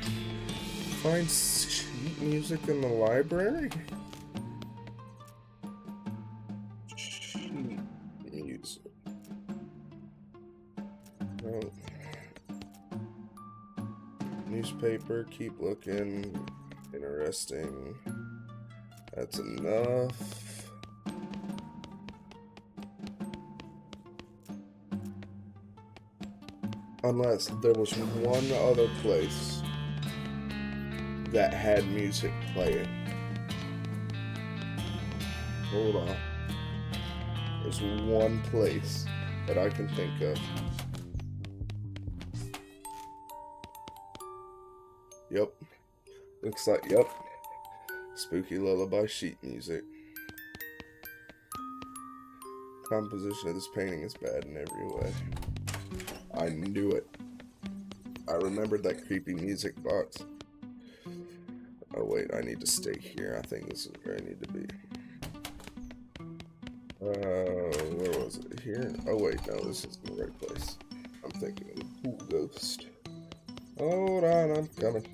find sheet music in the library? Sheet music. No. Newspaper, keep looking. Interesting. That's enough. Unless there was one other place that had music playing. Hold on. There's one place that I can think of. Yep. Looks like, yep. Spooky lullaby sheet music. Composition of this painting is bad in every way. I knew it. I remembered that creepy music box. Oh wait, I need to stay here. I think this is where I need to be. Where was it? Here? Oh wait, no, this is the right place. I'm thinking of a pool ghost. Hold on, I'm coming.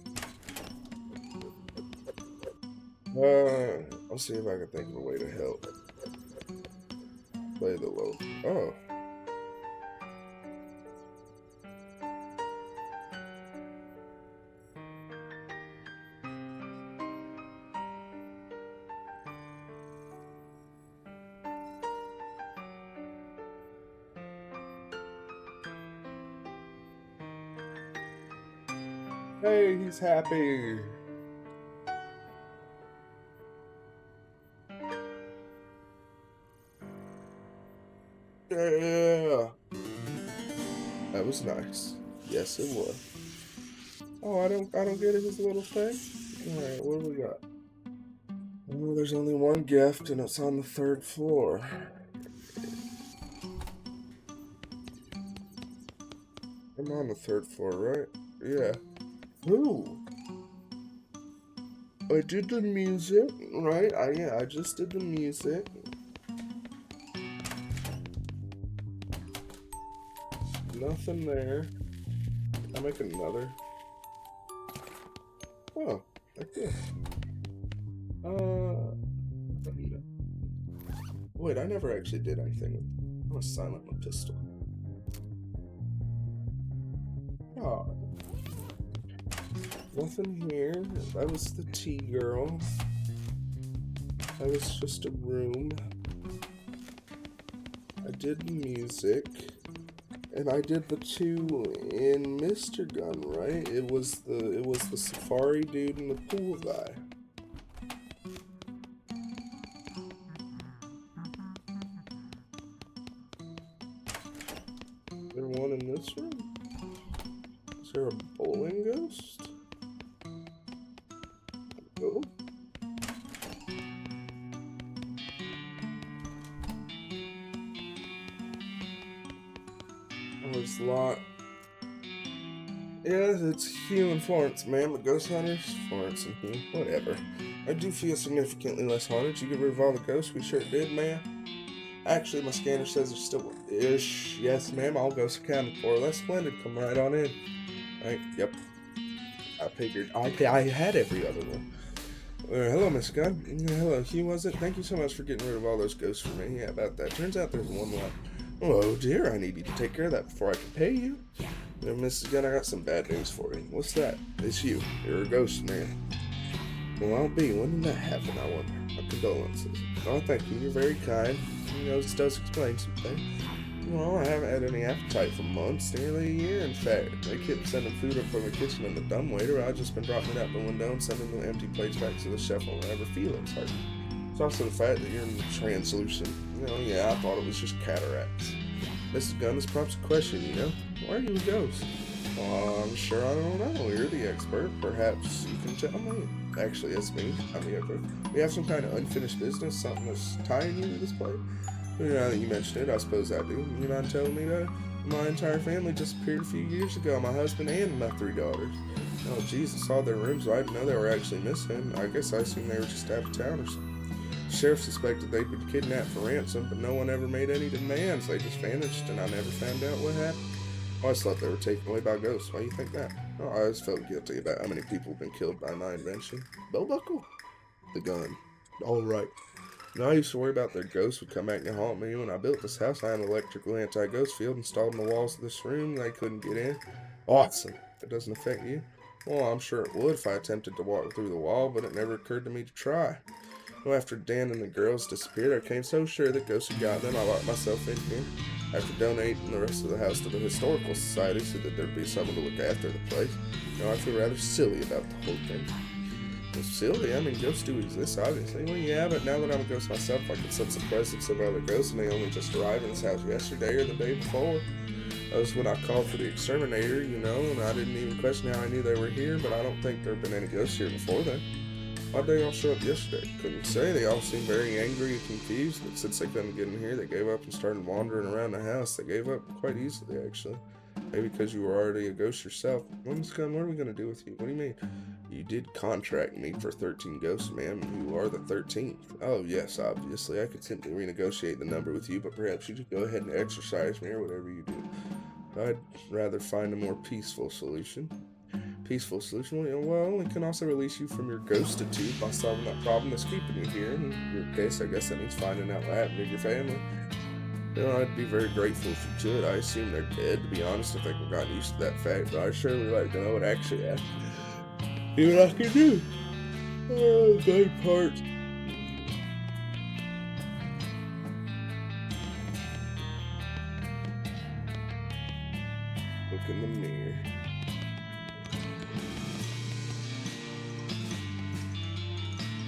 I'll see if I can think of a way to help. Play the low. Oh. Hey, he's happy. Yeah. That was nice. Yes, it was. Oh, I don't get his little thing. All right, what do we got? Oh, there's only one gift, and it's on the 3rd floor. I'm on the 3rd floor, right? Yeah. Who? I did the music, right? I just did the music. Nothing there. I make another. Oh, like this. Wait, I never actually did anything with. I'm gonna silent my pistol. Oh. Nothing here. That was the tea girl. That was just a room. I did the music. And I did the 2 in Mr. Gun, right? It was the safari dude and the pool guy. Is there one in this room? Is there a bowling ghost? Oh. There's a lot. Yeah, it's Hugh and Florence, man. The ghost hunters, Florence and Hugh, whatever. I do feel significantly less haunted. You get rid of all the ghosts? We sure did, man. Actually, my scanner says there's still ish. Yes, ma'am. All ghosts accounted for. That's splendid. Come right on in. Right? Yep. I figured. I had every other one. Hello, Miss Gunn. Hello, Hugh, was it? Thank you so much for getting rid of all those ghosts for me. Yeah, about that. Turns out there's one left. Oh dear, I need you to take care of that before I can pay you. Mrs. Gunn, I got some bad news for you. What's that? It's you. You're a ghost man. Well, I'll be. When did that happen, I wonder? My condolences. Oh, thank you. You're very kind. You know, this does explain some things. Well, I haven't had any appetite for months, nearly a year, in fact. They keep sending food up from the kitchen in the dumbwaiter. I've just been dropping it out the window and sending the empty plates back to the chef whenever Felix hurt. It's also the fact that you're translucent. You know, yeah, I thought it was just cataracts. Mrs. Gunn, this prompts a question, you know? Why are you a ghost? Well, I'm sure I don't know. You're the expert. Perhaps you can tell me. Actually, it's me. I'm the expert. We have some kind of unfinished business, something that's tying you to this place. Now that you mentioned it, I suppose I do. You mind telling me that? My entire family disappeared a few years ago. My husband and my 3 daughters. Oh, Jesus, saw their rooms. I didn't know they were actually missing. I guess I assumed they were just out of town or something. The sheriff suspected they'd been kidnapped for ransom, but no one ever made any demands. They just vanished, and I never found out what happened. I always thought they were taken away by ghosts. Why do you think that? Oh, I always felt guilty about how many people have been killed by my invention. Belt buckle? The gun. All right. You know, I used to worry about their ghosts would come back and haunt me. When I built this house, I had an electrical anti-ghost field installed in the walls of this room. They couldn't get in. Awesome. It doesn't affect you. Well, I'm sure it would if I attempted to walk through the wall, but it never occurred to me to try. Well, after Dan and the girls disappeared, I became so sure that ghosts had got them, I locked myself in here. After donating the rest of the house to the Historical Society so that there'd be someone to look after the place, you know, I feel rather silly about the whole thing. Well, silly? I mean, ghosts do exist, obviously. Well, yeah, but now that I'm a ghost myself, I can sense the presence of other ghosts, and they only just arrived in this house yesterday or the day before. That was when I called for the exterminator, you know, and I didn't even question how I knew they were here, but I don't think there have been any ghosts here before then. Why'd they all show up yesterday? Couldn't say. They all seemed very angry and confused, but since they couldn't get in here, they gave up and started wandering around the house. They gave up quite easily, actually. Maybe because you were already a ghost yourself. Well, Miss Gunn, what are we going to do with you? What do you mean? You did contract me for 13 ghosts, ma'am. You are the 13th. Oh, yes, obviously. I could simply renegotiate the number with you, but perhaps you should go ahead and exercise me or whatever you do. I'd rather find a more peaceful solution. Peaceful solution? Well, we can also release you from your ghostitude by solving that problem that's keeping you here. In your case, I guess that means finding out what happened to your family. You know, I'd be very grateful if you could. I assume they're dead, to be honest. I think we've gotten used to that fact, but I'd surely like to know what actually happened. See what I can do. Oh, that part. Look in the mirror.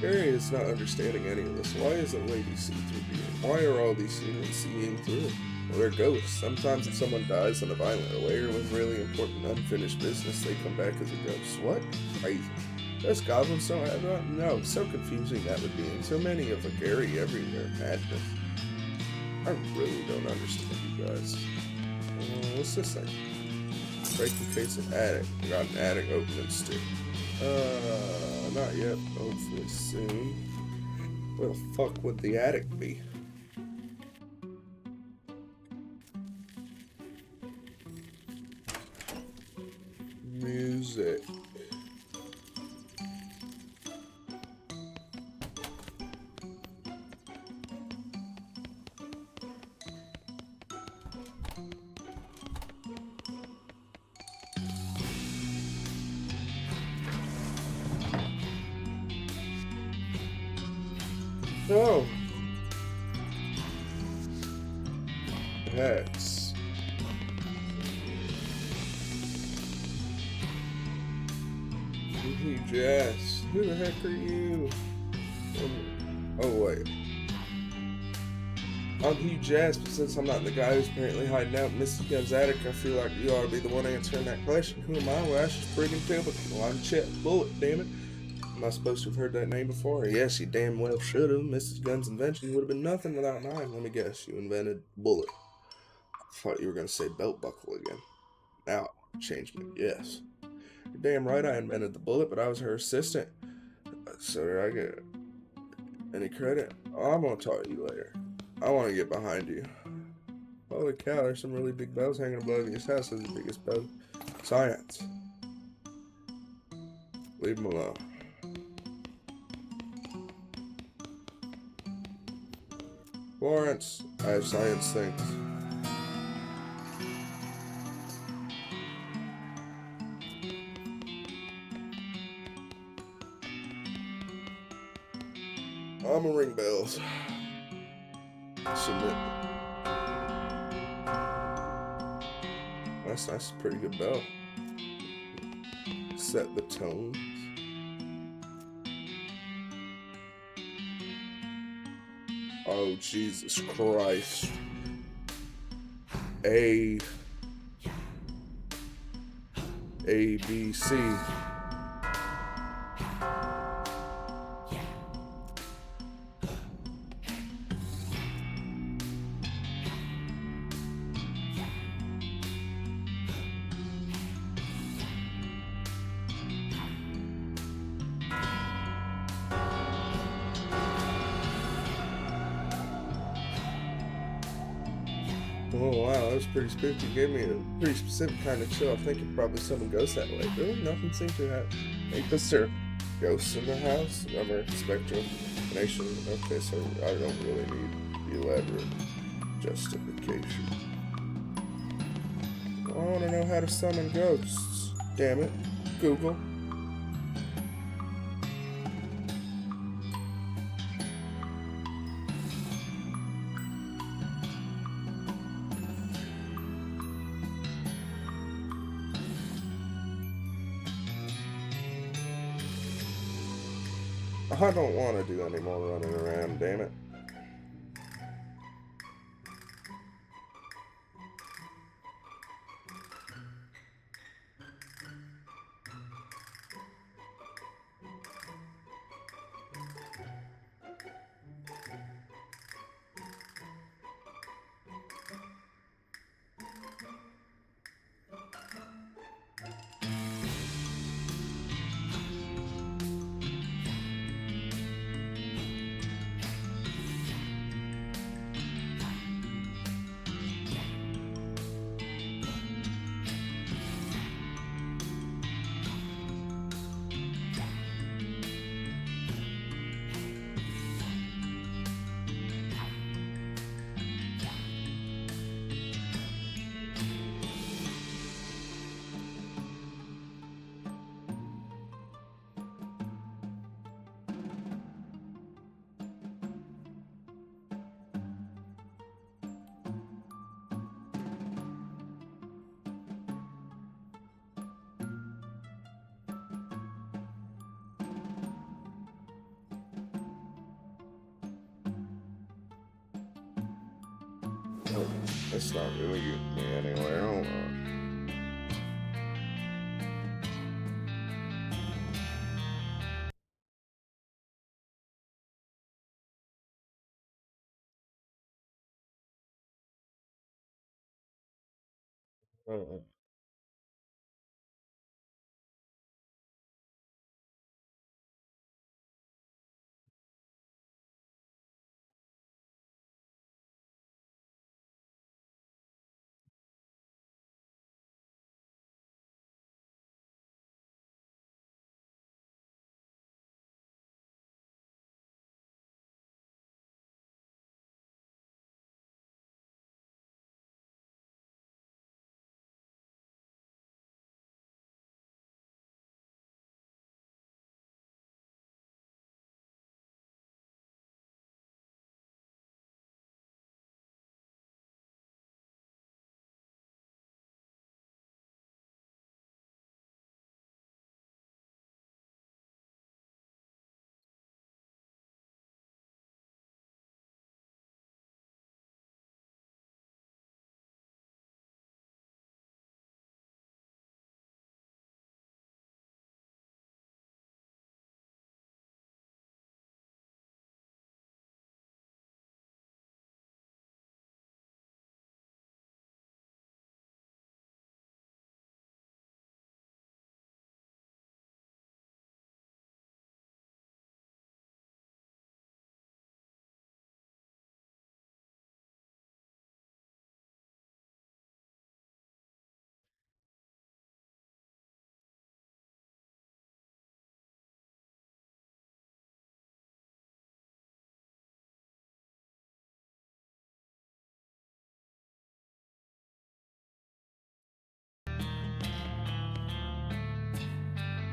Harry is not understanding any of this. Why isn't Lady see through being? Why are all these humans seeing through? Well, they're ghosts. Sometimes if someone dies in a violent way or with really important unfinished business, they come back as a ghost. What? Crazy. Those goblins don't have that? No, so confusing that would be. And so many of a Gary everywhere. Madness. I really don't understand you guys. What's this thing? Breaking case of attic. We got an attic opening stick. Not yet. Hopefully soon. Where the fuck would the attic be? Music. No. Hex. Huge ass. Who the heck are you? Oh wait. I'm Huge Ass, but since I'm not the guy who's apparently hiding out in Mrs. Gunn's attic, I feel like you ought to be the one answering that question. Who am I? Well, that's just friggin' typical. Well, I'm Chet Bullet, damn it. Am I supposed to have heard that name before? Yes, you damn well should have. Mrs. Gunn's invention would have been nothing without mine. Let me guess, you invented Bullet. I thought you were going to say belt buckle again. Now, changed my guess. You're damn right I invented the Bullet, but I was her assistant. So did I get any credit? Oh, I'm going to talk to you later. I want to get behind you. Holy cow, there's some really big bells hanging above this house. That's the biggest bell. Science. Leave them alone. Florence, I have science things. I'ma ring bells. Submit. That's a pretty good bell. Set the tones. Oh, Jesus Christ. A, B, C. Oh wow, that was pretty spooky. Gave me a pretty specific kind of chill. I think it probably someone goes that way. Really, nothing seemed to have. Because there are ghosts in the house. I'm a spectral nation. Okay, so I don't really need elaborate justification. I want to know how to summon ghosts. Damn it, Google. I don't want to do any more running around, damn it. Oh, that's not really getting me anywhere. Hold on. Uh,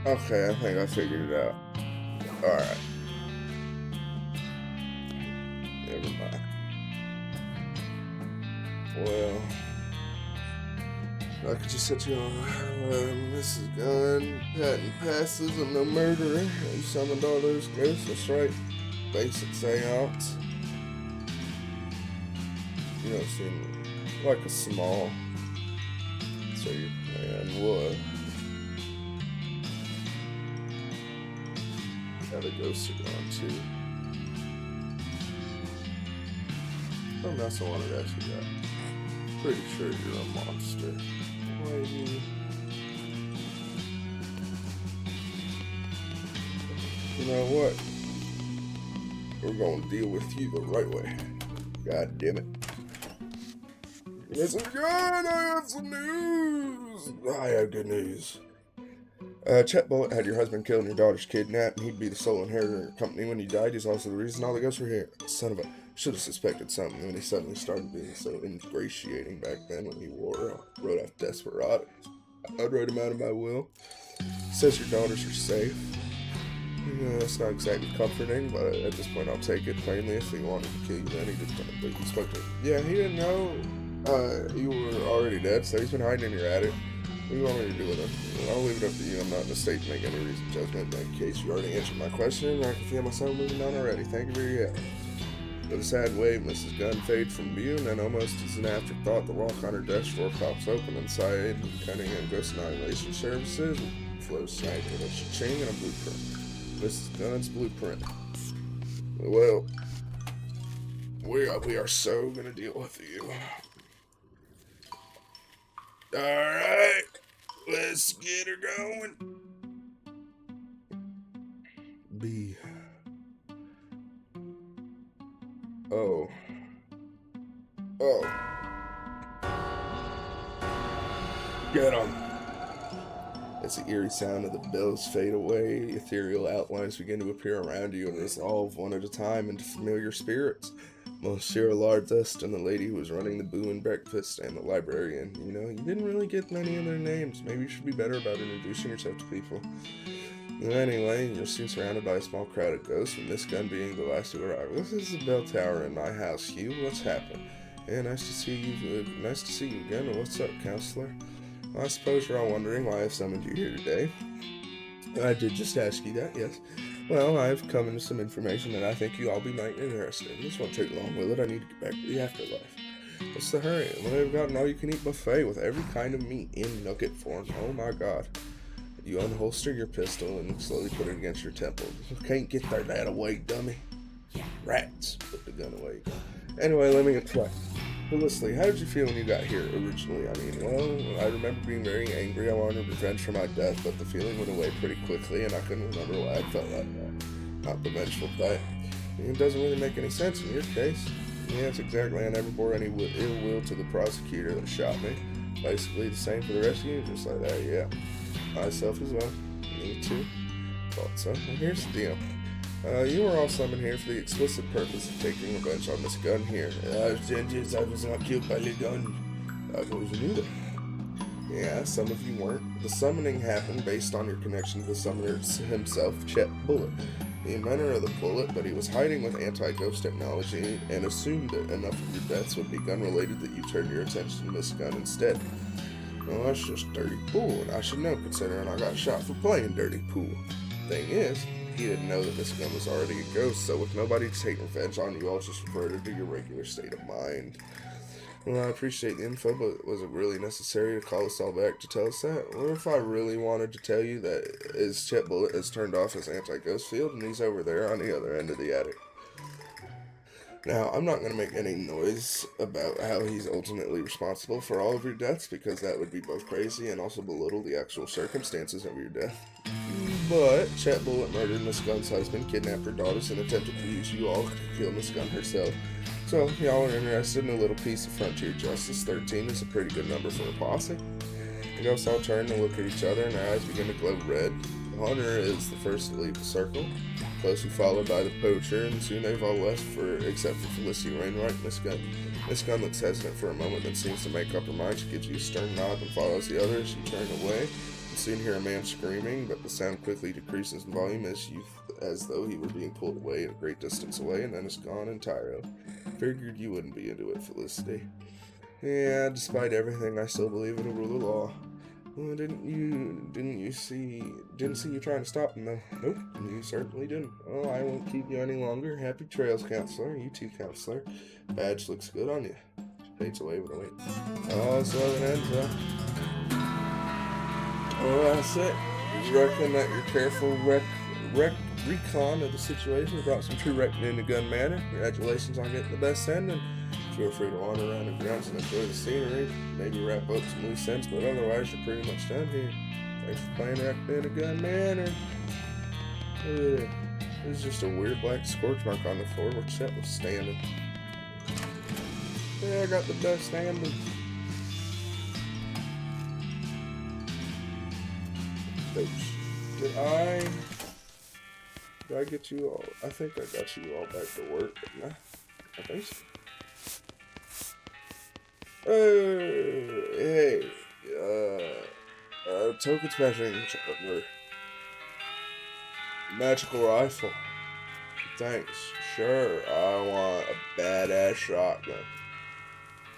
okay, I think I figured it out. Alright, never mind. Well, I could just set you on. Mrs. Gunn, patent passes, I'm no murderer. You summoned all those ghosts, that's right. Basic seance. You don't seem like a small. So your plan was. Yeah, the ghosts are gone too. Something else I wanted to ask you about. Pretty sure you're a monster. Why are you? You know what? We're gonna deal with you the right way. God damn it. Listen again, I have some news. I have good news. Chet Bullitt had your husband killed and your daughter's kidnapped, and he'd be the sole inheritor of your company when you died. He's also the reason all the ghosts were here. Son of a... Should have suspected something when he suddenly started being so ingratiating back then when he wrote off Desperado. I'd write him out of my will. Says your daughters are safe. That's not exactly comforting, but at this point I'll take it. Plainly, if he wanted to kill you then, he just couldn't. But he spoke to him. Yeah, he didn't know you were already dead, so he's been hiding in your attic. What do you want me to do with him? I'll leave it up to you. I'm not in a state to make any reasoned judgment. In case you already answered my question, I can feel myself moving on already. Thank you for your help. With a sad wave, Mrs. Gunn fades from view, and then almost as an afterthought, the lock on her desk drawer pops open inside, cutting in ghost annihilation services, flows snag with a cha-ching and a blueprint. Mrs. Gunn's blueprint. Well, we are so gonna deal with you. Alright, let's get her going. B. Oh. Get 'em. As the eerie sound of the bells fade away, ethereal outlines begin to appear around you and resolve one at a time into familiar spirits. Monsieur Lardust and the lady who was running the boo and breakfast and the librarian. You know, you didn't really get many of their names. Maybe you should be better about introducing yourself to people. Anyway, you're soon surrounded by a small crowd of ghosts, with Miss Gunn being the last to arrive. This is the bell tower in my house, Hugh. What's happened? Yeah, nice to see you. Nice to see you again. What's up, counselor? Well, I suppose you're all wondering why I've summoned you here today. I did just ask you that, yes. Well, I've come into some information that I think you all be mighty interested in. This won't take long, will it? I need to get back to the afterlife. What's the hurry? Well, they've got an all-you-can-eat buffet with every kind of meat in nugget form. Oh my god. You unholster your pistol and slowly put it against your temple. Can't get that away, dummy. Rats. Put the gun away. Anyway, let me explain. Felicity, how did you feel when you got here originally? I mean, well, I remember being very angry. I wanted revenge for my death, but the feeling went away pretty quickly, and I couldn't remember why I felt like that. Not the vengeful type. It doesn't really make any sense in your case. Yes, exactly. I never bore any ill will to the prosecutor that shot me. Basically the same for the rest of you, just like that, yeah. Myself as well. Me too. Thought so. Well, here's the deal. You were all summoned here for the explicit purpose of taking revenge on this gun here. I was not killed by the gun. I wasn't either. Yeah, some of you weren't. The summoning happened based on your connection to the summoner himself, Chet Bullitt, the inventor of the bullet, but he was hiding with anti-ghost technology and assumed that enough of your deaths would be gun-related that you turned your attention to this gun instead. Well, that's just dirty pool, and I should know considering I got shot for playing dirty pool. Thing is, he didn't know that this gun was already a ghost, so with nobody to take revenge on, you all just reverted to your regular state of mind. Well, I appreciate the info, but was it really necessary to call us all back to tell us that? What if I really wanted to tell you that his Chet Bullitt has turned off his anti-ghost field and he's over there on the other end of the attic? Now, I'm not going to make any noise about how he's ultimately responsible for all of your deaths, because that would be both crazy and also belittle the actual circumstances of your death. But Chet Bullitt murdered Miss Gunn's husband, kidnapped her daughters, and attempted to use you all to kill Miss Gunn herself. So, if y'all are interested in a little piece of frontier justice, 13 is a pretty good number for a posse. The ghosts all turn to look at each other, and their eyes begin to glow red. The hunter is the first to leave the circle, closely followed by the poacher, and soon they've all left, except for Felicity Wainwright and Miss Gunn. Miss Gunn looks hesitant for a moment, then seems to make up her mind. She gives you a stern nod and follows the others. You turn away. You soon hear a man screaming, but the sound quickly decreases in volume as though he were being pulled away at a great distance away, and then is gone entirely. Figured you wouldn't be into it, Felicity. Yeah, despite everything, I still believe in the rule of law. Well, didn't see you trying to stop him, though. Nope, you certainly didn't. Well, I won't keep you any longer. Happy trails, counselor. You too, counselor. Badge looks good on you. She fades away with a wait. Oh, so it ends, huh? Well, that's it. You reckon that your careful recon of the situation brought some true reckoning to Gun Manor. Congratulations on getting the best ending. Feel free to wander around the grounds and enjoy the scenery. Maybe wrap up some loose ends, but otherwise you're pretty much done here. Thanks for playing Reckonin to Gun Manor. There's just a weird black scorch mark on the floor where Chet was standing. Yeah, I got the best ending. Oops. Did I get you all? I think I got you all back to work, didn't I think so. Hey, token smashing charger. Magical rifle. Thanks. Sure, I want a badass shotgun.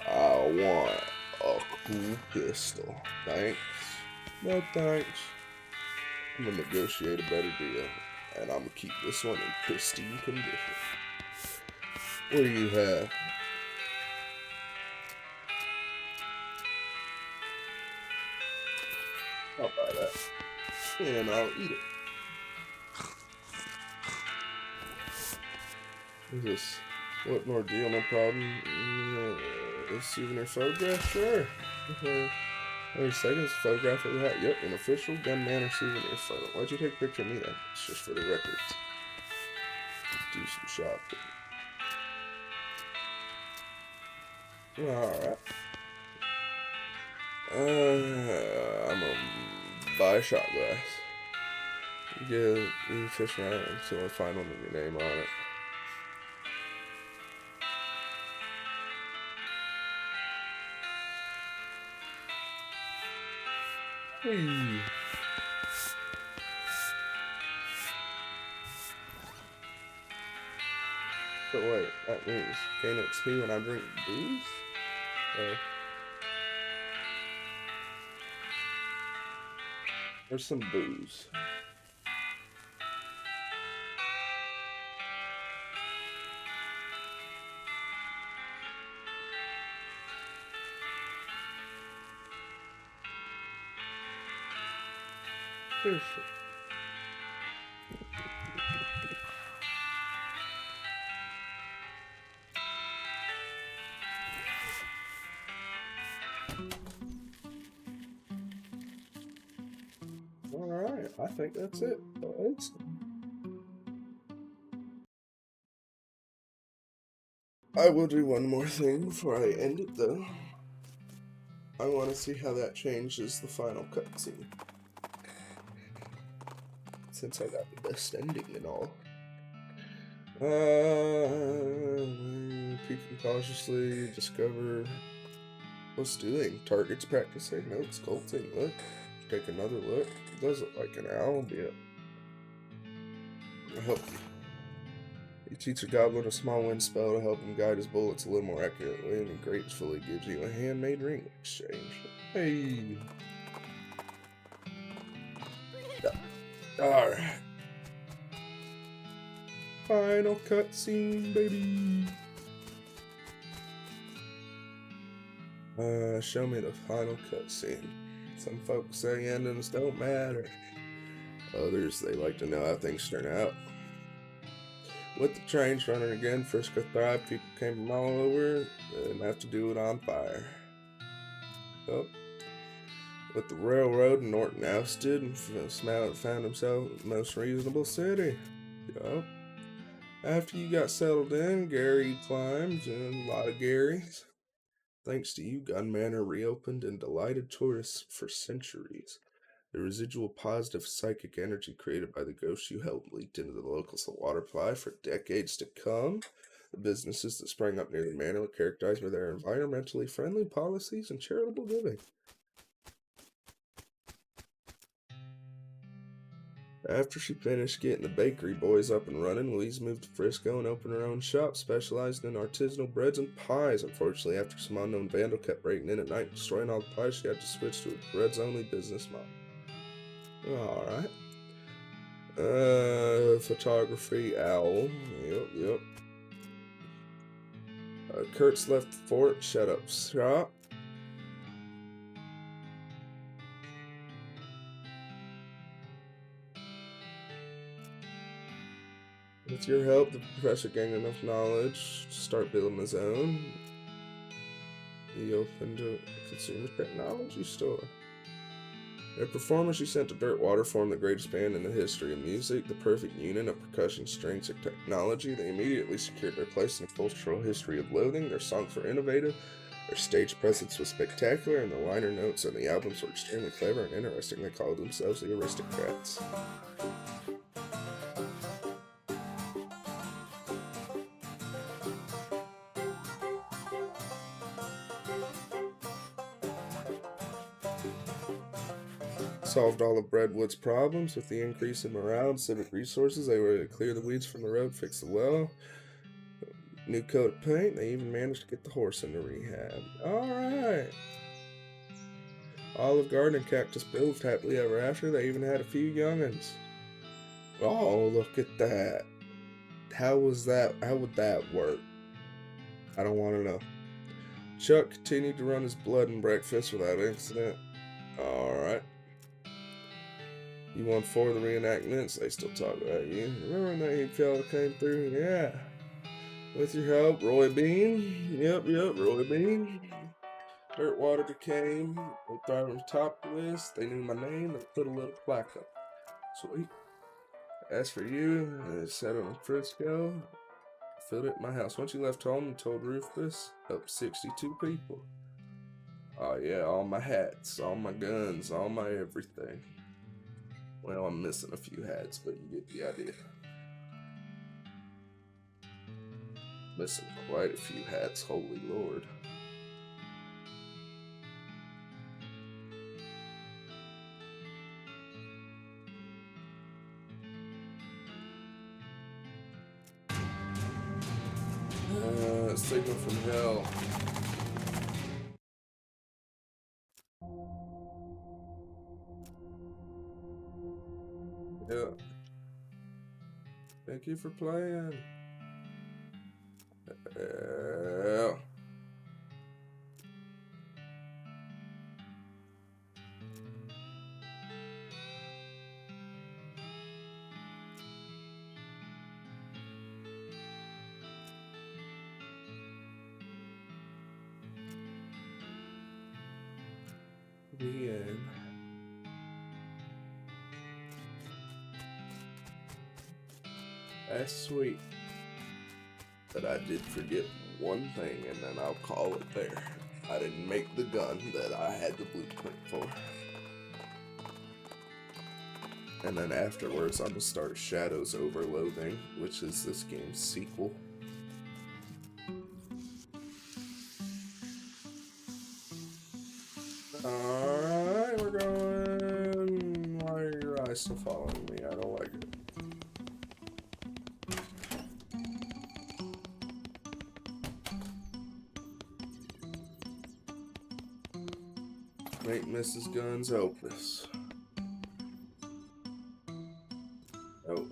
I want a cool pistol. Thanks. No thanks. I'm gonna negotiate a better deal. And I'm gonna keep this one in pristine condition. What do you have? I'll buy that. And I'll eat it. What's this? What more deal? No problem. Souvenir photograph? Sure. 30 seconds, photograph of the hat. Yep, an official gun Manor souvenir photo. Why'd you take a picture of me then? It's just for the records. Do some shopping. Alright. I'm gonna buy a shot glass. Yeah, you fish around until I find one with your name on it. Whee. But wait, that means gain XP when I drink booze? There's some booze. Seriously. Alright, I think that's it. I will do one more thing before I end it, though. I want to see how that changes the final cutscene. Since I got the best ending and all. Peeking cautiously, discover what's doing. Targets practicing, notes, sculpting, look. Take another look. It does look like an owl, albeit. I'll help you. You teach a goblin a small wind spell to help him guide his bullets a little more accurately, and he gratefully gives you a handmade ring in exchange. Hey! Alright. Final cutscene, baby! Show me the final cutscene. Some folks say endings don't matter. Others, they like to know how things turn out. With the trains running again, Frisco thrived. People came from all over. They didn't have to do it on fire. Yup. With the railroad, Norton ousted and found himself the most reasonable city. Yup. After you got settled in, Gary climbed, and a lot of Garys. Thanks to you, Gun Manor reopened and delighted tourists for centuries. The residual positive psychic energy created by the ghosts you helped leaked into the local water supply for decades to come. The businesses that sprang up near the manor were characterized by their environmentally friendly policies and charitable giving. After she finished getting the bakery boys up and running, Louise moved to Frisco and opened her own shop specializing in artisanal breads and pies. Unfortunately, after some unknown vandal kept breaking in at night and destroying all the pies, she had to switch to a breads-only business model. Alright. Photography, owl. Yep. Kurtz left the fort, shut up shop. With your help, the professor gained enough knowledge to start building his own. He opened a consumer technology store. Their performers she sent to Dirtwater formed the greatest band in the history of music, the perfect union of percussion, strings, and technology. They immediately secured their place in the cultural history of Loathing. Their songs were innovative, Their stage presence was spectacular, and the liner notes on the albums were extremely clever and interesting. They called themselves the Aristocrats. Solved all of Breadwood's problems with the increase in morale and civic resources. They were able to clear the weeds from the road, fix the well, new coat of paint. They even managed to get the horse into rehab. Alright. Olive Garden and Cactus Bill lived happily ever after. They even had a few young'uns. Oh, look at that. How was that? How would that work? I don't want to know. Chuck continued to run his blood and breakfast without incident. Alright. You won 4 of the reenactments. They still talk about you. Remember when that fella came through? Yeah. With your help, Roy Bean. Yep, Roy Bean. Dirtwater came. They thought on top of this. They knew my name. They put a little plaque up. Sweet. As for you, I sat on Frisco. Filled it in my house. Once you left home, you told Rufus. Up 62 people. Oh yeah, all my hats, all my guns, all my everything. Well, I'm missing a few hats, but you get the idea. Missing quite a few hats, holy lord. Signal from hell. Yeah. Thank you for playing. Yeah. The end. That's sweet. But I did forget one thing, and then I'll call it there. I didn't make the gun that I had the blueprint for. And then afterwards, I'm gonna start Shadows over Loathing, which is this game's sequel. Alright, we're going. Why are your eyes still following me? I don't like it. Make Mrs. Guns Opus. Oh.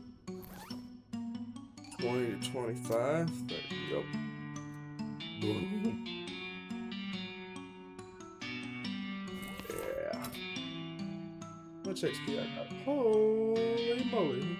20 to 25. There you go. Boom. Yeah. How much XP I got? Holy moly.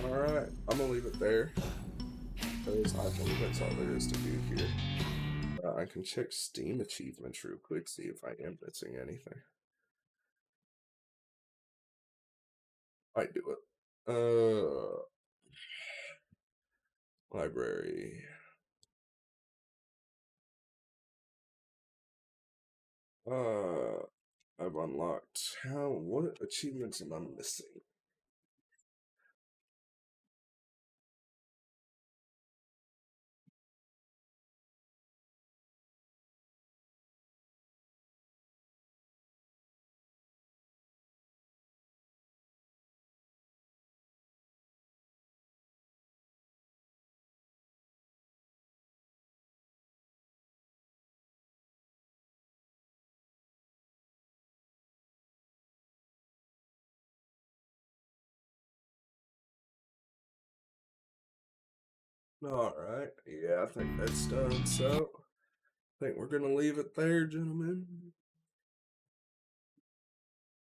Alright, I'm gonna leave it there. Because I think that's all there is to do here. I can check Steam achievements real quick, see if I am missing anything. Might do it. Library. I've unlocked. What achievements am I missing? Alright, yeah, I think that's done. So, I think we're gonna leave it there, gentlemen.